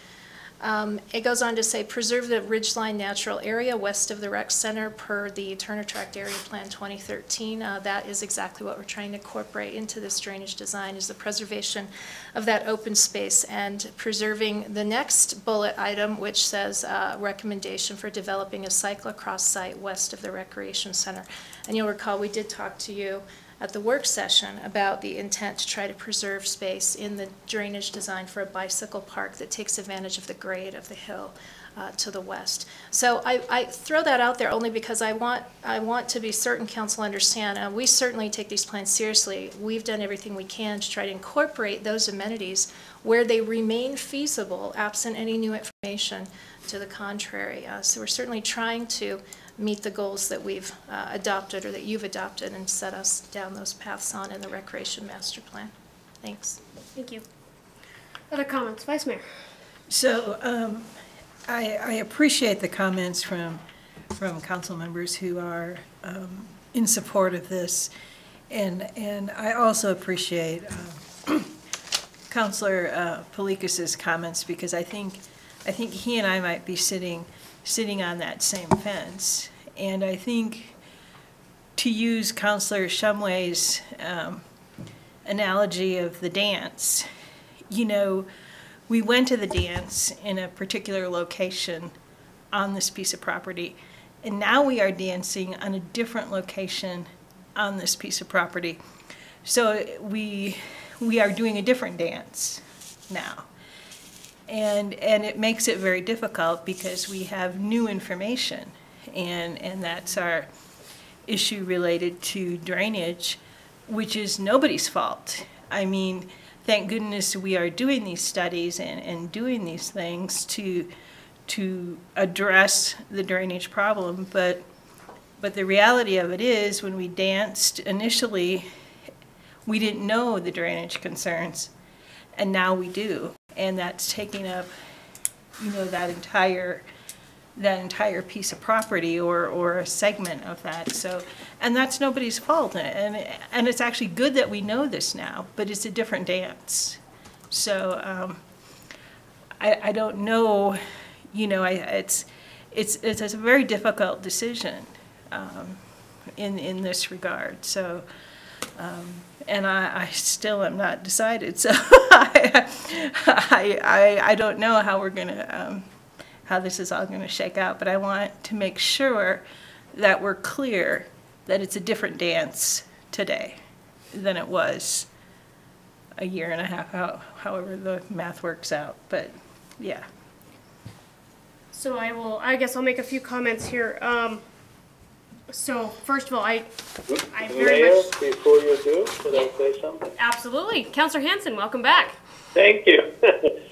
It goes on to say, preserve the ridgeline natural area west of the rec center per the Turner Tract Area Plan 2013. That is exactly what we're trying to incorporate into this drainage design, is the preservation of that open space and preserving the next bullet item, which says recommendation for developing a cyclocross site west of the recreation center. And you'll recall we did talk to you at the work session about the intent to try to preserve space in the drainage design for a bicycle park that takes advantage of the grade of the hill to the west. So I throw that out there only because I want to be certain council understand, we certainly take these plans seriously. We've done everything we can to try to incorporate those amenities where they remain feasible, absent any new information to the contrary. So we're certainly trying to meet the goals that we've adopted or that you've adopted and set us down those paths on in the Recreation Master Plan. Thanks. Thank you. Other comments? Vice Mayor. So I appreciate the comments from council members who are in support of this, and I also appreciate Councilor Palikas's comments, because I think he and I might be sitting on that same fence. And I think, to use Councilor Shumway's analogy of the dance, you know, we went to the dance in a particular location on this piece of property, and now we are dancing on a different location on this piece of property. So we are doing a different dance now. And it makes it very difficult because we have new information, and that's our issue related to drainage, which is nobody's fault. I mean, thank goodness we are doing these studies and doing these things to address the drainage problem, but the reality of it is, when we danced initially, we didn't know the drainage concerns, and now we do. And that's taking up, you know, that entire piece of property or a segment of that. So, and that's nobody's fault. And it's actually good that we know this now, but it's a different dance. So I don't know, you know, it's a very difficult decision in this regard. So. And I still am not decided, so I don't know how we're gonna how this is all gonna shake out. But I want to make sure that we're clear that it's a different dance today than it was a year and a half, however the math works out. But yeah. So I guess I'll make a few comments here. So first of all, I very Mayor, much. before you do, could I say something? Absolutely. Councilor Hanson, welcome back. Thank you.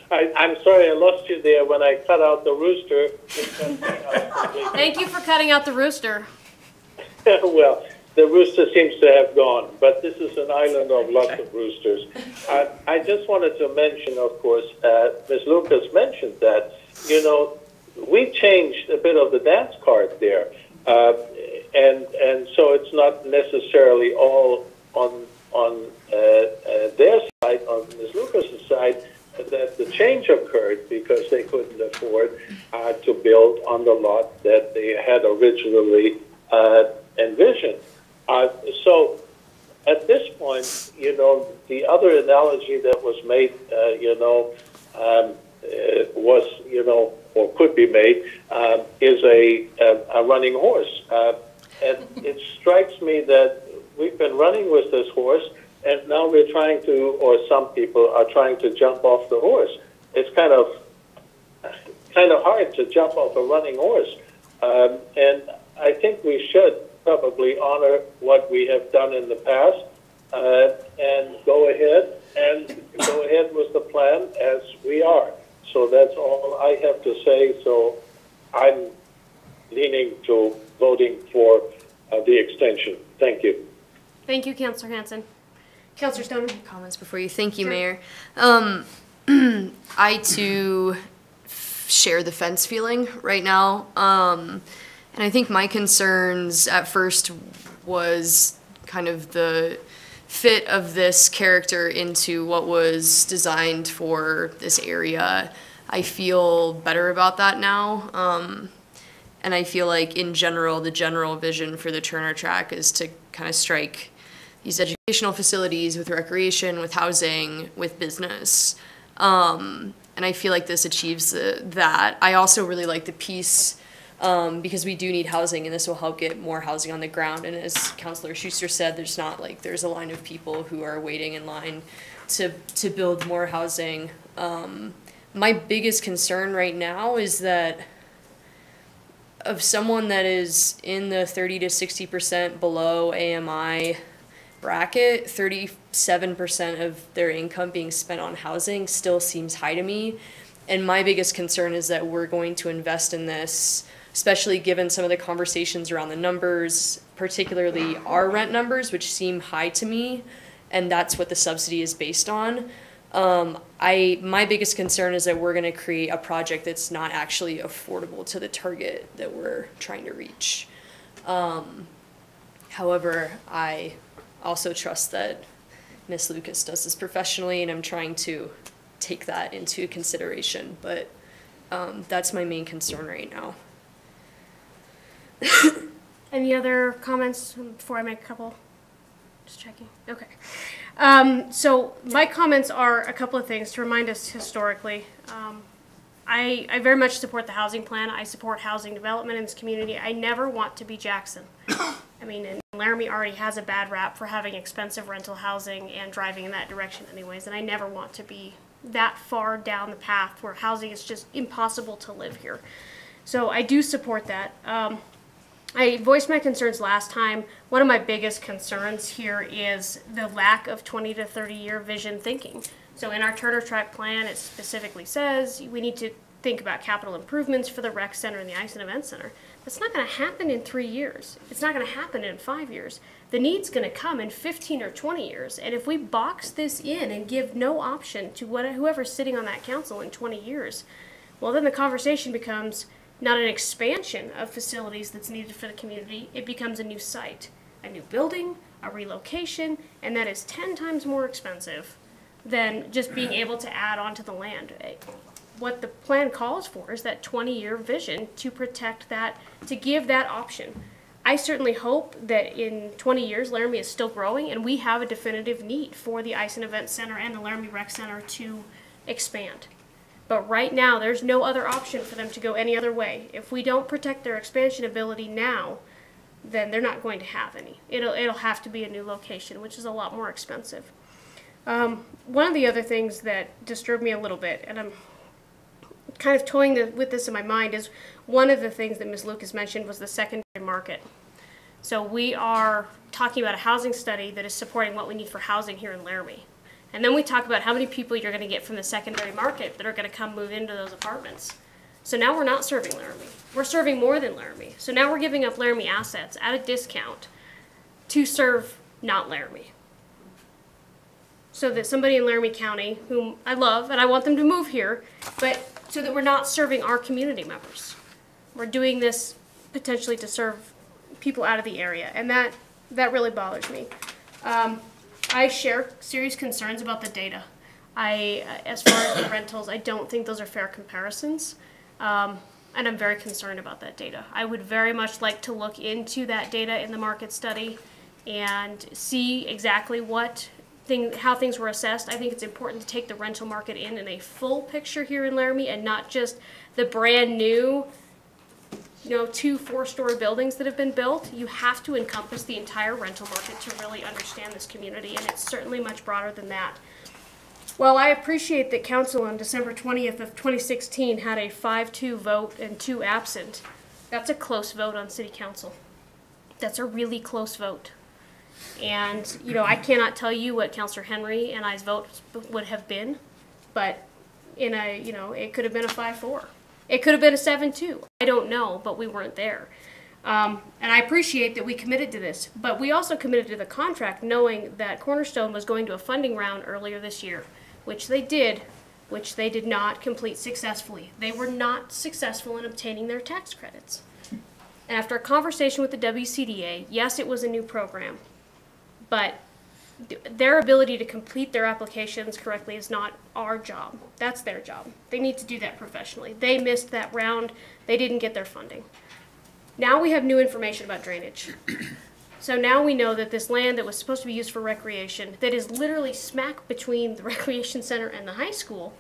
I'm sorry I lost you there when I cut out the rooster. Thank you for cutting out the rooster. Well, the rooster seems to have gone, but this is an island of lots of roosters. I just wanted to mention, of course, Ms. Lucas mentioned that, you know, we changed a bit of the dance card there. And so it's not necessarily all on their side, on Ms. Lucas's side, that the change occurred because they couldn't afford to build on the lot that they had originally envisioned. So at this point, you know, the other analogy that was made, was, you know, or could be made, is a running horse. And it strikes me that we've been running with this horse, and now we're trying to, or some people are trying to jump off the horse. It's kind of hard to jump off a running horse. And I think we should probably honor what we have done in the past and go ahead with the plan as we are. So that's all I have to say. So I'm leaning to voting for the extension. Thank you. Thank you, Councillor Hanson. Councillor Stoner? Comments before you. Thank you, Sure. Mayor. I too share the fence feeling right now. And I think my concerns at first was kind of the fit of this character into what was designed for this area. I feel better about that now. And I feel like in general, the general vision for the Turner Track is to kind of strike these educational facilities with recreation, with housing, with business. And I feel like this achieves that. I also really like the piece because we do need housing, and this will help get more housing on the ground. And as Councilor Schuster said, there's not like there's a line of people who are waiting in line to build more housing. My biggest concern right now is that of someone that is in the 30 to 60% below AMI bracket, 37% of their income being spent on housing still seems high to me. And my biggest concern is that we're going to invest in this, especially given some of the conversations around the numbers, particularly our rent numbers, which seem high to me, and that's what the subsidy is based on. My biggest concern is that we're going to create a project that's not actually affordable to the target that we're trying to reach. However, I also trust that Ms. Lucas does this professionally, and I'm trying to take that into consideration, but that's my main concern right now. Any other comments before I make a couple? Just checking. Okay. So my comments are a couple of things to remind us historically. I very much support the housing plan. I support housing development in this community. I never want to be Jackson. I mean, and Laramie already has a bad rap for having expensive rental housing and driving in that direction anyways, and I never want to be that far down the path where housing is just impossible to live here. So I do support that. I voiced my concerns last time. One of my biggest concerns here is the lack of 20 to 30 year vision thinking. So in our Turner Track plan, it specifically says we need to think about capital improvements for the rec center and the ice and event center. That's not going to happen in 3 years. It's not going to happen in 5 years. The need's going to come in 15 or 20 years. And if we box this in and give no option to whoever's sitting on that council in 20 years, well, then the conversation becomes not an expansion of facilities that's needed for the community. It becomes a new site, a new building, a relocation, and that is 10 times more expensive than just being able to add onto the land. What the plan calls for is that 20-year vision to protect that, to give that option. I certainly hope that in 20 years, Laramie is still growing and we have a definitive need for the Ice and Event Center and the Laramie Rec Center to expand. But right now, there's no other option for them to go any other way. If we don't protect their expansion ability now, then they're not going to have any. It'll have to be a new location, which is a lot more expensive. One of the other things that disturbed me a little bit, and I'm kind of toying with this in my mind, is one of the things that Ms. Lucas mentioned was the secondary market. So we are talking about a housing study that is supporting what we need for housing here in Laramie. And then we talk about how many people you're going to get from the secondary market that are going to come move into those apartments. So now we're not serving Laramie. We're serving more than Laramie. So now we're giving up Laramie assets at a discount to serve not Laramie. So that somebody in Laramie County, whom I love and I want them to move here, but so that we're not serving our community members. We're doing this potentially to serve people out of the area, and that really bothers me. I share serious concerns about the data. As far as the rentals, I don't think those are fair comparisons, and I'm very concerned about that data. I would very much like to look into that data in the market study and see exactly how things were assessed. I think it's important to take the rental market in a full picture here in Laramie and not just the brand new 2 4-story buildings that have been built. You have to encompass the entire rental market to really understand this community, and it's certainly much broader than that. Well, I appreciate that Council on December 20th of 2016 had a 5-2 vote and 2 absent. That's a close vote on City Council. That's a really close vote. And, I cannot tell you what Councilor Henry and I's vote would have been, but it could have been a 5-4. It could have been a 7-2. I don't know, but we weren't there. And I appreciate that we committed to this, but we also committed to the contract knowing that Cornerstone was going to a funding round earlier this year, which they did, which they did not complete successfully. They were not successful in obtaining their tax credits. And after a conversation with the WCDA, yes, it was a new program, but their ability to complete their applications correctly is not our job. That's their job. They need to do that professionally. They missed that round. They didn't get their funding. Now we have new information about drainage. So now we know that this land that was supposed to be used for recreation, that is literally smack between the recreation center and the high school,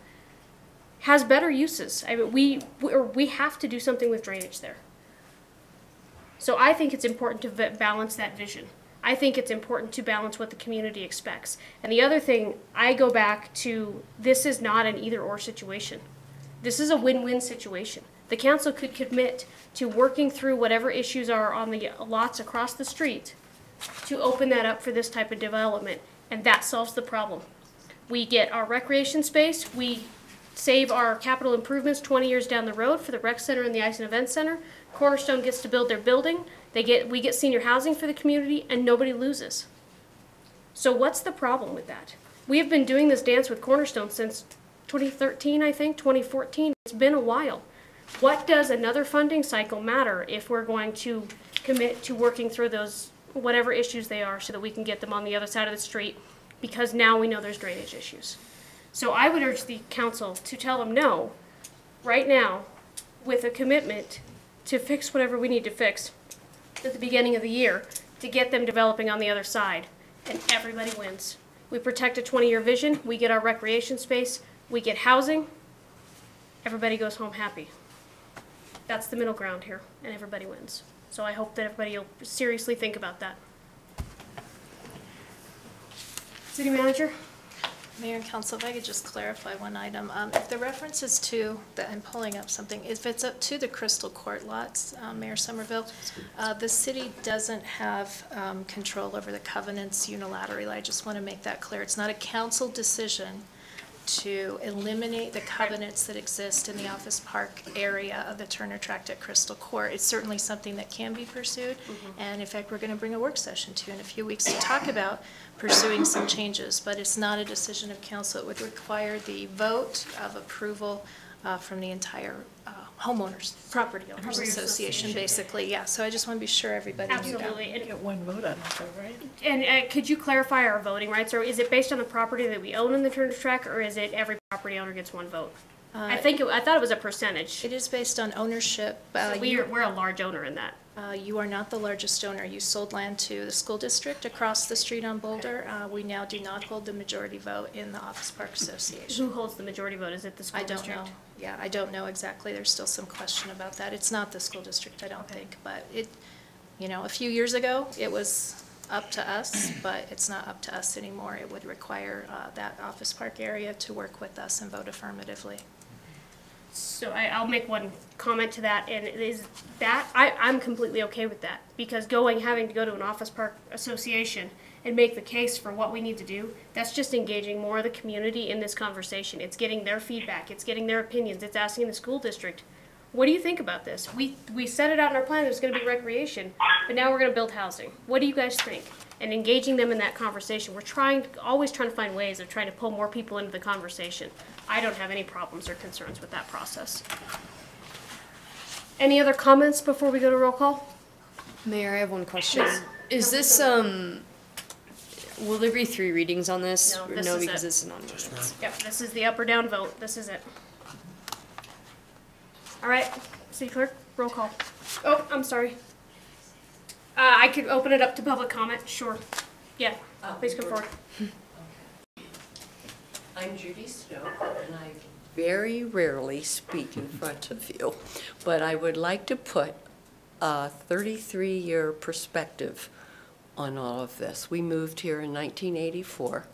has better uses. I mean, we have to do something with drainage there. So I think it's important to balance that vision. I think it's important to balance what the community expects. And the other thing, I go back to, this is not an either-or situation. This is a win-win situation. The council could commit to working through whatever issues are on the lots across the street to open that up for this type of development, and that solves the problem. We get our recreation space, we save our capital improvements 20 years down the road for the rec center and the ice and event center. Cornerstone gets to build their building, we get senior housing for the community, and nobody loses. So what's the problem with that? We have been doing this dance with Cornerstone since 2013, I think, 2014. It's been a while. What does another funding cycle matter if we're going to commit to working through those, whatever issues they are, so that we can get them on the other side of the street, because now we know there's drainage issues. So I would urge the council to tell them no, right now, with a commitment to fix whatever we need to fix at the beginning of the year to get them developing on the other side, and everybody wins. We protect a 20-year vision, we get our recreation space, we get housing, everybody goes home happy. That's the middle ground here, and everybody wins. So I hope that everybody will seriously think about that. City Manager? Mayor and Council, if I could just clarify one item. If the reference is to, I'm pulling up something, if it's up to the Crystal Court lots, Mayor Somerville, the city doesn't have control over the covenants unilaterally. I just want to make that clear. It's not a council decision to eliminate the covenants that exist in the Office Park area of the Turner Tract at Crystal Court. It's certainly something that can be pursued, and in fact, we're going to bring a work session to you in a few weeks to talk about pursuing some changes, but it's not a decision of council. It would require the vote of approval from the entire homeowners, property owners association, basically. Yeah, so I just want to be sure everybody knew that. Absolutely. And Get one vote on it, though, right? And could you clarify our voting rights, or is it based on the property that we own in the Turner Tract, or is it every property owner gets one vote? I thought it was a percentage. It is based on ownership. So we're a large owner in that. You are not the largest owner. You sold land to the school district across the street on Boulder. We now do not hold the majority vote in the Office Park Association. Who holds the majority vote? Is it the school district? I don't know. Yeah, I don't know exactly. There's still some question about that. It's not the school district, I don't think, but it, a few years ago, it was up to us, but it's not up to us anymore. It would require that Office Park area to work with us and vote affirmatively. So I'll make one comment to that, and it is that I'm completely okay with that, because having to go to an Office Park Association and make the case for what we need to do, that's just engaging more of the community in this conversation. It's getting their feedback, it's getting their opinions, it's asking the school district, what do you think about this? We set it out in our plan, there's going to be recreation, but now we're going to build housing. What do you guys think? And engaging them in that conversation. We're always trying to find ways of trying to pull more people into the conversation. I don't have any problems or concerns with that process. Any other comments before we go to roll call? Mayor, I have one question. Is this, will there be 3 readings on this? No, No, because this is non-ordinance. Yep, this is the up or down vote. This is it. All right, City Clerk, roll call. Oh, I'm sorry. I could open it up to public comment, sure. Yeah, please come forward. I'm Judy Snow, and I very rarely speak in front of you, but I would like to put a 33-year perspective on all of this. We moved here in 1984.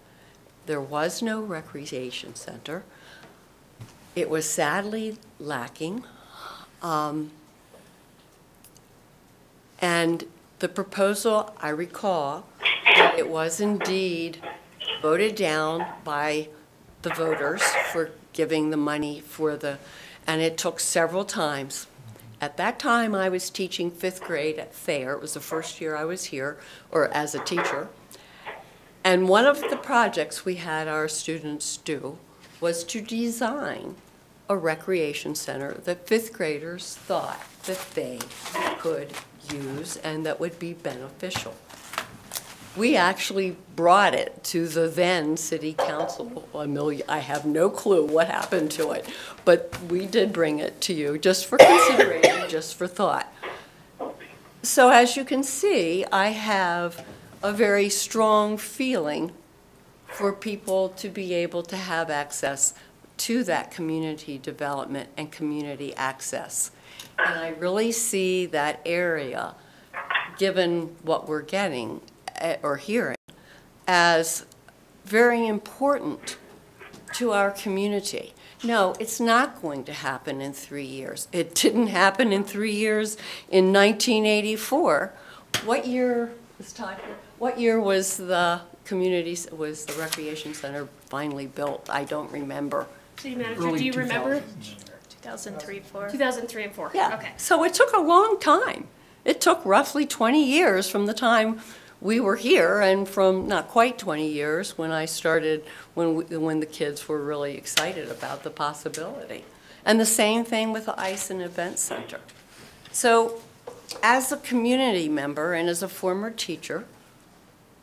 There was no recreation center. It was sadly lacking. And the proposal, I recall, that it was indeed voted down by the voters for giving the money for and it took several times At that time, I was teaching 5th grade at Thayer. It was the first year I was here, or as a teacher. And one of the projects we had our students do was to design a recreation center that 5th graders thought that they could use and that would be beneficial. We actually brought it to the then city council. I have no clue what happened to it, but we did bring it to you just for consideration, just for thought. So as you can see, I have a very strong feeling for people to be able to have access to that community development and community access. And I really see that area, given what we're getting or hearing, as very important to our community. No, it's not going to happen in 3 years. It didn't happen in 3 years in 1984. What year was Todd here? What year was the recreation center finally built? I don't remember. City manager, do you remember? 2003, 4. 2003 and 4. Yeah. Okay. So it took a long time. It took roughly 20 years from the time we were here, and from not quite 20 years when I started, when the kids were really excited about the possibility. And the same thing with the Ice and Event Center. So as a community member and as a former teacher,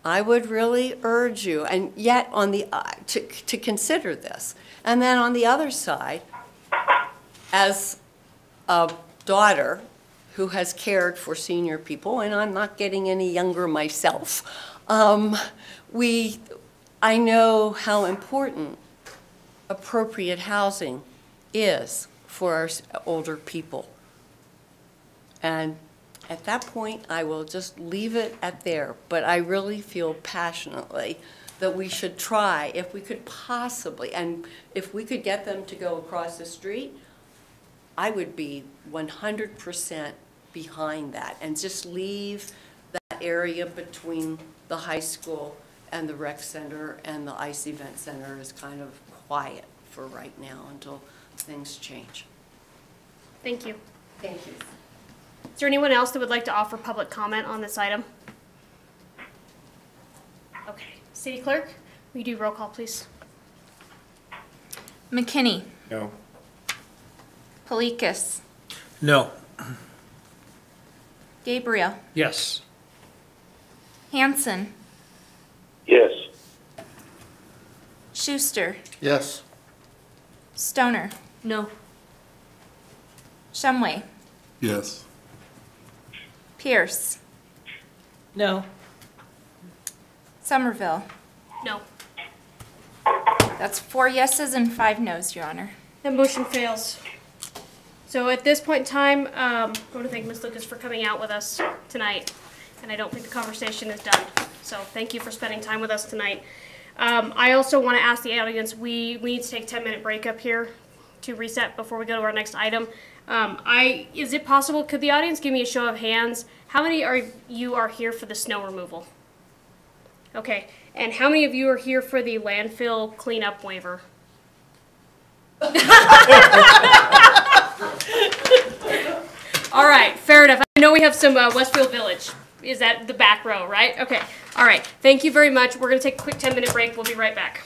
I would really urge you, and yet on the to consider this. And then on the other side, as a daughter who has cared for senior people, and I'm not getting any younger myself, I know how important appropriate housing is for our older people. And at that point, I will just leave it at there. But I really feel passionately that we should try, if we could possibly, and if we could get them to go across the street, I would be 100% behind that, and just leave that area between the high school and the rec center and the ice event center as kind of quiet for right now until things change. Thank you. Thank you. Is there anyone else that would like to offer public comment on this item? Okay. City Clerk, will you do roll call, please? McKinney, No. Polikis, No. Gabriel, Yes. Hanson, Yes. Schuster, Yes. Stoner, No. Shumway, Yes. Pierce, No. Somerville. No. That's 4 yeses and 5 noes, Your Honor. That motion fails. So at this point in time, I want to thank Ms. Lucas for coming out with us tonight. And I don't think the conversation is done. So thank you for spending time with us tonight. I also want to ask the audience, we need to take a 10-minute break up here to reset before we go to our next item. Is it possible, could the audience give me a show of hands? How many are here for the snow removal? Okay, and how many of you are here for the landfill cleanup waiver? All right, fair enough. I know we have some Westfield Village. Is that the back row, right? Okay, all right. Thank you very much. We're going to take a quick 10-minute break. We'll be right back.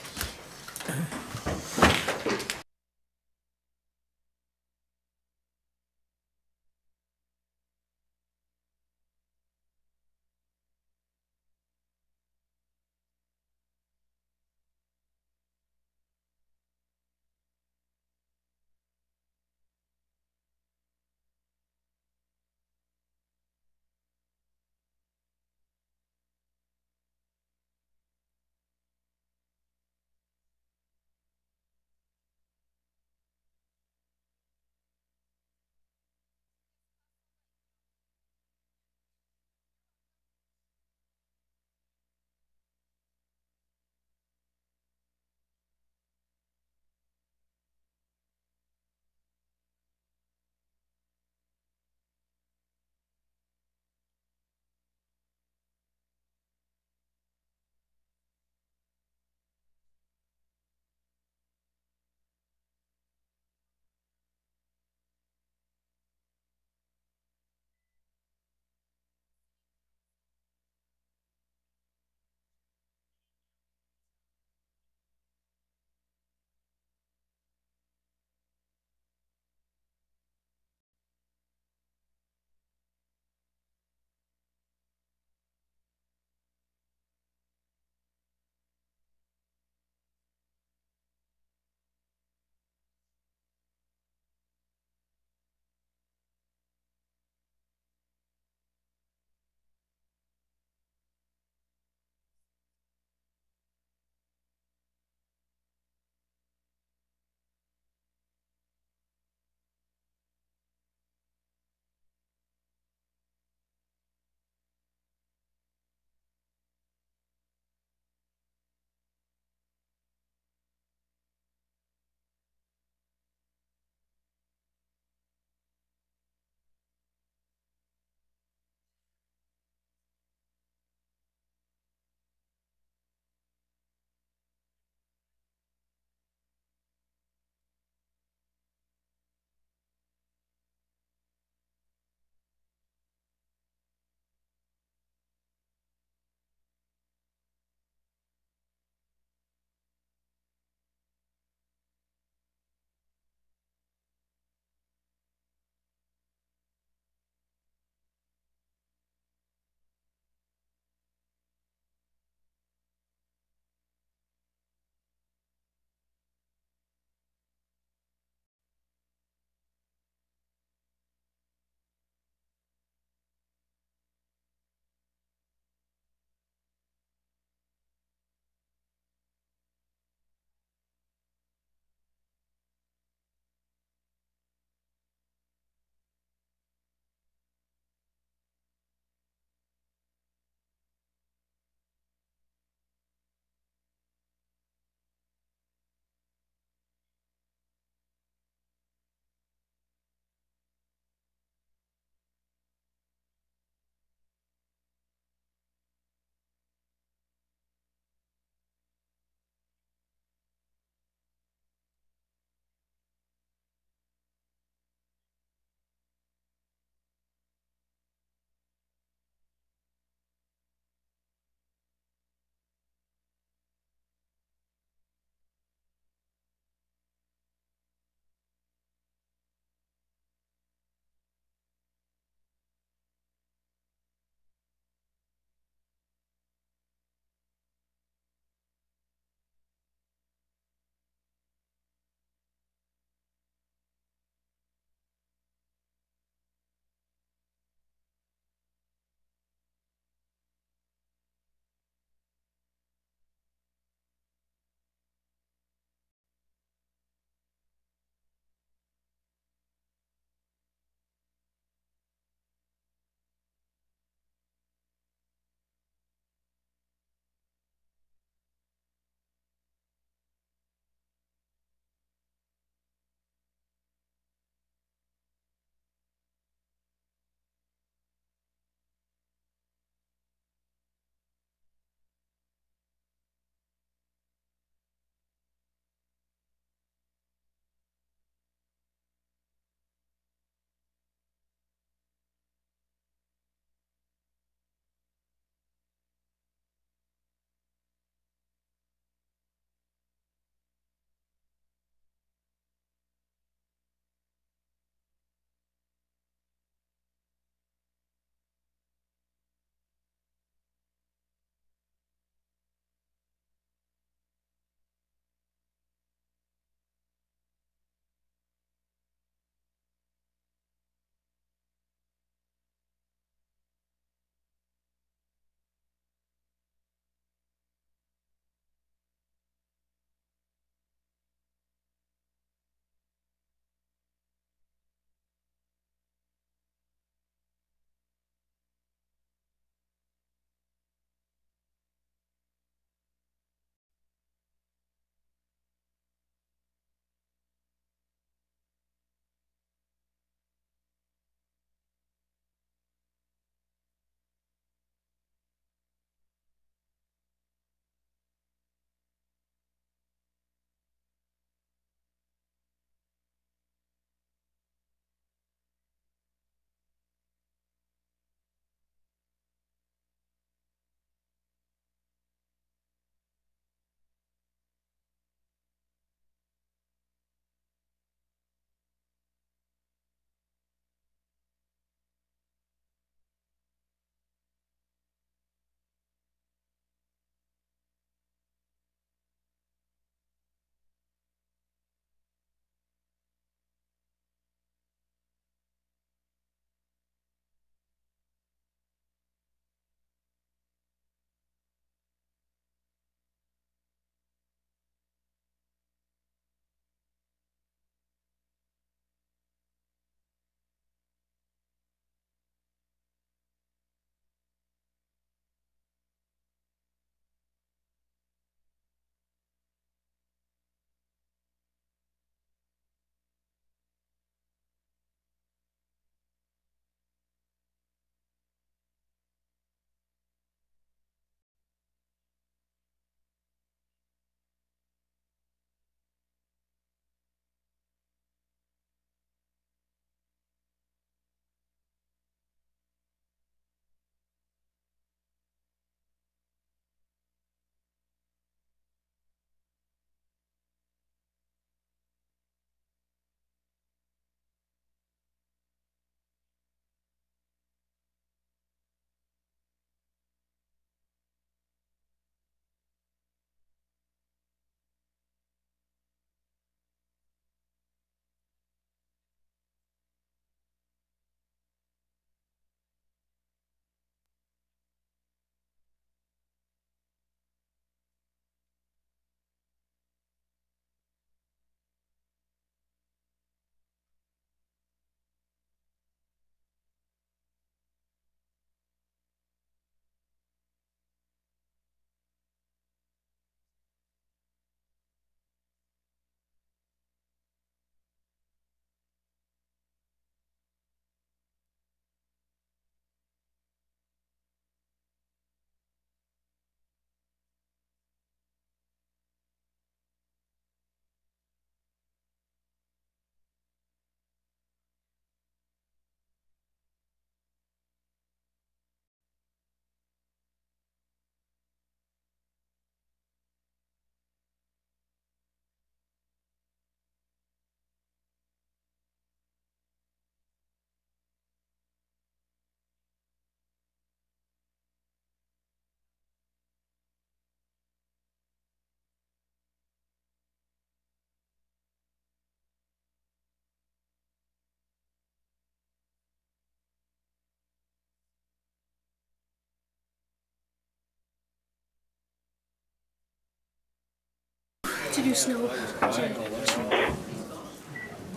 to do snow, to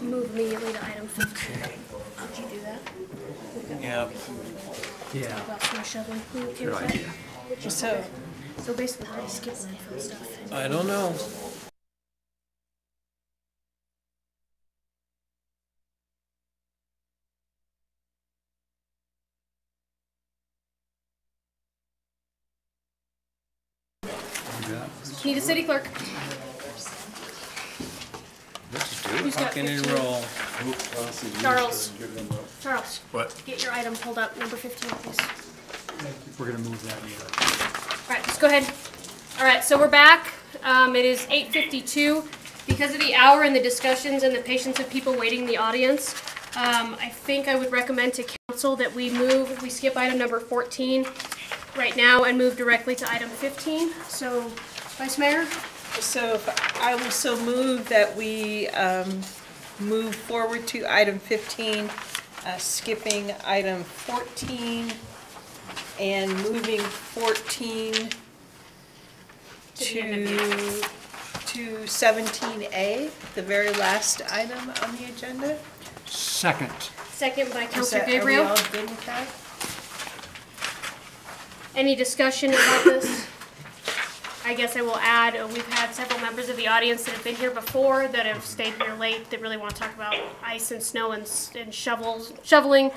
move immediately to item 15. Did you do that? Yeah. Yeah. About snow shoveling. You okay Good with that? idea. So basically, how do you skip landfill stuff? I don't know. Need a city clerk. Let's do Who's it. got Rock and 15? roll. Charles. Charles. What? Get your item pulled up, number 15, please. We're gonna move that here. All right, just go ahead. All right, so we're back. It is 8:52. Because of the hour and the discussions and the patience of people waiting in the audience, I think I would recommend to council that we skip item number 14 right now and move directly to item 15. So, Vice Mayor? So I will so move that we move forward to item 15, skipping item 14 and moving 14 to 17A, the very last item on the agenda. Second. Second by Councilor Are we Gabriel. all good with that? Any discussion about this? I guess I will add, we've had several members of the audience that have been here before that have stayed here late that really want to talk about ice and snow and shoveling.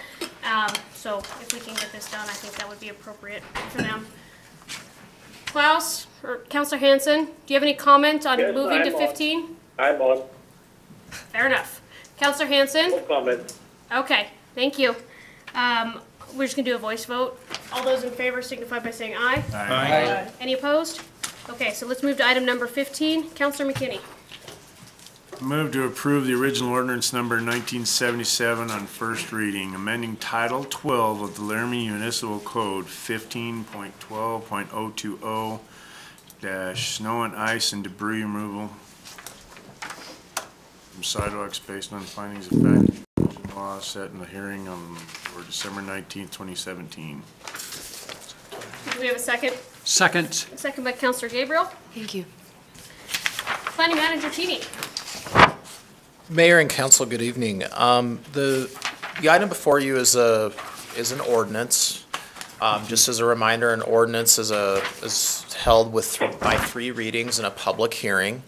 So if we can get this done, I think that would be appropriate for them. Klaus or Councilor Hanson, do you have any comment on Yes, moving to I'm on. 15? I'm on. Fair enough. Councilor Hanson? No comment. Okay, thank you. We're just gonna do a voice vote. All those in favor signify by saying aye. Aye. Any opposed? Okay, so let's move to item number 15. Councilor McKinney. Move to approve the original ordinance number 1977 on first reading, amending Title 12 of the Laramie Municipal Code 15.12.020 snow and ice and debris removal from sidewalks based on findings of fact law set in the hearing for December 19th, 2017. Do we have a second? Second. Second by Councilor Gabriel. Thank you. Planning Manager Teeny. Mayor and council, good evening. The item before you is an ordinance. Just as a reminder, an ordinance is held by 3 readings in a public hearing.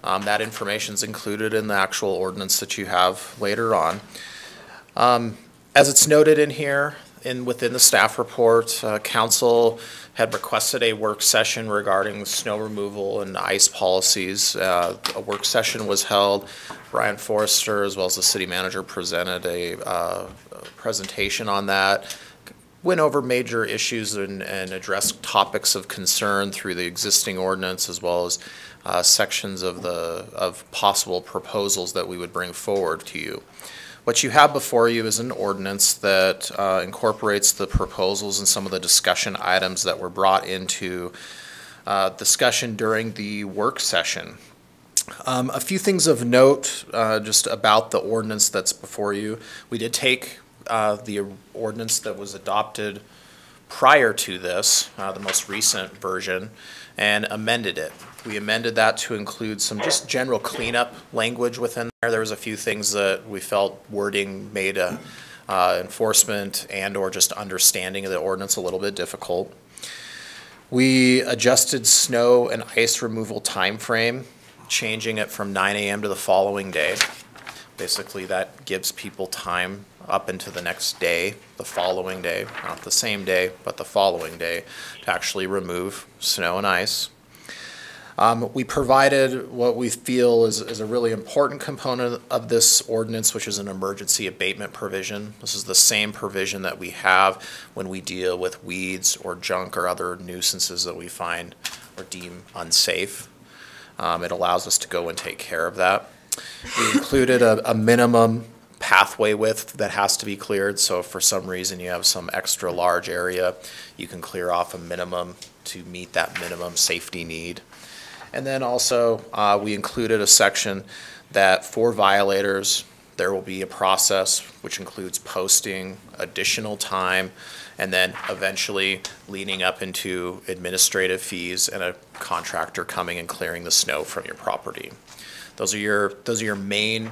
That information is included in the actual ordinance that you have later on. As it's noted in here, within the staff report, council had requested a work session regarding snow removal and ice policies. A work session was held. Brian Forrester, as well as the city manager, presented a presentation on that. Went over major issues and addressed topics of concern through the existing ordinance, as well as sections of possible proposals that we would bring forward to you. What you have before you is an ordinance that incorporates the proposals and some of the discussion items that were brought into discussion during the work session. A few things of note just about the ordinance that's before you. We did take the ordinance that was adopted prior to this, the most recent version, and amended it. We amended that to include some just general cleanup language within there. There was a few things that we felt wording made enforcement and or just understanding of the ordinance a little bit difficult. We adjusted snow and ice removal time frame, changing it from 9 a.m. to the following day. Basically, that gives people time up into the next day, the following day, not the same day, but the following day, to actually remove snow and ice. We provided what we feel is a really important component of this ordinance, which is an emergency abatement provision. This is the same provision that we have when we deal with weeds or junk or other nuisances that we find or deem unsafe. It allows us to go and take care of that. We included a minimum pathway width that has to be cleared, so if for some reason you have some extra large area, you can clear off a minimum to meet that minimum safety need. And then also we included a section that for violators There will be a process which includes posting, additional time, and then eventually leading up into administrative fees and a contractor coming and clearing the snow from your property. Those are your main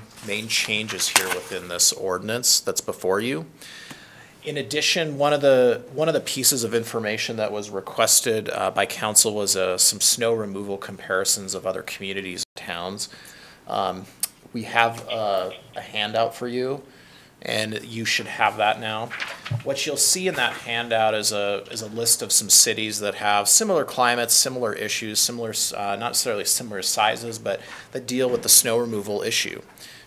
changes here within this ordinance that's before you. In addition, one of the pieces of information that was requested by council was some snow removal comparisons of other communities and towns. We have a handout for you, and you should have that now. What you'll see in that handout is a list of some cities that have similar climates, similar issues, similar not necessarily similar sizes, but that deal with the snow removal issue.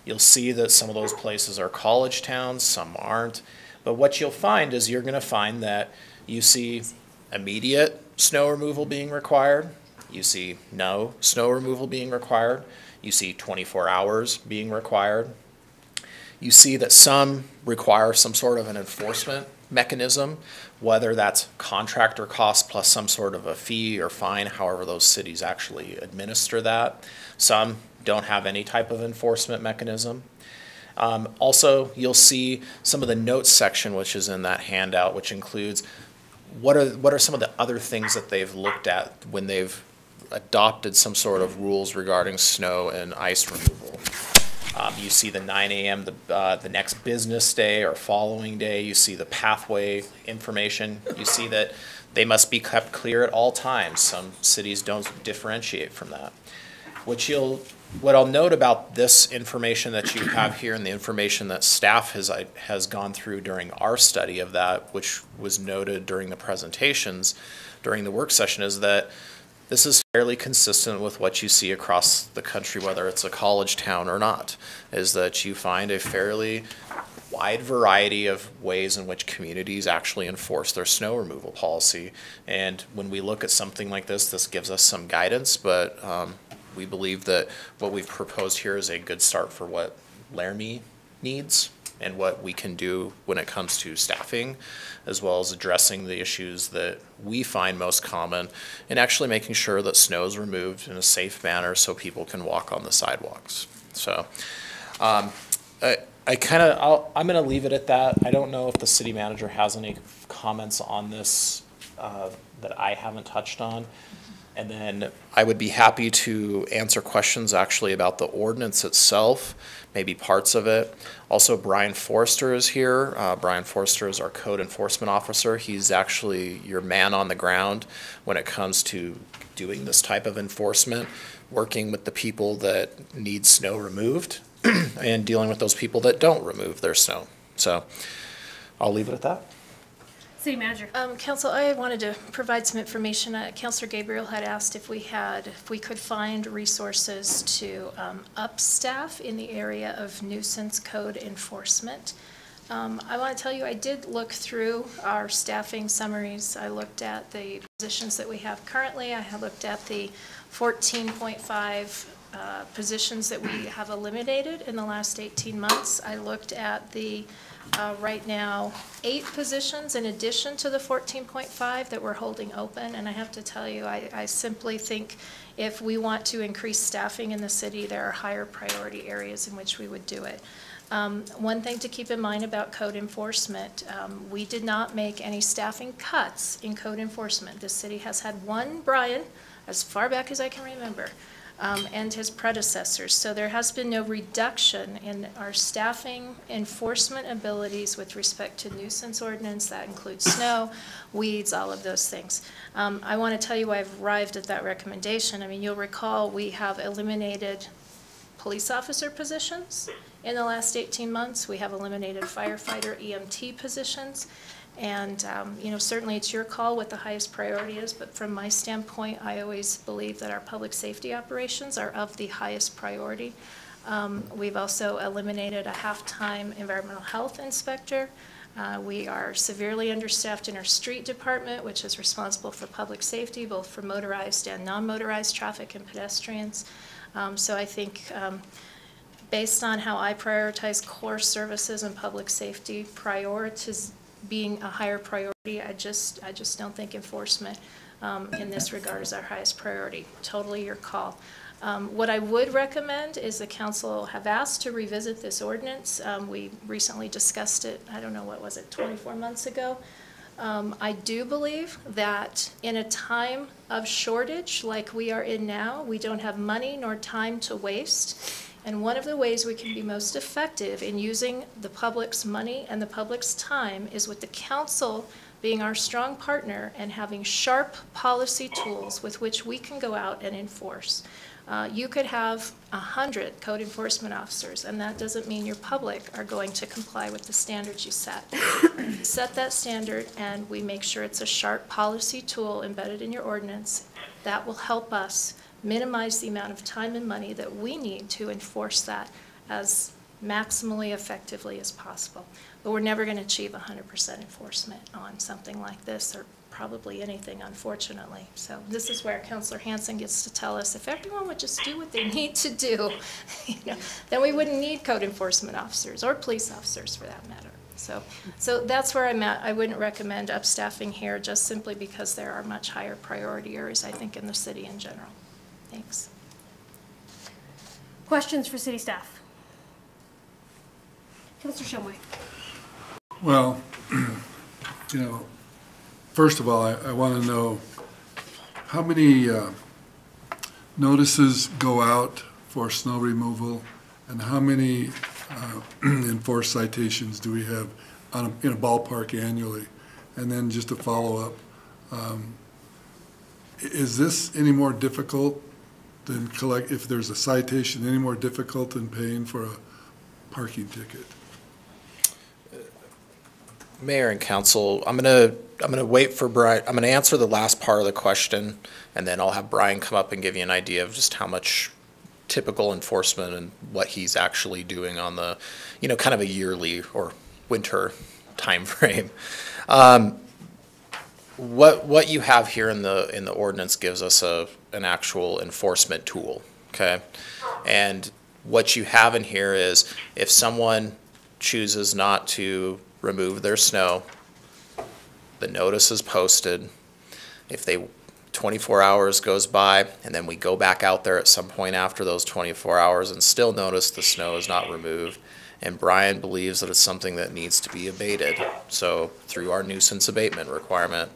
You'll see that some of those places are college towns, some aren't. But what you'll find is you're going to find that you see immediate snow removal being required. You see no snow removal being required. You see 24 hours being required. You see that some require some sort of an enforcement mechanism, whether that's contractor cost plus some sort of a fee or fine, however those cities actually administer that. Some don't have any type of enforcement mechanism. Also, you'll see some of the notes section, which is in that handout, which includes what are some of the other things that they've looked at when they've adopted some sort of rules regarding snow and ice removal. You see the 9 a.m. The next business day or following day. You see the pathway information. You see that they must be kept clear at all times. Some cities don't differentiate from that. What I'll note about this information that you have here and the information that staff has gone through during our study of that, which was noted during the presentations during the work session, is that this is fairly consistent with what you see across the country, whether it's a college town or not, is that you find a fairly wide variety of ways in which communities actually enforce their snow removal policy. And when we look at something like this, this gives us some guidance, but we believe that what we've proposed here is a good start for what Laramie needs and what we can do when it comes to staffing, as well as addressing the issues that we find most common and actually making sure that snow is removed in a safe manner so people can walk on the sidewalks. So I'm going to leave it at that. I don't know if the city manager has any comments on this that I haven't touched on. And then I would be happy to answer questions actually about the ordinance itself, maybe parts of it. Also, Brian Forrester is here. Brian Forrester is our code enforcement officer. He's actually your man on the ground when it comes to doing this type of enforcement, working with the people that need snow removed and dealing with those people that don't remove their snow. So I'll leave it at that. City Manager. Council, I wanted to provide some information. Councilor Gabriel had asked if we could find resources to up staff in the area of nuisance code enforcement. I want to tell you, I did look through our staffing summaries. I looked at the positions that we have currently. I have looked at the 14.5 positions that we have eliminated in the last 18 months. I looked at the right now 8 positions in addition to the 14.5 that we're holding open, and I have to tell you, I simply think if we want to increase staffing in the city, there are higher priority areas in which we would do it. One thing to keep in mind about code enforcement, we did not make any staffing cuts in code enforcement. The city has had one Brian, as far back as I can remember, and his predecessors. So there has been no reduction in our staffing enforcement abilities with respect to nuisance ordinance. That includes snow, weeds, all of those things. I want to tell you why I've arrived at that recommendation. I mean, you'll recall we have eliminated police officer positions in the last 18 months. We have eliminated firefighter EMT positions. And, you know, certainly it's your call what the highest priority is, but from my standpoint, I always believe that our public safety operations are of the highest priority. We've also eliminated a half-time environmental health inspector. We are severely understaffed in our street department, which is responsible for public safety, both for motorized and non-motorized traffic and pedestrians. So I think based on how I prioritize core services and public safety being a higher priority, I just don't think enforcement in this regard is our highest priority. Totally your call. What I would recommend is the council have asked to revisit this ordinance. We recently discussed it, I don't know, what was it, 24 months ago? I do believe that in a time of shortage like we are in now, we don't have money nor time to waste. And one of the ways we can be most effective in using the public's money and the public's time is with the council being our strong partner and having sharp policy tools with which we can go out and enforce. You could have 100 code enforcement officers, and that doesn't mean your public are going to comply with the standards you set. Set that standard, and we make sure it's a sharp policy tool embedded in your ordinance that will help us minimize the amount of time and money that we need to enforce that as maximally effectively as possible. But we're never going to achieve 100% enforcement on something like this, or probably anything, unfortunately. So this is where Councilor Hanson gets to tell us if everyone would just do what they need to do, then we wouldn't need code enforcement officers or police officers for that matter. So that's where I'm at. I wouldn't recommend upstaffing here just simply because there are much higher priority areas, I think, in the city in general. Thanks. Questions for city staff? Councilor Shumway. Well, first of all, I want to know how many notices go out for snow removal, and how many enforced citations do we have in a ballpark annually? And then just to follow up, is this any more difficult than if there's a citation, any more difficult than paying for a parking ticket? Mayor and council, I'm gonna wait for Brian. I'm gonna answer the last part of the question, and then I'll have Brian come up and give you an idea of just how much typical enforcement and what he's actually doing on the, kind of a yearly or winter time frame. What you have here in the ordinance gives us an actual enforcement tool, okay? And what you have in here is if someone chooses not to remove their snow, the notice is posted. If 24 hours goes by and then we go back out there at some point after those 24 hours and still notice the snow is not removed, and Brian believes that it's something that needs to be abated, so through our nuisance abatement requirement,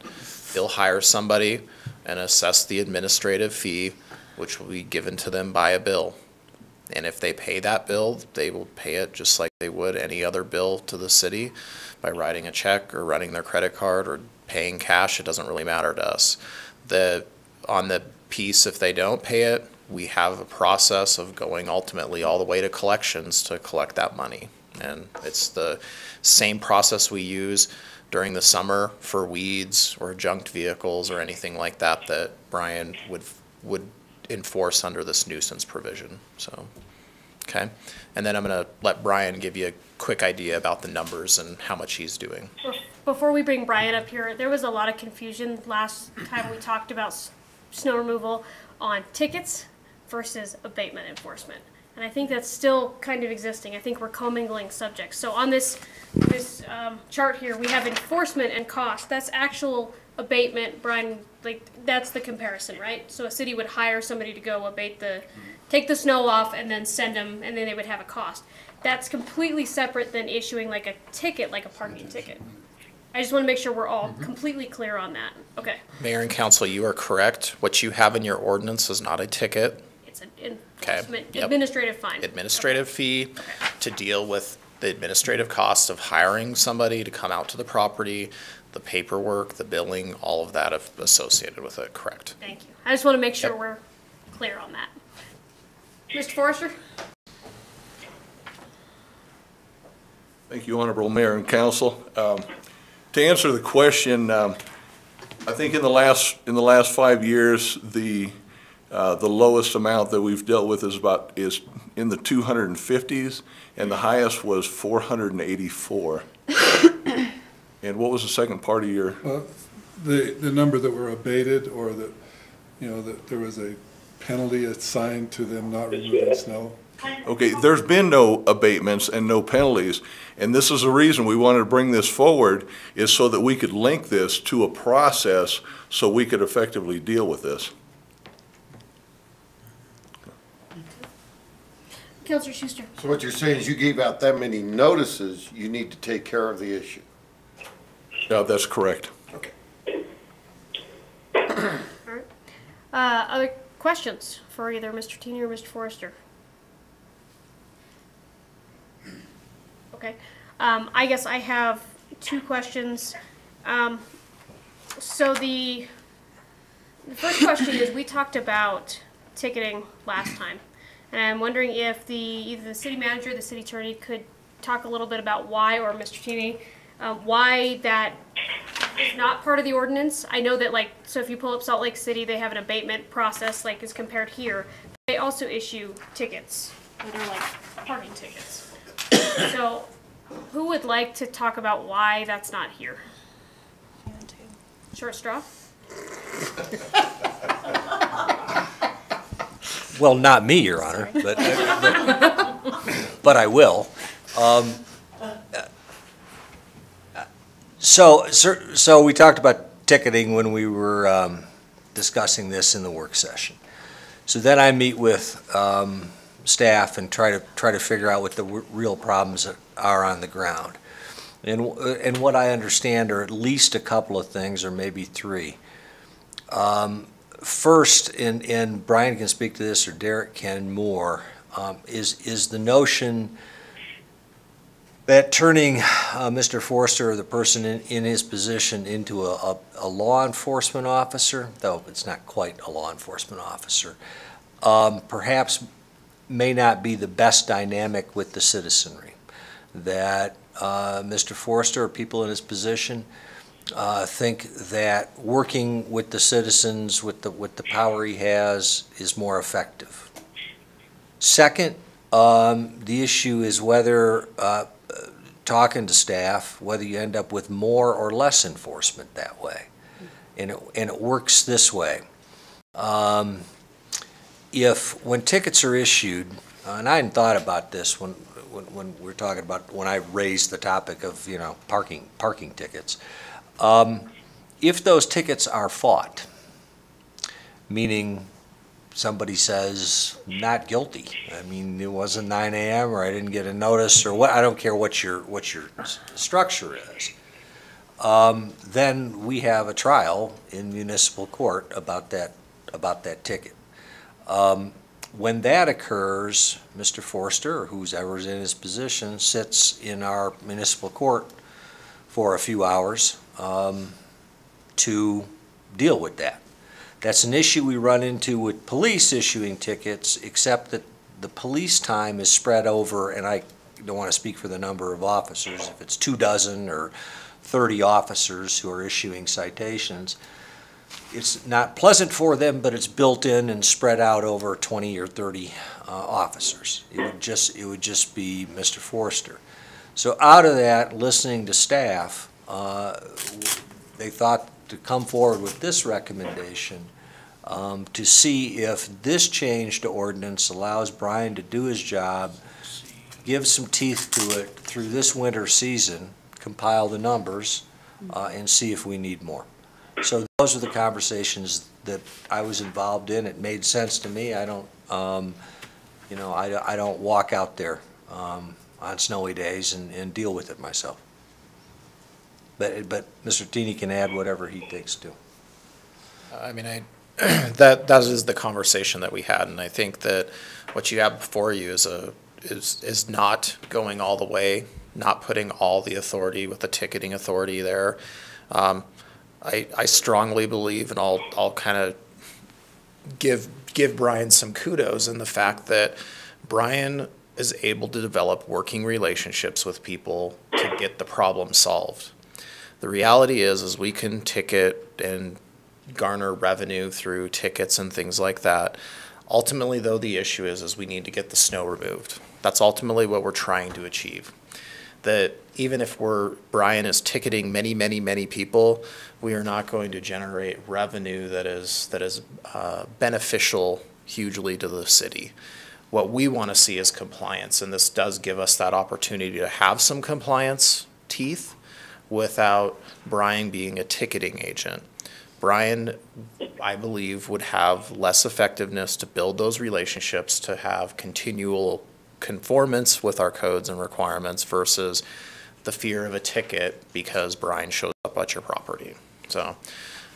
he'll hire somebody and assess the administrative fee, which will be given to them by a bill. And if they pay that bill, they will pay it just like they would any other bill to the city by writing a check or running their credit card or paying cash. It doesn't really matter to us. On the piece, if they don't pay it, we have a process of going ultimately all the way to collections to collect that money. And it's the same process we use during the summer for weeds or junked vehicles or anything like that that Brian would enforce under this nuisance provision. So, okay. And then I'm going to let Brian give you a quick idea about the numbers and how much he's doing. Before we bring Brian up here, there was a lot of confusion last time we talked about snow removal on tickets versus abatement enforcement. And I think that's still kind of existing. I think we're commingling subjects. So on this chart here, we have enforcement and cost. That's actual abatement, Brian, that's the comparison, right? So a city would hire somebody to go take the snow off and then send them, and then they would have a cost. That's completely separate than issuing like a ticket, like a parking ticket. I just want to make sure we're all completely clear on that. Okay. Mayor and council, you are correct. What you have in your ordinance is not a ticket. It's an administrative fine. Administrative fee to deal with the administrative cost of hiring somebody to come out to the property, the paperwork, the billing, all of that associated with it, correct? Thank you. I just want to make sure we're clear on that. Mr. Forrester? Thank you, Honorable Mayor and Council. To answer the question, I think in the last 5 years, the lowest amount that we've dealt with is in the 250s, and the highest was 484. And what was the second part of your? Well, the number that were abated, or that that there was a penalty assigned to them not removing snow. Okay, there's been no abatements and no penalties, and this is the reason we wanted to bring this forward, is so that we could link this to a process so we could effectively deal with this. Counselor Schuster. So what you're saying is you gave out that many notices, you need to take care of the issue. No, that's correct. Okay. Other questions for either Mr. Tini or Mr. Forrester? Okay. I guess I have two questions. So the first question is, we talked about ticketing last time, and I'm wondering if either the city manager or the city attorney could talk a little bit about why, or Mr. Tini, why that is not part of the ordinance. I know that, like, so if you pull up Salt Lake City, they have an abatement process, like, as compared here. They also issue tickets that are like parking tickets. So who would like to talk about why that's not here? Short straw? Well, not me, Your Honor, but I will. So we talked about ticketing when we were discussing this in the work session. So then I meet with staff and try to figure out what the real problems are on the ground. And what I understand are at least a couple of things, or maybe three. First, and Brian can speak to this, or Derek can more, is the notion that turning Mr. Forrester, or the person in his position, into a law enforcement officer, though it's not quite a law enforcement officer, perhaps may not be the best dynamic with the citizenry. That Mr. Forrester, or people in his position, think that working with the citizens, with the power he has, is more effective. Second, the issue is whether, talking to staff, whether you end up with more or less enforcement that way. And it works this way. When tickets are issued, and I hadn't thought about this when we're talking about, when I raised the topic of, parking tickets. If those tickets are fought, meaning somebody says not guilty, I mean, it wasn't 9 a.m. or I didn't get a notice, or what, I don't care what your structure is, then we have a trial in municipal court about that ticket. When that occurs, Mr. Forrester, or whoever's in his position, sits in our municipal court for a few hours to deal with that. That's an issue we run into with police issuing tickets, except that the police time is spread over, and I don't want to speak for the number of officers, if it's 24 or 30 officers who are issuing citations. It's not pleasant for them, but it's built in and spread out over 20 or 30 officers. It would just be Mr. Forrester. So out of that, listening to staff, they thought to come forward with this recommendation to see if this change to ordinance allows Brian to do his job, give some teeth to it through this winter season, compile the numbers, and see if we need more. So those are the conversations that I was involved in. It made sense to me. I don't, I don't walk out there on snowy days and deal with it myself. But Mr. Tini can add whatever he thinks to. I mean, that is the conversation that we had, and I think that what you have before you is not going all the way, not putting all the authority with the ticketing authority there. I strongly believe, and I'll kind of give Brian some kudos in the fact that Brian is able to develop working relationships with people to get the problem solved. The reality is we can ticket and garner revenue through tickets and things like that. Ultimately, though, the issue is we need to get the snow removed. That's ultimately what we're trying to achieve. That even if Brian is ticketing many people, we are not going to generate revenue that is beneficial hugely to the city. What we want to see is compliance, and this does give us that opportunity to have some compliance teeth without Brian being a ticketing agent. Brian, I believe, would have less effectiveness to build those relationships, to have continual conformance with our codes and requirements versus the fear of a ticket because Brian shows up at your property. So,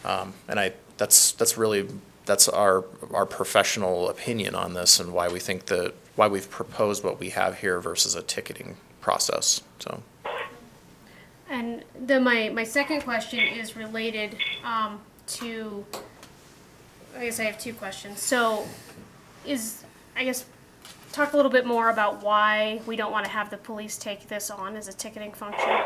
and that's our professional opinion on this and why we think why we've proposed what we have here versus a ticketing process, so. And then my second question is related to, I guess I have two questions. So talk a little bit more about why we don't want to have the police take this on as a ticketing function.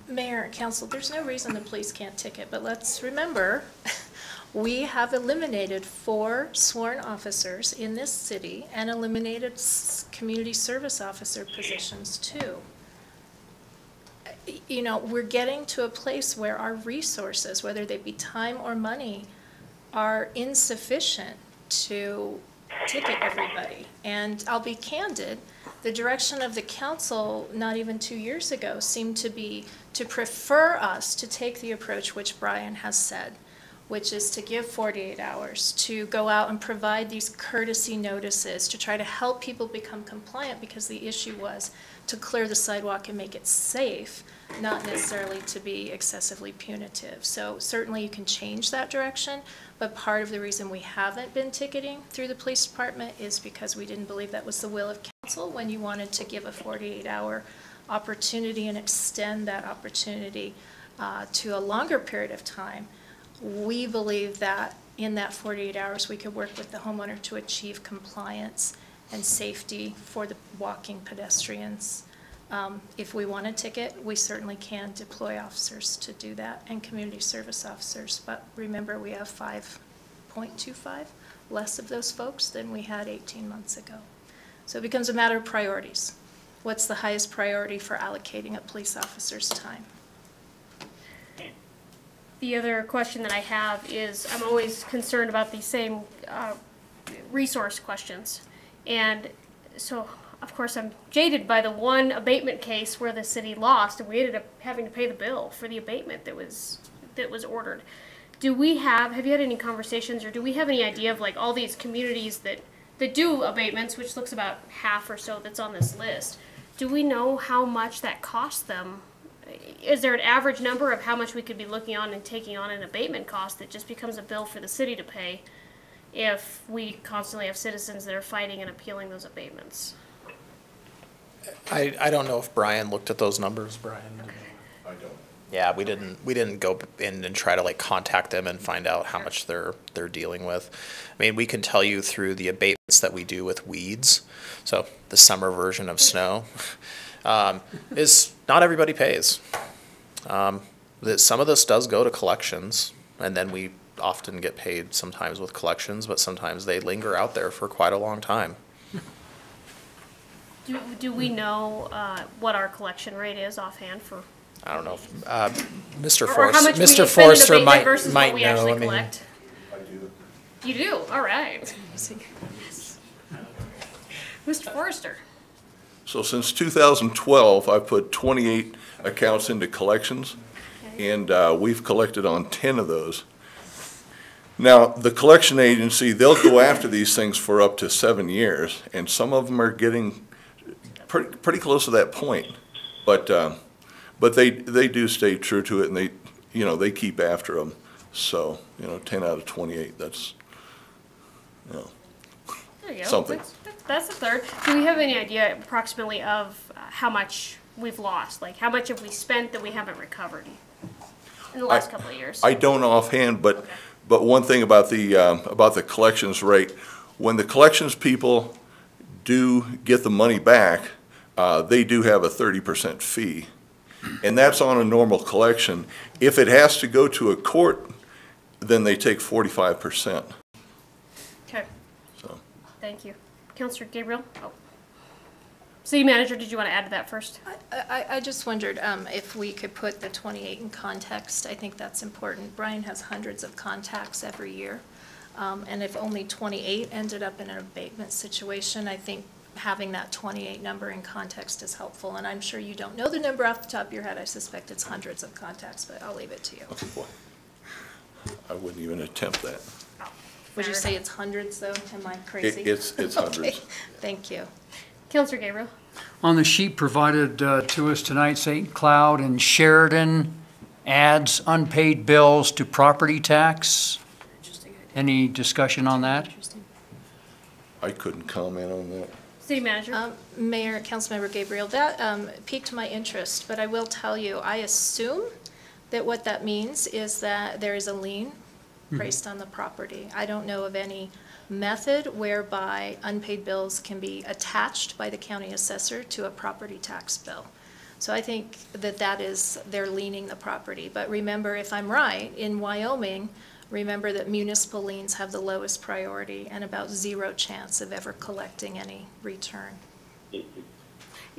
Mayor and council, there's no reason the police can't ticket, but let's remember, we have eliminated 4 sworn officers in this city and eliminated community service officer positions too. You know, we're getting to a place where our resources, whether they be time or money, are insufficient to ticket everybody. And I'll be candid, the direction of the council not even 2 years ago seemed to be to prefer us to take the approach which Brian has said, which is to give 48 hours, to go out and provide these courtesy notices, to try to help people become compliant, because the issue was to clear the sidewalk and make it safe, not necessarily to be excessively punitive. So certainly you can change that direction, but part of the reason we haven't been ticketing through the police department is because we didn't believe that was the will of council when you wanted to give a 48-hour opportunity and extend that opportunity to a longer period of time. We believe that in that 48 hours we could work with the homeowner to achieve compliance and safety for the walking pedestrians. If we want a ticket, we certainly can deploy officers to do that and community service officers. But remember, we have 5.25 less of those folks than we had 18 months ago. So it becomes a matter of priorities. What's the highest priority for allocating a police officer's time? The other question that I have is, I'm always concerned about these same resource questions. And so, of course, I'm jaded by the one abatement case where the city lost, and we ended up having to pay the bill for the abatement that was ordered. Have you had any conversations, or do we have any idea of like all these communities that do abatements, which looks about half or so that's on this list? Do we know how much that costs them? Is there an average number of how much we could be looking on and taking on an abatement cost that just becomes a bill for the city to pay if we constantly have citizens that are fighting and appealing those abatements? I don't know if Brian looked at those numbers, Brian. Okay. I don't. Yeah, we didn't go in and try to like contact them and find out how much they're dealing with. I mean, we can tell you through the abatements that we do with weeds, so the summer version of snow, is not everybody pays. Some of this does go to collections, and then we often get paid sometimes with collections, but sometimes they linger out there for quite a long time. Do we know what our collection rate is offhand for? I don't know. Mr. Forrester might versus what we know. actually I mean, collect. I do. You do? All right. Mr. Forrester. So since 2012, I've put 28 accounts into collections, and we've collected on 10 of those. Now, the collection agency, they'll go after these things for up to 7 years, and some of them are getting pretty close to that point. But they do stay true to it, and they keep after them. So 10 out of 28, that's There you go. something. That's a third. Do we have any idea approximately of how much we've lost? Like how much have we spent that we haven't recovered in the last couple of years? I don't offhand, but one thing about the collections rate, when the collections people do get the money back, they do have a 30% fee, and that's on a normal collection. If it has to go to a court, then they take 45%. Okay. So. Thank you. Councilor Gabriel? Oh. City Manager, did you want to add to that first? I just wondered if we could put the 28 in context. I think that's important. Brian has hundreds of contacts every year. And if only 28 ended up in an abatement situation, I think having that 28 number in context is helpful. And I'm sure you don't know the number off the top of your head. I suspect it's hundreds of contacts, but I'll leave it to you. Oh, boy. I wouldn't even attempt that. Would you say it's hundreds, though? Am I crazy? It's hundreds. Okay, thank you. Counselor Gabriel. On the sheet provided to us tonight, St. Cloud and Sheridan adds unpaid bills to property tax. Any discussion on that? I couldn't comment on that. City Manager. Mayor, Councilmember Gabriel, that piqued my interest, but I will tell you, I assume that what that means is that there is a lien placed on the property. I don't know of any method whereby unpaid bills can be attached by the county assessor to a property tax bill. So I think that they're liening the property. But remember, if I'm right, in Wyoming, remember that municipal liens have the lowest priority and about zero chance of ever collecting any return.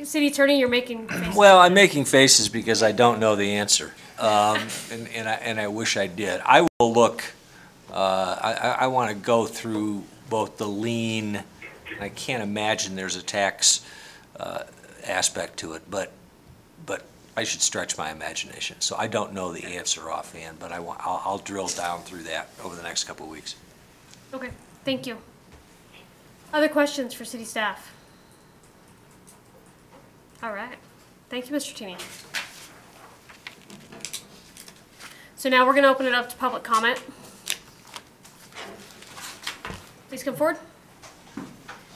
City Attorney, you're making faces. Well, I'm making faces because I don't know the answer, and I wish I did. I will look. I want to go through both the lien. I can't imagine there's a tax aspect to it, but I should stretch my imagination. So I don't know the answer offhand, but I'll drill down through that over the next couple of weeks. Okay, thank you. Other questions for city staff? All right. Thank you, Mr. Tini. So now we're going to open it up to public comment. Please come forward.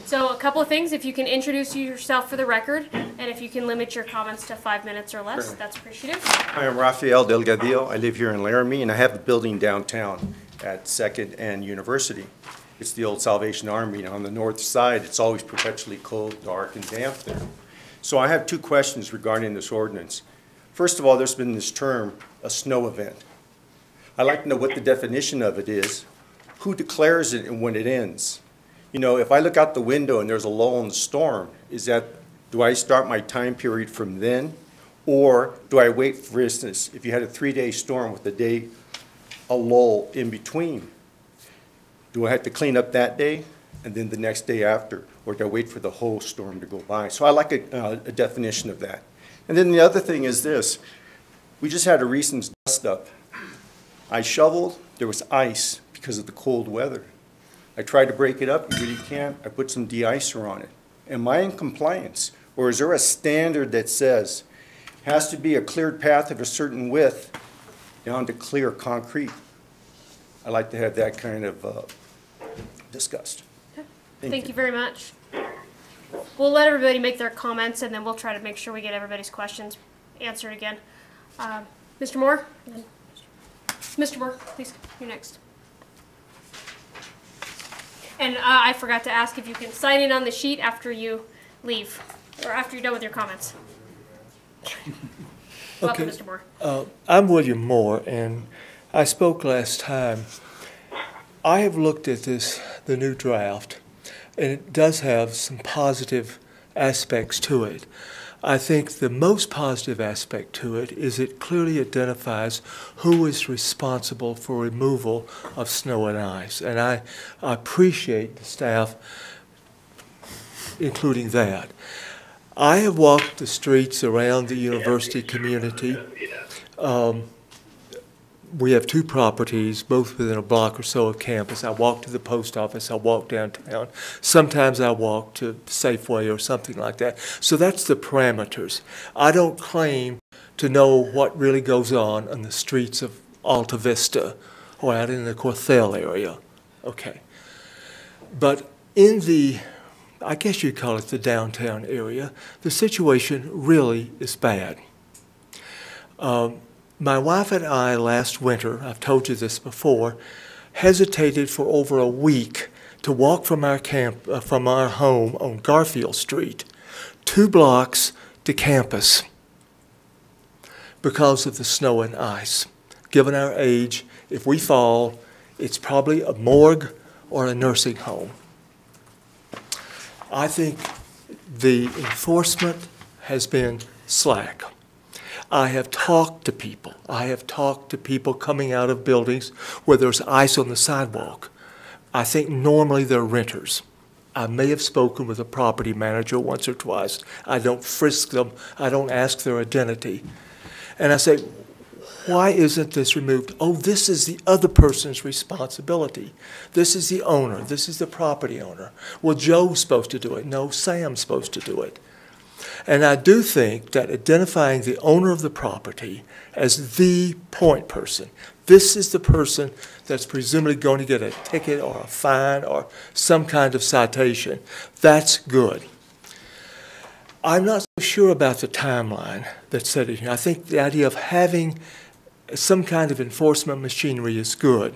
So a couple of things, if you can introduce yourself for the record, and if you can limit your comments to 5 minutes or less, that's appreciative. Hi, I'm Rafael Delgadillo. I live here in Laramie, and I have a building downtown at 2nd and University. It's the old Salvation Army. On the north side, it's always perpetually cold, dark, and damp there. So I have two questions regarding this ordinance. First of all, there's been this term, a snow event. I'd like to know what the definition of it is, who declares it, and when it ends. You know, if I look out the window and there's a lull in the storm, do I start my time period from then? Or do I wait, for instance, if you had a 3-day storm with a lull in between, do I have to clean up that day and then the next day after? Or do I wait for the whole storm to go by? So I like a definition of that. And then the other thing is this. We just had a recent dust up. I shoveled, there was ice because of the cold weather. I tried to break it up, you really can't. I put some de-icer on it. Am I in compliance? Or is there a standard that says it has to be a cleared path of a certain width down to clear concrete? I'd like to have that kind of discussed. Thank you very much. We'll let everybody make their comments, and then we'll try to make sure we get everybody's questions answered again. Mr. Moore? Mr. Moore, please, you're next. And I forgot to ask if you can sign in on the sheet after you leave, or after you're done with your comments. Welcome, Mr. Moore. I'm William Moore, and I spoke last time. I have looked at the new draft, and it does have some positive aspects to it. I think the most positive aspect to it is it clearly identifies who is responsible for removal of snow and ice. And I appreciate the staff including that. I have walked the streets around the university community. We have two properties, both within a block or so of campus. I walk to the post office, I walk downtown. Sometimes I walk to Safeway or something like that. So that's the parameters. I don't claim to know what really goes on the streets of Alta Vista or out in the Corthell area. Okay. But in the, I guess you'd call it the downtown area, the situation really is bad. My wife and I last winter, I've told you this before, hesitated for over a week to walk from our home on Garfield Street 2 blocks to campus because of the snow and ice. Given our age, if we fall, it's probably a morgue or a nursing home. I think the enforcement has been slack. I have talked to people. I have talked to people coming out of buildings where there's ice on the sidewalk. I think normally they're renters. I may have spoken with a property manager once or twice. I don't frisk them. I don't ask their identity. And I say, Why isn't this removed? Oh, this is the other person's responsibility. This is the owner. This is the property owner. Well, Joe's supposed to do it. No, Sam's supposed to do it. And I do think that identifying the owner of the property as the point person, this is the person that's presumably going to get a ticket or a fine or some kind of citation, that's good. I'm not so sure about the timeline that's set in here. I think the idea of having some kind of enforcement machinery is good.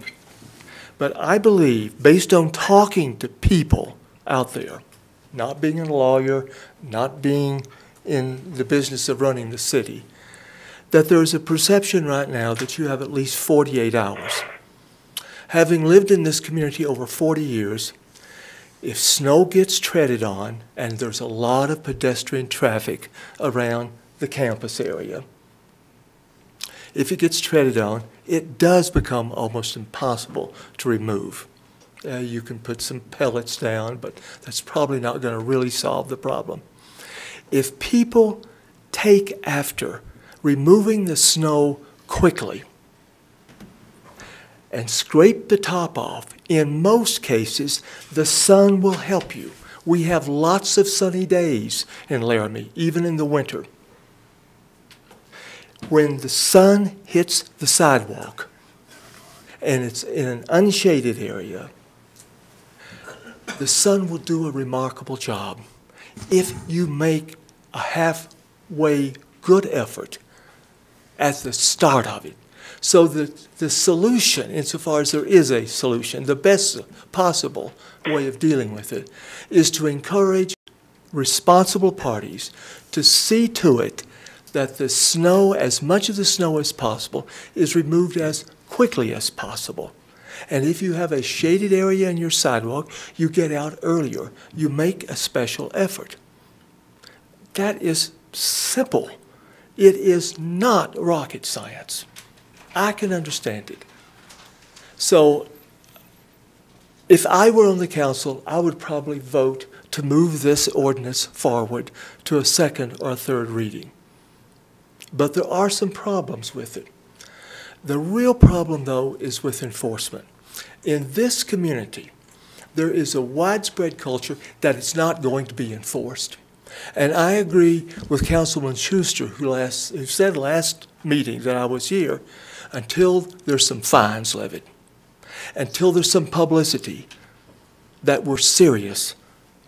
But I believe, based on talking to people out there, not being a lawyer, not being in the business of running the city, that there is a perception right now that you have at least 48 hours. Having lived in this community over 40 years, if snow gets treaded on, and there's a lot of pedestrian traffic around the campus area, if it gets treaded on, it does become almost impossible to remove. You can put some pellets down, but that's probably not going to really solve the problem. If people take after removing the snow quickly and scrape the top off, in most cases, the sun will help you. We have lots of sunny days in Laramie, even in the winter. When the sun hits the sidewalk and it's in an unshaded area, the sun will do a remarkable job. If you make a halfway good effort at the start of it. So the solution, insofar as there is a solution, the best possible way of dealing with it, is to encourage responsible parties to see to it that the snow, as much of the snow as possible, is removed as quickly as possible. And if you have a shaded area in your sidewalk, you get out earlier. You make a special effort. That is simple. It is not rocket science. I can understand it. So if I were on the council, I would probably vote to move this ordinance forward to a second or a third reading. But there are some problems with it. The real problem, though, is with enforcement. In this community, there is a widespread culture that it's not going to be enforced. And I agree with Councilman Schuster, who said last meeting that I was here, until there's some fines levied, until there's some publicity that we're serious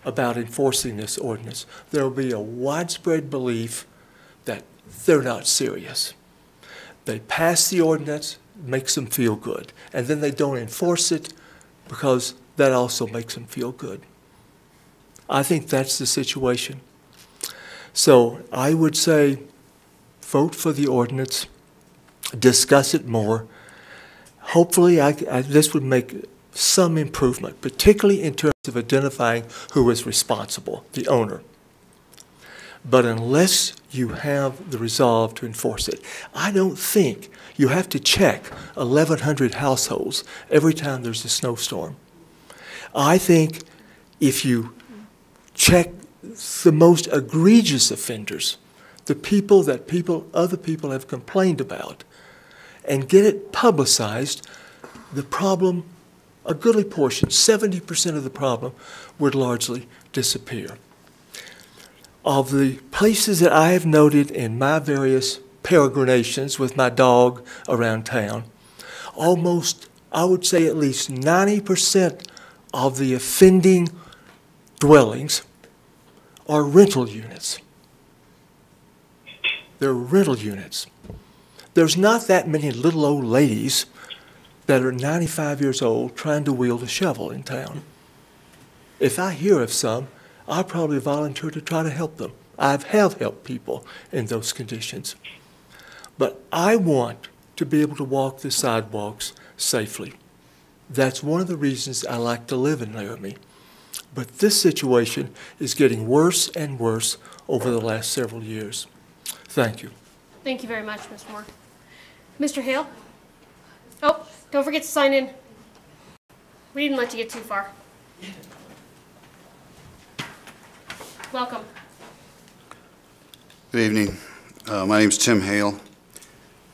about enforcing this ordinance, there will be a widespread belief that they're not serious. They pass the ordinance, makes them feel good, and then they don't enforce it because that also makes them feel good. I think that's the situation. So I would say vote for the ordinance, discuss it more. Hopefully this would make some improvement, particularly in terms of identifying who is responsible, the owner. But unless you have the resolve to enforce it, I don't think you have to check 1,100 households every time there's a snowstorm. I think if you check the most egregious offenders, the people that other people have complained about, and get it publicized, the problem, a goodly portion, 70% of the problem, would largely disappear. Of the places that I have noted in my various peregrinations with my dog around town, almost, I would say at least 90% of the offending dwellings are rental units. They're rental units. There's not that many little old ladies that are 95 years old trying to wield a shovel in town. If I hear of some, I'll probably volunteer to try to help them. I have helped people in those conditions. But I want to be able to walk the sidewalks safely. That's one of the reasons I like to live in Laramie. But this situation is getting worse and worse over the last several years. Thank you. Thank you very much, Ms. Moore. Mr. Hale? Oh, don't forget to sign in. We didn't let you get too far. Welcome. Good evening. My name's Tim Hale.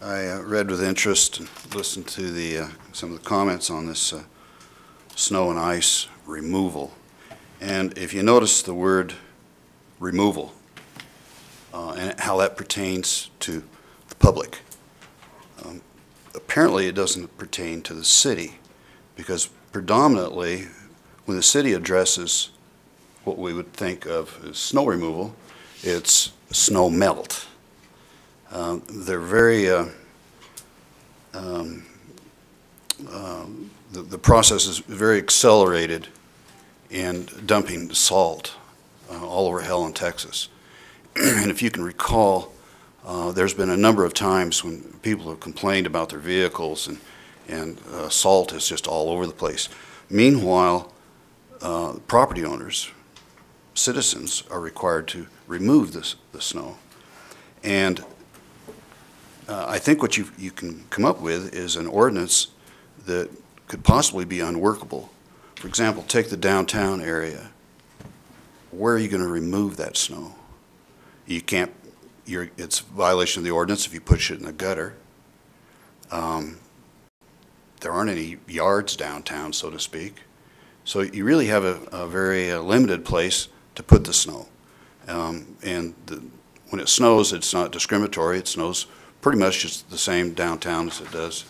I read with interest and listened to the some of the comments on this snow and ice removal. And if you notice the word removal and how that pertains to the public, apparently it doesn't pertain to the city, because predominantly when the city addresses what we would think of as snow removal, it's snow melt. They're very, the process is very accelerated in dumping salt all over hell in Texas. And if you can recall, there's been a number of times when people have complained about their vehicles and salt is just all over the place. Meanwhile, property owners, citizens, are required to remove the snow. And I think what you can come up with is an ordinance that could possibly be unworkable. For example, take the downtown area. Where are you going to remove that snow? You can't, it's a violation of the ordinance if you push it in the gutter. There aren't any yards downtown, so to speak. So you really have a very limited place to put the snow. When it snows, it's not discriminatory. It snows pretty much just the same downtown as it does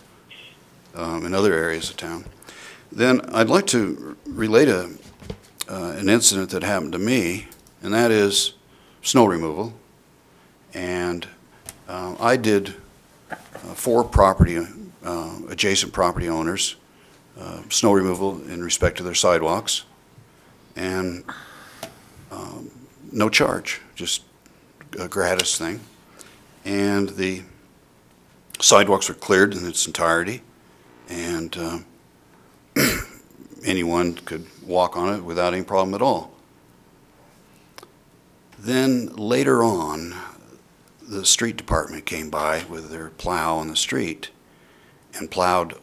in other areas of town. Then I'd like to relate an incident that happened to me, and that is snow removal. And I did 4 adjacent property owners snow removal in respect to their sidewalks, and no charge, just a gratis thing. And the sidewalks were cleared in its entirety, and anyone could walk on it without any problem at all. Then later on, the street department came by with their plow on the street and plowed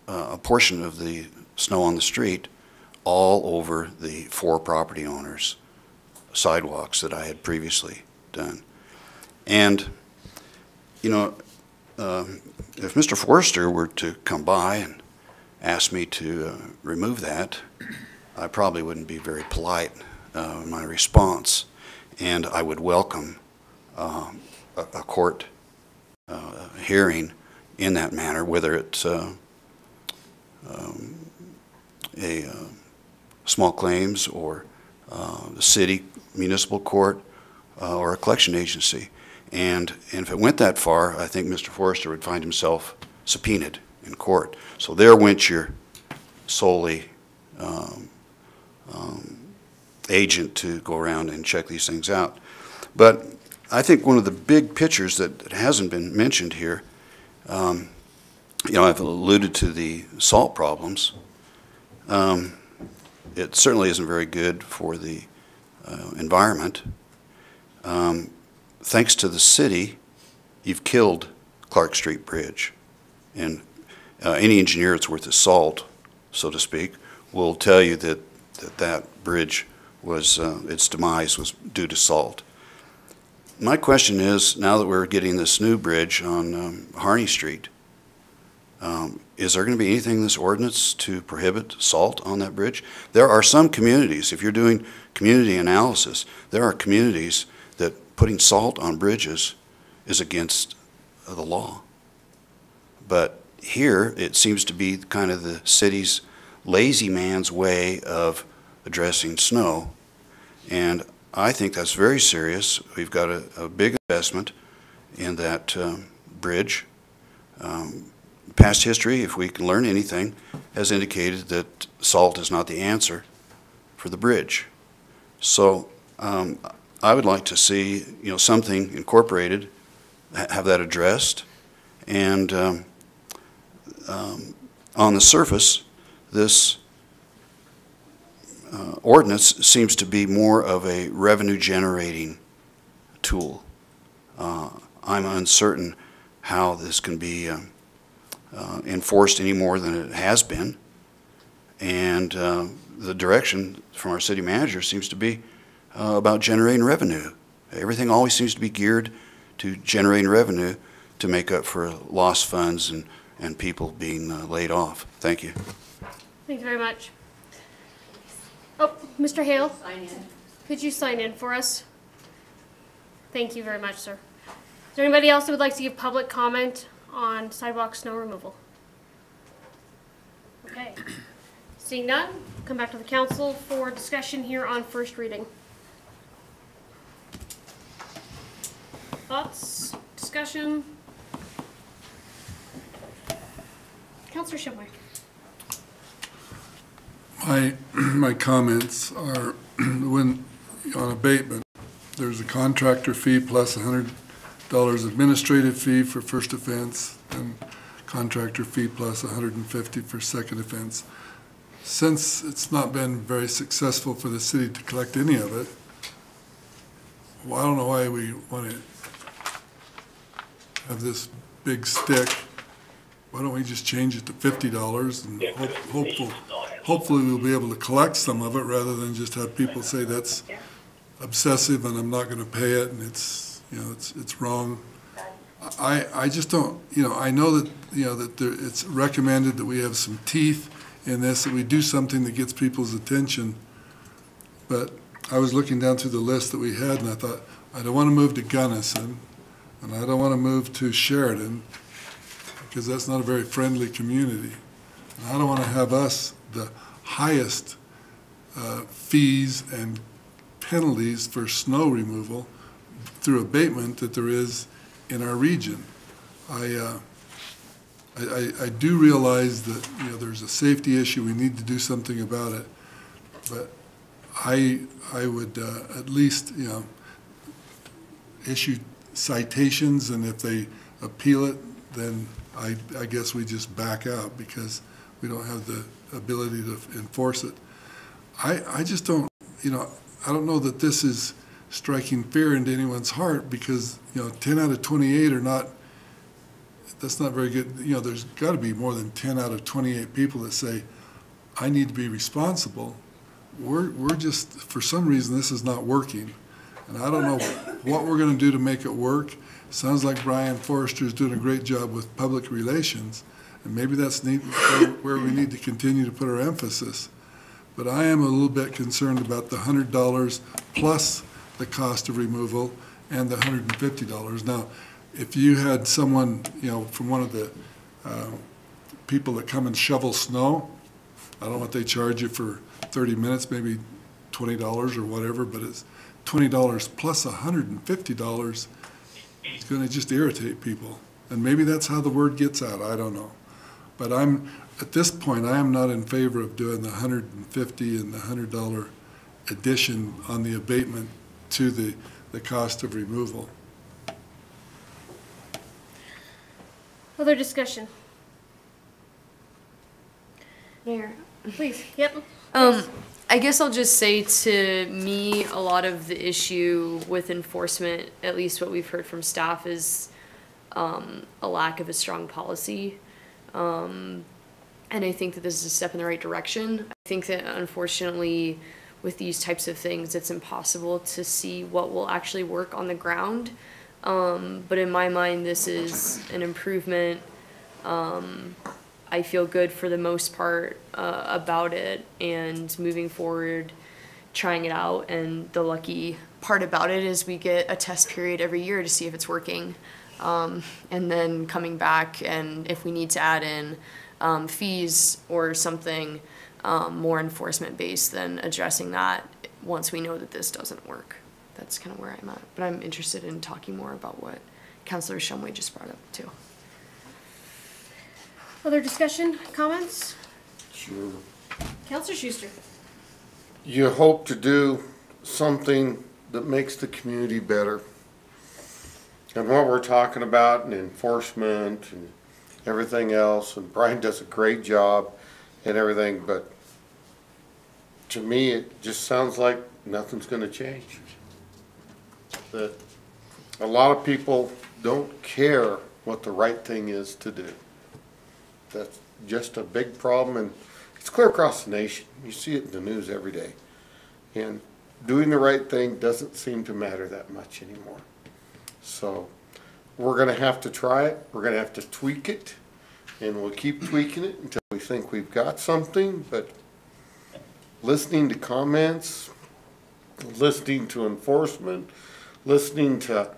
a portion of the snow on the street all over the 4 property owners' sidewalks that I had previously done. And, you know, if Mr. Forrester were to come by and ask me to remove that, I probably wouldn't be very polite in my response, and I would welcome a court hearing in that manner, whether it's a small claims or the city municipal court or a collection agency. And if it went that far, I think Mr. Forrester would find himself subpoenaed in court. So there went your solely agent to go around and check these things out. But I think one of the big pictures that hasn't been mentioned here, you know, I've alluded to the salt problems. It certainly isn't very good for the environment. Thanks to the city, you've killed Clark Street Bridge. And any engineer that's worth his salt, so to speak, will tell you that that bridge was, its demise was due to salt. My question is, now that we're getting this new bridge on Harney Street, is there going to be anything in this ordinance to prohibit salt on that bridge? There are some communities, if you're doing community analysis, there are communities that putting salt on bridges is against the law. But here, it seems to be kind of the city's lazy man's way of addressing snow. And I think that's very serious. We've got a big investment in that bridge. Past history, if we can learn anything, has indicated that salt is not the answer for the bridge. So I would like to see, you know, something incorporated, have that addressed, and on the surface, this ordinance seems to be more of a revenue-generating tool. I'm uncertain how this can be enforced any more than it has been, and the direction from our city manager seems to be about generating revenue. Everything always seems to be geared to generating revenue to make up for lost funds and people being laid off. Thank you. Thank you very much. Oh, Mr. Hale, could you sign in for us? Thank you very much, sir. Is there anybody else who would like to give public comment on sidewalk snow removal? Okay. Seeing none, come back to the council for discussion here on first reading. Thoughts? Discussion? Councilor Shumway. My comments are when on abatement, there's a contractor fee plus $100 administrative fee for first offense and contractor fee plus $150 for second offense. Since it's not been very successful for the city to collect any of it, well, I don't know why we want to have this big stick. Why don't we just change it to $50 and hopefully we'll be able to collect some of it rather than just have people say that's obsessive and I'm not going to pay it and it's, you know, it's wrong. I just don't, you know, I know that, you know, that it's recommended that we have some teeth in this, that we do something that gets people's attention. But I was looking down through the list that we had and I thought, I don't want to move to Gunnison and I don't want to move to Sheridan because that's not a very friendly community. And I don't want to have us the highest fees and penalties for snow removal through abatement that there is in our region. I do realize that, you know, there's a safety issue. We need to do something about it. But I would at least, you know, issue citations, and if they appeal it, then I guess we just back out because we don't have the ability to enforce it. I just don't, you know, I don't know that this is striking fear into anyone's heart because, you know, 10 out of 28 are not, that's not very good. You know, there's got to be more than 10 out of 28 people that say, I need to be responsible. We're just, for some reason, this is not working. And I don't know what we're going to do to make it work. Sounds like Brian Forrester is doing a great job with public relations, and maybe that's where we need to continue to put our emphasis. But I am a little bit concerned about the $100 plus the cost of removal and the $150. Now, if you had someone, you know, from one of the people that come and shovel snow, I don't know what they charge you for 30 minutes, maybe $20 or whatever, but it's $20 plus $150. It's going to just irritate people. And maybe that's how the word gets out. I don't know. But at this point, I am not in favor of doing the $150 and the $100 addition on the abatement to the cost of removal. Other discussion? Mayor, please. Yep. I guess I'll just say, to me, a lot of the issue with enforcement, at least what we've heard from staff, is a lack of a strong policy. And I think that this is a step in the right direction. I think that, unfortunately, with these types of things, it's impossible to see what will actually work on the ground. But in my mind, this is an improvement. I feel good for the most part about it, and moving forward, trying it out. And the lucky part about it is we get a test period every year to see if it's working. And then coming back, and if we need to add in fees or something more enforcement based, then addressing that once we know that this doesn't work. That's kind of where I'm at. But I'm interested in talking more about what Councilor Shumway just brought up too. Other discussion, comments? Sure. Councilor Schuster. You hope to do something that makes the community better. And what we're talking about and enforcement and everything else, and Brian does a great job and everything, but to me it just sounds like nothing's going to change. That a lot of people don't care what the right thing is to do. That's just a big problem, and it's clear across the nation. You see it in the news every day. And doing the right thing doesn't seem to matter that much anymore. So we're gonna have to try it, we're gonna have to tweak it, and we'll keep tweaking it until we think we've got something, but listening to comments, listening to enforcement, listening to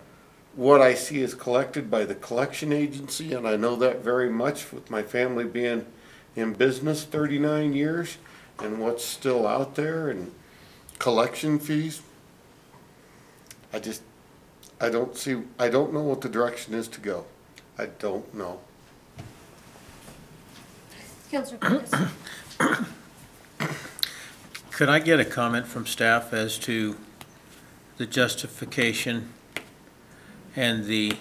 what I see is collected by the collection agency, and I know that very much with my family being in business 39 years, and what's still out there, and collection fees. I don't know what the direction is to go. I don't know. Councilor Curtis. Could I get a comment from staff as to the justification and the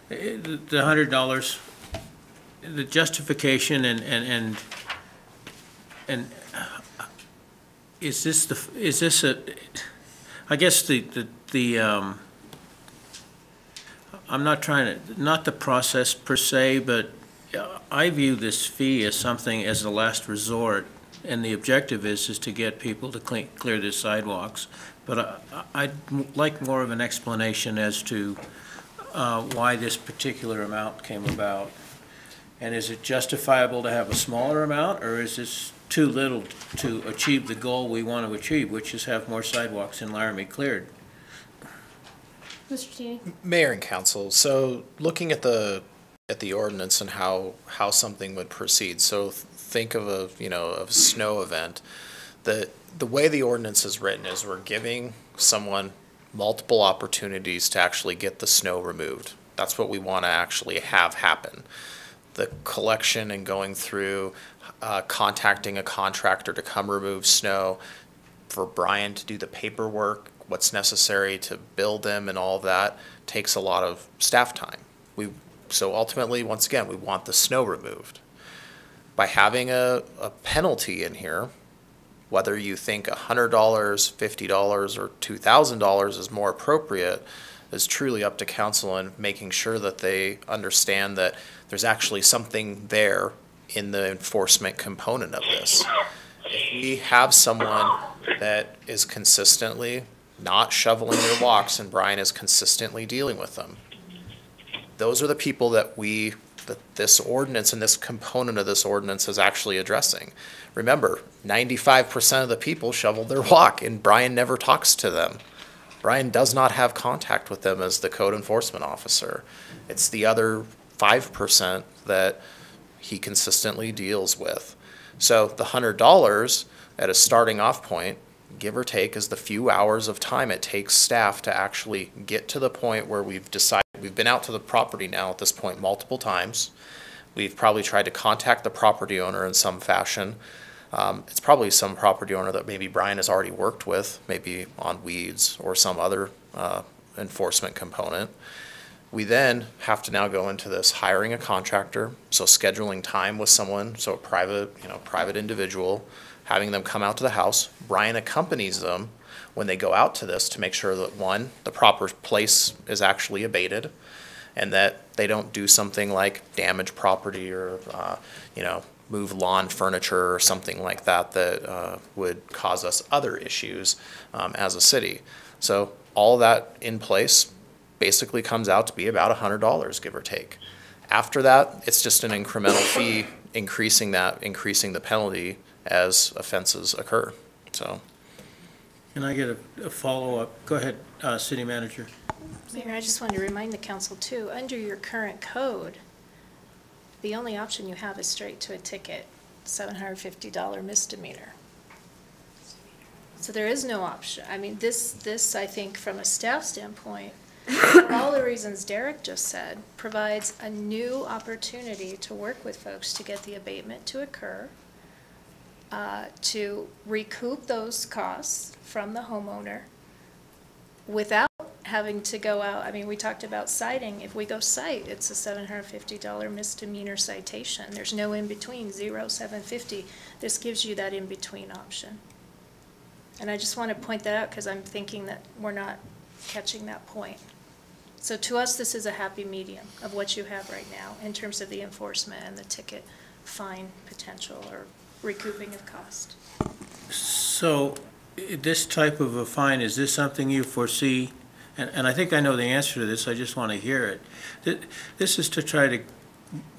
$100, the justification and is this a, I guess I'm not trying to, not the process per se, but I view this fee as something as a last resort, and the objective is to get people to clear the sidewalks. But I'd like more of an explanation as to why this particular amount came about. And is it justifiable to have a smaller amount, or is this too little to achieve the goal we want to achieve, which is have more sidewalks in Laramie cleared? Mr. Tini. Mayor and council, so looking at the ordinance and how something would proceed. So think of a snow event. The way the ordinance is written is we're giving someone multiple opportunities to actually get the snow removed. That's what we want to actually have happen. The collection and going through, contacting a contractor to come remove snow, for Brian to do the paperwork, what's necessary to build them and all of that takes a lot of staff time. So ultimately, once again, we want the snow removed. By having a penalty in here, whether you think $100, $50, or $2,000 is more appropriate is truly up to council and making sure that they understand that there's actually something there in the enforcement component of this. If we have someone that is consistently not shoveling their walks and Brian is consistently dealing with them, those are the people that this ordinance and this component of this ordinance is actually addressing. Remember, 95% of the people shoveled their walk and Brian never talks to them. Brian does not have contact with them as the code enforcement officer. It's the other 5% that he consistently deals with. So the $100 at a starting off point, give or take, is the few hours of time it takes staff to actually get to the point where we've decided. We've been out to the property now at this point multiple times. We've probably tried to contact the property owner in some fashion. It's probably some property owner that maybe Brian has already worked with, maybe on weeds or some other enforcement component. We then have to now go into this hiring a contractor, so scheduling time with someone, so a private individual, having them come out to the house. Brian accompanies them when they go out to this to make sure that, one, the proper place is actually abated, and that they don't do something like damage property or, move lawn furniture or something like that that would cause us other issues as a city. So all that in place basically comes out to be about $100, give or take. After that, it's just an incremental fee, increasing the penalty as offenses occur. So. Can I get a follow-up? Go ahead, City Manager. Mayor, I just wanted to remind the council too, under your current code, the only option you have is straight to a ticket, $750 misdemeanor. So there is no option. I mean, this I think from a staff standpoint, for all the reasons Derek just said, provides a new opportunity to work with folks to get the abatement to occur, to recoup those costs from the homeowner without having to go out. I mean, we talked about citing. If we go cite, it's a $750 misdemeanor citation. There's no in-between, 0, $750. This gives you that in-between option. And I just want to point that out because I'm thinking that we're not catching that point. So to us, this is a happy medium of what you have right now in terms of the enforcement and the ticket fine potential or recouping of cost. So this type of a fine, is this something you foresee and I think I know the answer to this, I just want to hear it. This is to try to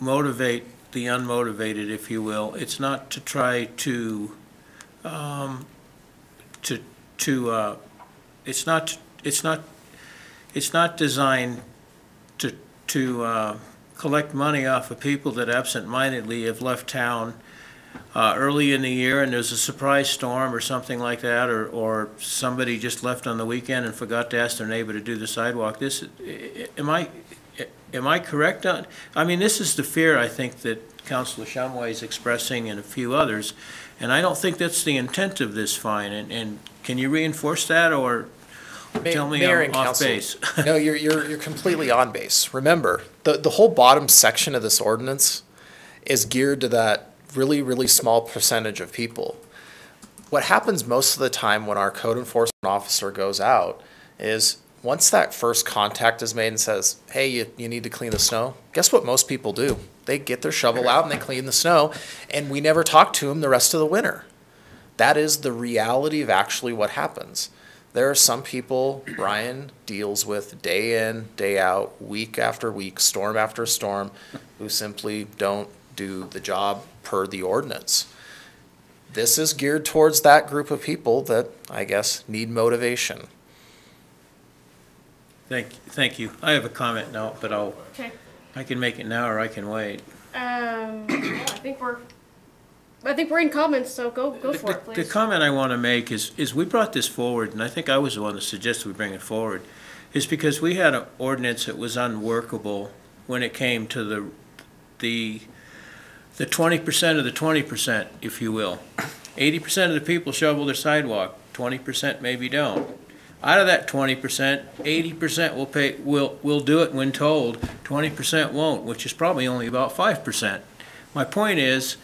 motivate the unmotivated, if you will. It's not to try to, it's not designed to collect money off of people that absent-mindedly have left town early in the year and there's a surprise storm or something like that, or somebody just left on the weekend and forgot to ask their neighbor to do the sidewalk. Am I correct on? I mean, this is the fear I think that Councilor Shumway is expressing and a few others, and I don't think that's the intent of this fine. And can you reinforce that, or tell me I'm off base? No, you're completely on base. Remember, the whole bottom section of this ordinance is geared to that really, really small percentage of people. What happens most of the time when our code enforcement officer goes out is once that first contact is made and says, hey, you need to clean the snow, guess what most people do? They get their shovel out and they clean the snow, and we never talk to them the rest of the winter. That is the reality of actually what happens. There are some people Brian deals with day in, day out, week after week, storm after storm, who simply don't do the job per the ordinance. This is geared towards that group of people that, I guess, need motivation. Thank you. I have a comment now, but I can make it now or I can wait. Well, I think we're in comments, so go for it, please. The comment I want to make is we brought this forward, and I think I was the one that suggested we bring it forward, is because we had an ordinance that was unworkable when it came to the 20% of the 20%, if you will. 80% of the people shovel their sidewalk, 20% maybe don't. Out of that 20%, 80% will do it when told, 20% won't, which is probably only about 5%. My point is,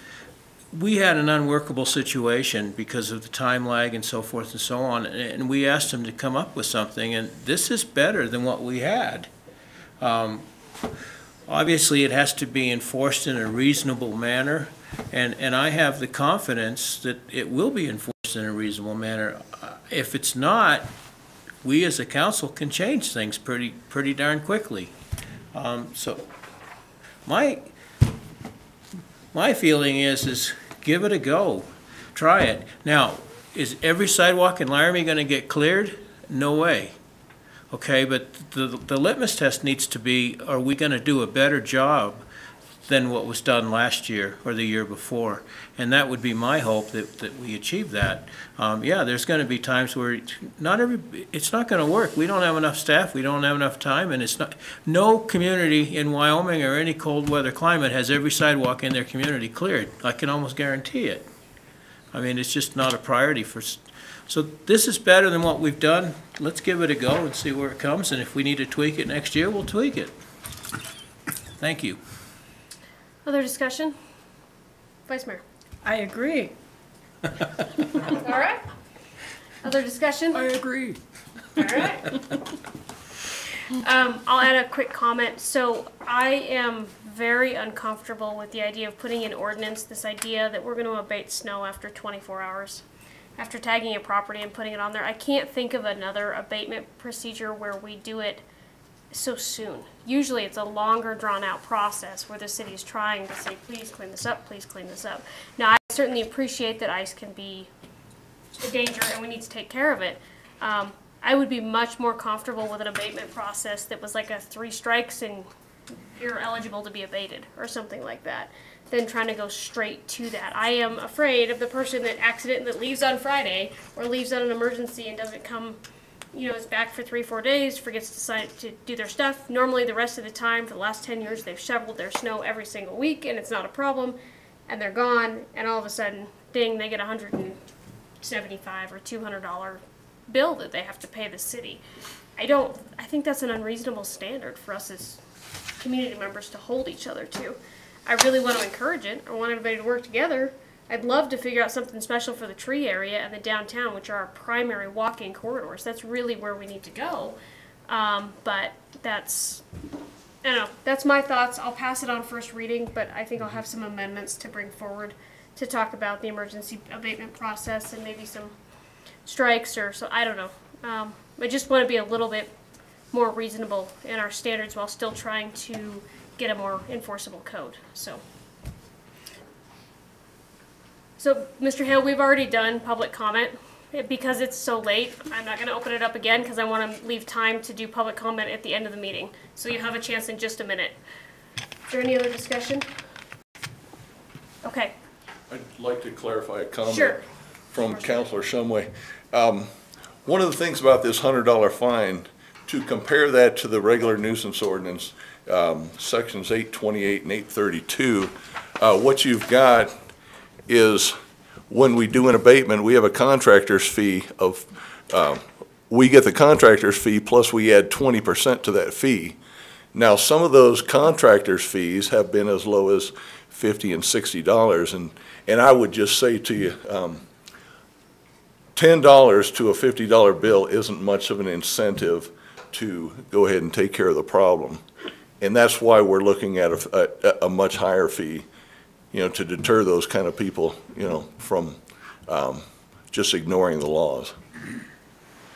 we had an unworkable situation because of the time lag and so forth and so on, and we asked them to come up with something, and this is better than what we had. Obviously, it has to be enforced in a reasonable manner, and I have the confidence that it will be enforced in a reasonable manner. If it's not, we as a council can change things pretty darn quickly. So my feeling is give it a go. Try it. Now, is every sidewalk in Laramie going to get cleared? No way. Okay, but the litmus test needs to be, are we going to do a better job than what was done last year or the year before? And that would be my hope, that we achieve that. Yeah, there's going to be times where it's not going to work. We don't have enough staff, we don't have enough time, and no community in Wyoming or any cold weather climate has every sidewalk in their community cleared. I can almost guarantee it. I mean, it's just not a priority for. So this is better than what we've done. Let's give it a go and see where it comes, and if we need to tweak it next year, we'll tweak it. Thank you. Other discussion? Vice Mayor. I agree. All right. Other discussion? I agree. All right. I'll add a quick comment. So I am very uncomfortable with the idea of putting in ordinance this idea that we're going to abate snow after 24 hours. After tagging a property and putting it on there, I can't think of another abatement procedure where we do it so soon. Usually it's a longer drawn out process where the city is trying to say, please clean this up, please clean this up. Now, I certainly appreciate that ice can be a danger and we need to take care of it. I would be much more comfortable with an abatement process that was like a 3 strikes and you're eligible to be abated or something like that, than trying to go straight to that. I am afraid of the person that leaves on Friday or leaves on an emergency and doesn't come, is back for 3-4 days, forgets to do their stuff. Normally the rest of the time, for the last 10 years, they've shoveled their snow every single week and it's not a problem, and they're gone, and all of a sudden, ding, they get $175 or $200 bill that they have to pay the city. I think that's an unreasonable standard for us as community members to hold each other to. I really want to encourage it. I want everybody to work together. I'd love to figure out something special for the tree area and the downtown, which are our primary walking corridors. That's really where we need to go. But that's my thoughts. I'll pass it on first reading, but I think I'll have some amendments to bring forward to talk about the emergency abatement process and maybe some strikes or so. I don't know. I just want to be a little bit more reasonable in our standards while still trying to get a more enforceable code. So, Mr. Hale, we've already done public comment. Because it's so late, I'm not going to open it up again because I want to leave time to do public comment at the end of the meeting. So you have a chance in just a minute. Is there any other discussion? Okay. I'd like to clarify a comment Sure. from Councilor Shumway. One of the things about this $100 fine, to compare that to the regular nuisance ordinance, sections 828 and 832, what you've got is when we do an abatement, we have a contractor's fee of, we get the contractor's fee plus we add 20% to that fee. Now, some of those contractor's fees have been as low as $50 and $60, and I would just say to you, $10 to a $50 bill isn't much of an incentive to go ahead and take care of the problem. And that's why we're looking at a much higher fee, you know, to deter those kind of people, you know, from just ignoring the laws.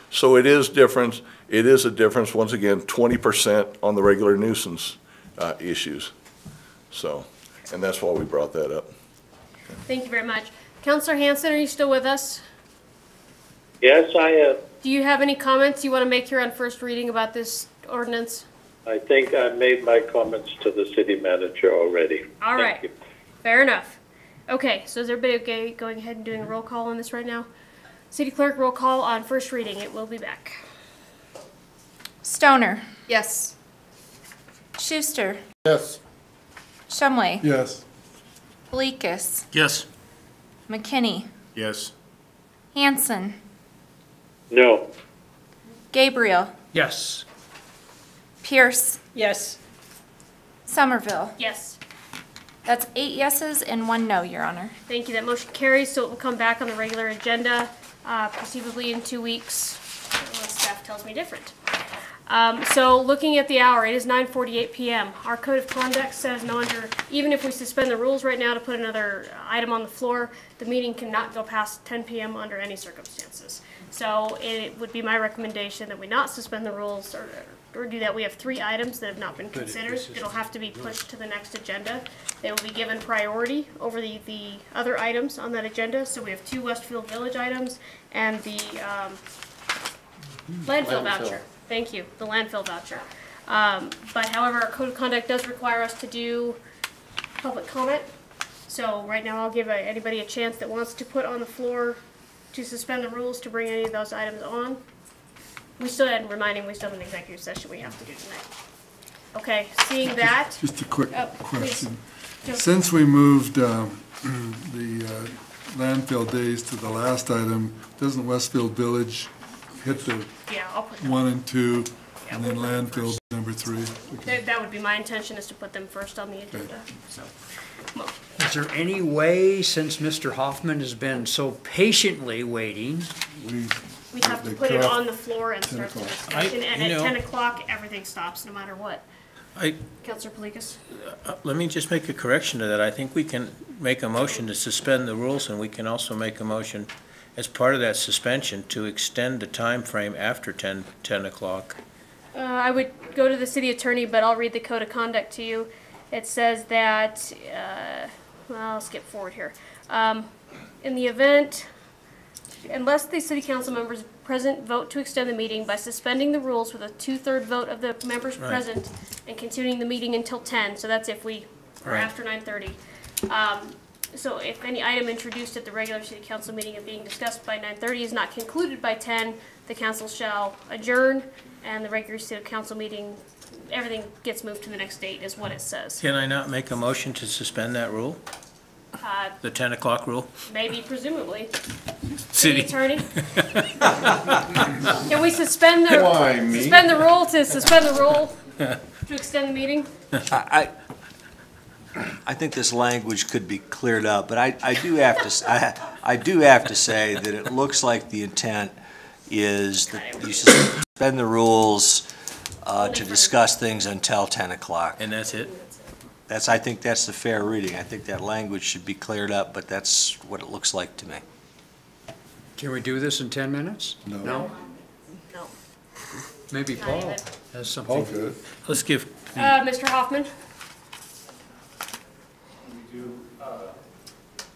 So it is different. It is a difference, once again, 20% on the regular nuisance issues. So, and that's why we brought that up. Thank you very much. Councilor Hanson, are you still with us? Yes, I am. Do you have any comments you want to make here on first reading about this ordinance? I think I made my comments to the city manager already. All right. Thank you. Fair enough. Okay, so is everybody okay going ahead and doing a roll call on this right now? City Clerk, roll call on first reading. It will be back. Stoner. Yes. Schuster. Yes. Shumway. Yes. Bleekus. Yes. McKinney. Yes. Hanson. No. Gabriel. Yes. Pierce. Yes. Somerville. Yes. That's 8 yeses and 1 no, Your Honor. Thank you. That motion carries, so it will come back on the regular agenda, presumably in 2 weeks, unless staff tells me different. So looking at the hour, it is 9:48 p.m. Our code of conduct says no under, even if we suspend the rules right now to put another item on the floor, the meeting cannot go past 10 p.m. under any circumstances. So it would be my recommendation that we not suspend the rules or do that. We have 3 items that have not been considered. It'll have to be pushed to the next agenda. They will be given priority over the other items on that agenda. So we have 2 Westfield Village items and the landfill voucher. Thank you, the landfill voucher. But however, our code of conduct does require us to do public comment. So right now I'll give anybody a chance that wants to put on the floor to suspend the rules to bring any of those items on. We still had reminding we still have an executive session we have to do tonight. Okay, seeing that. Just a quick please. question. Since we moved the landfill days to the last item, doesn't Westfield Village hit the Yeah, I'll put them. 1 and 2, and then landfill number 3? That would be my intention, is to put them first on the agenda. So, Is there any way, since Mr. Hoffman has been so patiently waiting, we have to put it on the floor and start the 10 discussion, and at 10 o'clock, everything stops, no matter what. Councilor Palikas? Let me just make a correction to that. I think we can make a motion to suspend the rules, and we can also make a motion as part of that suspension to extend the time frame after 10 o'clock. I would go to the city attorney, but I'll read the code of conduct to you. It says that, well, I'll skip forward here. In the event, unless the city council members present vote to extend the meeting by suspending the rules with a 2/3 vote of the members Right. present and continuing the meeting until 10, so that's if we are Right. after 9:30. So if any item introduced at the regular city council meeting and being discussed by 9:30 is not concluded by 10, the council shall adjourn, and the regular city council meeting, everything gets moved to the next date, is what it says. Can I not make a motion to suspend that rule? The 10 o'clock rule? Maybe, presumably. City attorney? Can we suspend the, Why, me? suspend the rule to suspend the rule to extend the meeting? I think this language could be cleared up, but I do have to say that it looks like the intent is that you suspend the rules to discuss things until 10 o'clock. And that's it? I think that's the fair reading. I think that language should be cleared up, but that's what it looks like to me. can we do this in 10 minutes? No. No. Maybe Not Paul even. has something. good. Let's give, Mr. Hoffman? We do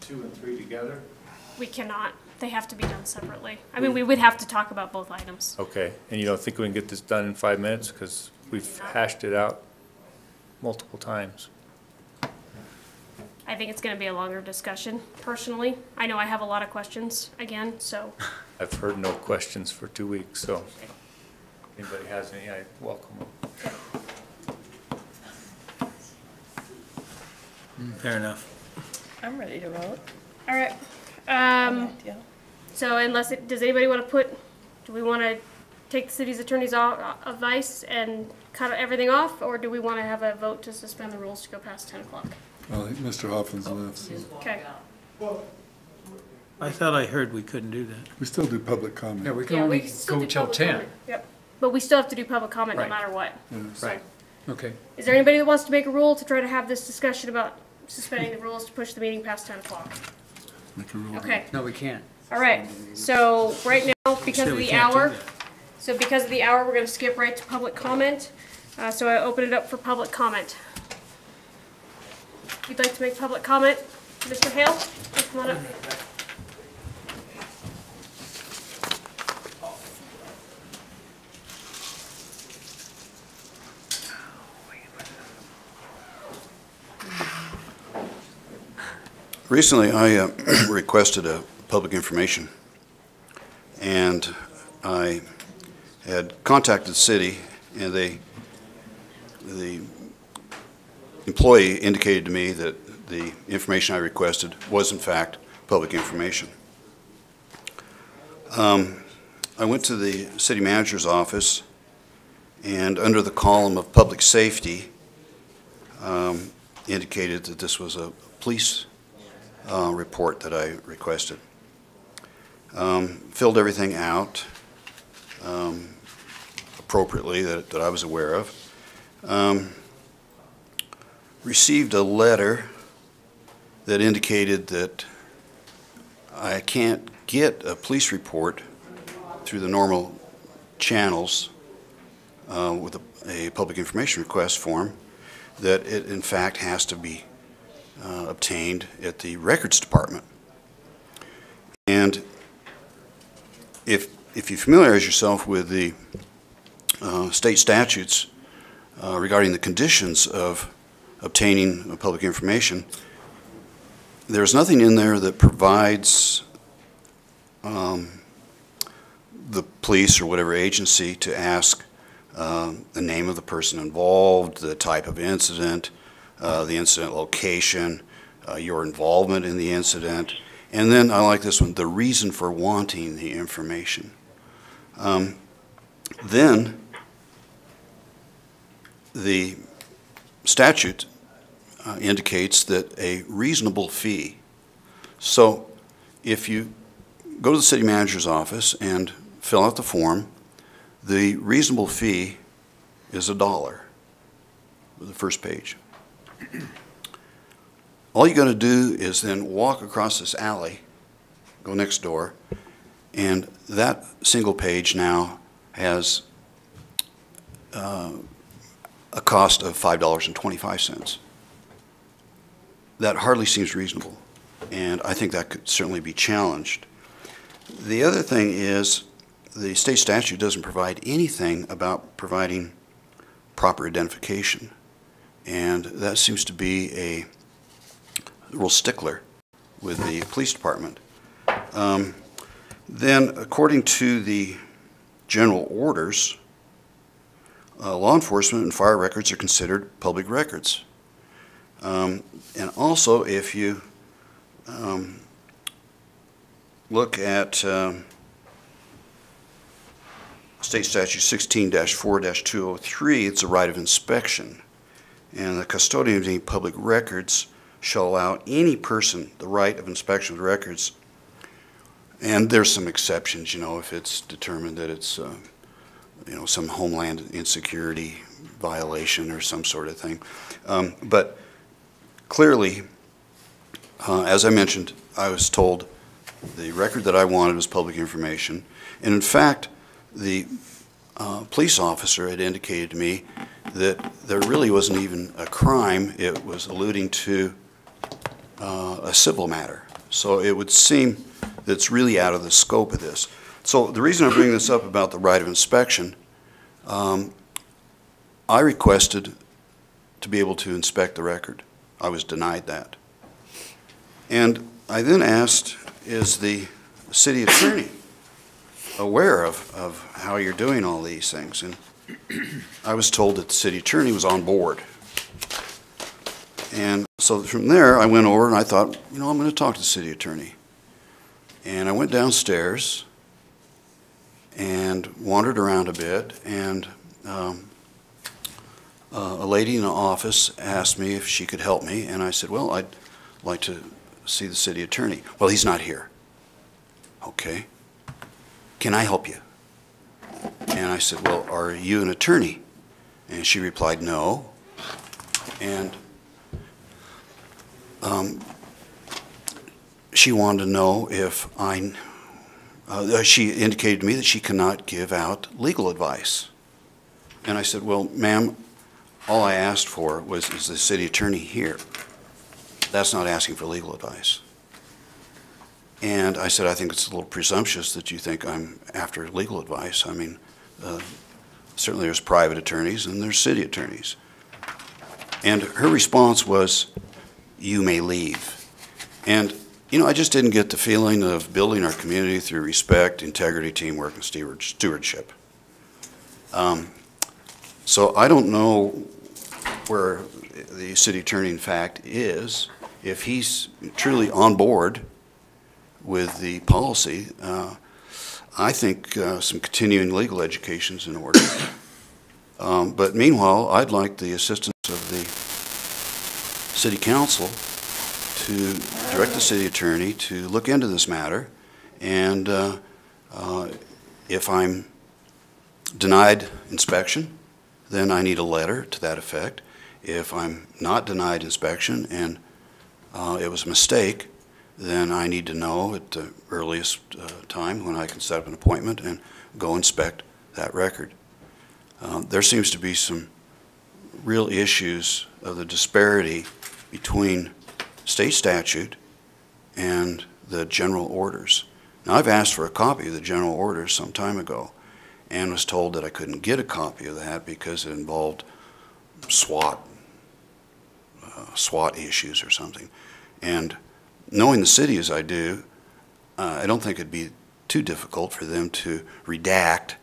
2 and 3 together? We cannot. They have to be done separately. I mean, we would have to talk about both items. Okay, and you don't think we can get this done in 5 minutes? Because we've hashed it out multiple times. I think it's going to be a longer discussion, personally. I know I have a lot of questions, again, so. I've heard no questions for 2 weeks, so if anybody has any, I welcome them. fair enough. I'm ready to vote. All right. Yeah. So unless, does anybody want to do we want to take the city's attorney's advice and cut everything off? Or do we want to have a vote to suspend the rules to go past 10 o'clock? Well, I think Mr. Hoffman's left, so Okay. I thought I heard we couldn't do that. we still do public comment. Yeah, we can Yeah, only we still go do till public 10. comment. Yep. But we still have to do public comment no Right. matter what. Yeah. So, Right. Okay. is there anybody that wants to make a rule to try to have this discussion about suspending the rules to push the meeting past 10 o'clock? Make a rule. Okay. No, we can't. All right. So right now, because Said of we the can't do hour, that. we're going to skip right to public comment. So I open it up for public comment. If you'd like to make public comment, Mr. Hale, please come on up. Recently, I requested a public information, and I had contacted the city, and the employee indicated to me that the information I requested was in fact public information. I went to the city manager's office, and under the column of public safety, indicated that this was a police report that I requested. Filled everything out appropriately that I was aware of. Received a letter that indicated that I can't get a police report through the normal channels with a public information request form, that it in fact has to be obtained at the records department. And if you familiarize yourself with the state statutes regarding the conditions of obtaining public information, there's nothing in there that provides the police or whatever agency to ask the name of the person involved, the type of incident, the incident location, your involvement in the incident, and then I like this one, the reason for wanting the information. Then the statute indicates that a reasonable fee. So if you go to the city manager's office and fill out the form, the reasonable fee is $1, the first page. All you got to do is then walk across this alley, go next door, and that single page now has a cost of $5.25. That hardly seems reasonable, and I think that could certainly be challenged. The other thing is the state statute doesn't provide anything about providing proper identification, and that seems to be a real stickler with the police department. Then, according to the general orders, law enforcement and fire records are considered public records. And also, if you look at State Statute 16-4-203, it's a right of inspection. And the custodian of any public records shall allow any person the right of inspection of the records. And there's some exceptions, you know, if it's determined that it's, you know, some homeland insecurity violation or some sort of thing. But clearly, as I mentioned, I was told the record that I wanted was public information. And in fact, the police officer had indicated to me that there really wasn't even a crime. It was alluding to a civil matter. So it would seem that it's really out of the scope of this. So the reason I bring this up about the right of inspection, I requested to be able to inspect the record. I was denied that. And I then asked, is the city attorney aware of how you're doing all these things? And I was told that the city attorney was on board. And so from there, I went over and I thought, you know, I'm going to talk to the city attorney. And I went downstairs and wandered around a bit, and a lady in the office asked me if she could help me, and I said, well, I'd like to see the city attorney. Well, he's not here. Okay. Can I help you? And I said, well, are you an attorney? And she replied, no. And she wanted to know if she indicated to me that she cannot give out legal advice. And I said, well, ma'am, all I asked for was, is the city attorney here? That's not asking for legal advice. And I said, I think it's a little presumptuous that you think I'm after legal advice. I mean, certainly there's private attorneys and there's city attorneys. And her response was, you may leave. And, you know, I just didn't get the feeling of building our community through respect, integrity, teamwork, and stewardship. So I don't know where the city attorney, in fact, is. If he's truly on board with the policy, I think some continuing legal education is in order. But meanwhile, I'd like the assistance of the city council to direct the city attorney to look into this matter, and if I'm denied inspection, then I need a letter to that effect. If I'm not denied inspection and it was a mistake, then I need to know at the earliest time when I can set up an appointment and go inspect that record. There seems to be some real issues of the disparity between state statute and the general orders. Now, I've asked for a copy of the general orders some time ago and was told that I couldn't get a copy of that because it involved SWAT issues or something. And knowing the city as I do, I don't think it'd be too difficult for them to redact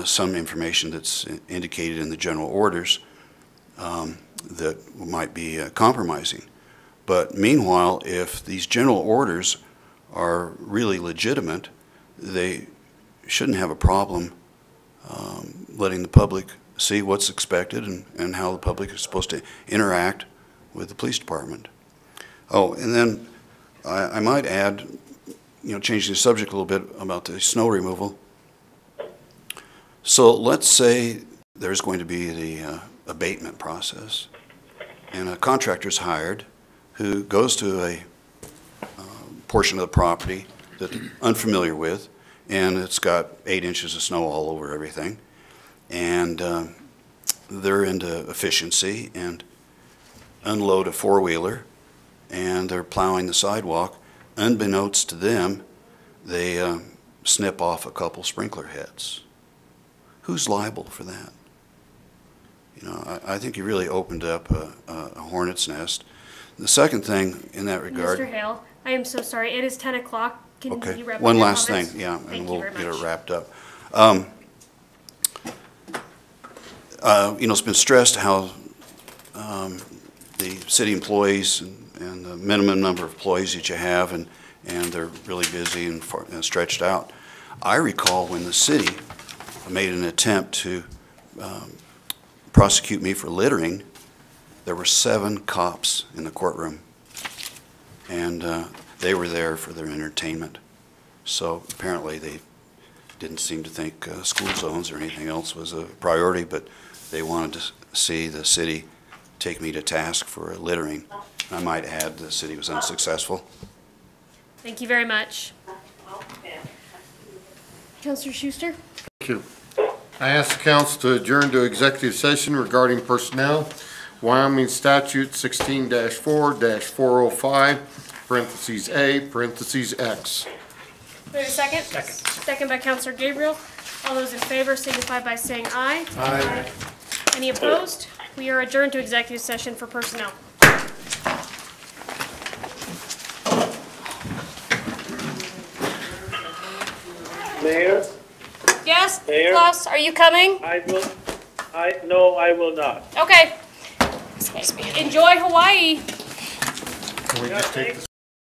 some information that's indicated in the general orders that might be compromising. But meanwhile, if these general orders are really legitimate, they shouldn't have a problem letting the public see what's expected and how the public is supposed to interact with the police department. Oh, and then I might add, you know, changing the subject a little bit about the snow removal. So let's say there's going to be the abatement process, and a contractor's hired who goes to a portion of the property that they're unfamiliar with, and it's got 8 inches of snow all over everything, and they're into efficiency and unload a four-wheeler, and they're plowing the sidewalk. Unbeknownst to them, they snip off a couple sprinkler heads. Who's liable for that? You know, I think you really opened up a hornet's nest. The second thing in that regard... Mr. Hale, I am so sorry. It is 10 o'clock. Can Okay. you wrap up One your last comments? thing, yeah, Thank and you we'll very get it much. wrapped up. You know, it's been stressed how the city employees and the minimum number of employees that you have, and they're really busy and stretched out. I recall when the city made an attempt to prosecute me for littering, there were 7 cops in the courtroom, and they were there for their entertainment. So apparently they didn't seem to think school zones or anything else was a priority, but they wanted to see the city take me to task for littering. I might add the city was unsuccessful. Thank you very much. Councilor Schuster? Thank you. I ask the council to adjourn to executive session regarding personnel, Wyoming statute 16-4-405, parentheses A, parentheses X. We have a second? Second by Counselor Gabriel. All those in favor signify by saying aye. Aye. Any opposed? We are adjourned to executive session for personnel. Mayor? Yes, Mayor? Klaus, are you coming? No, I will not. Okay. Enjoy Hawaii. Can we just take this?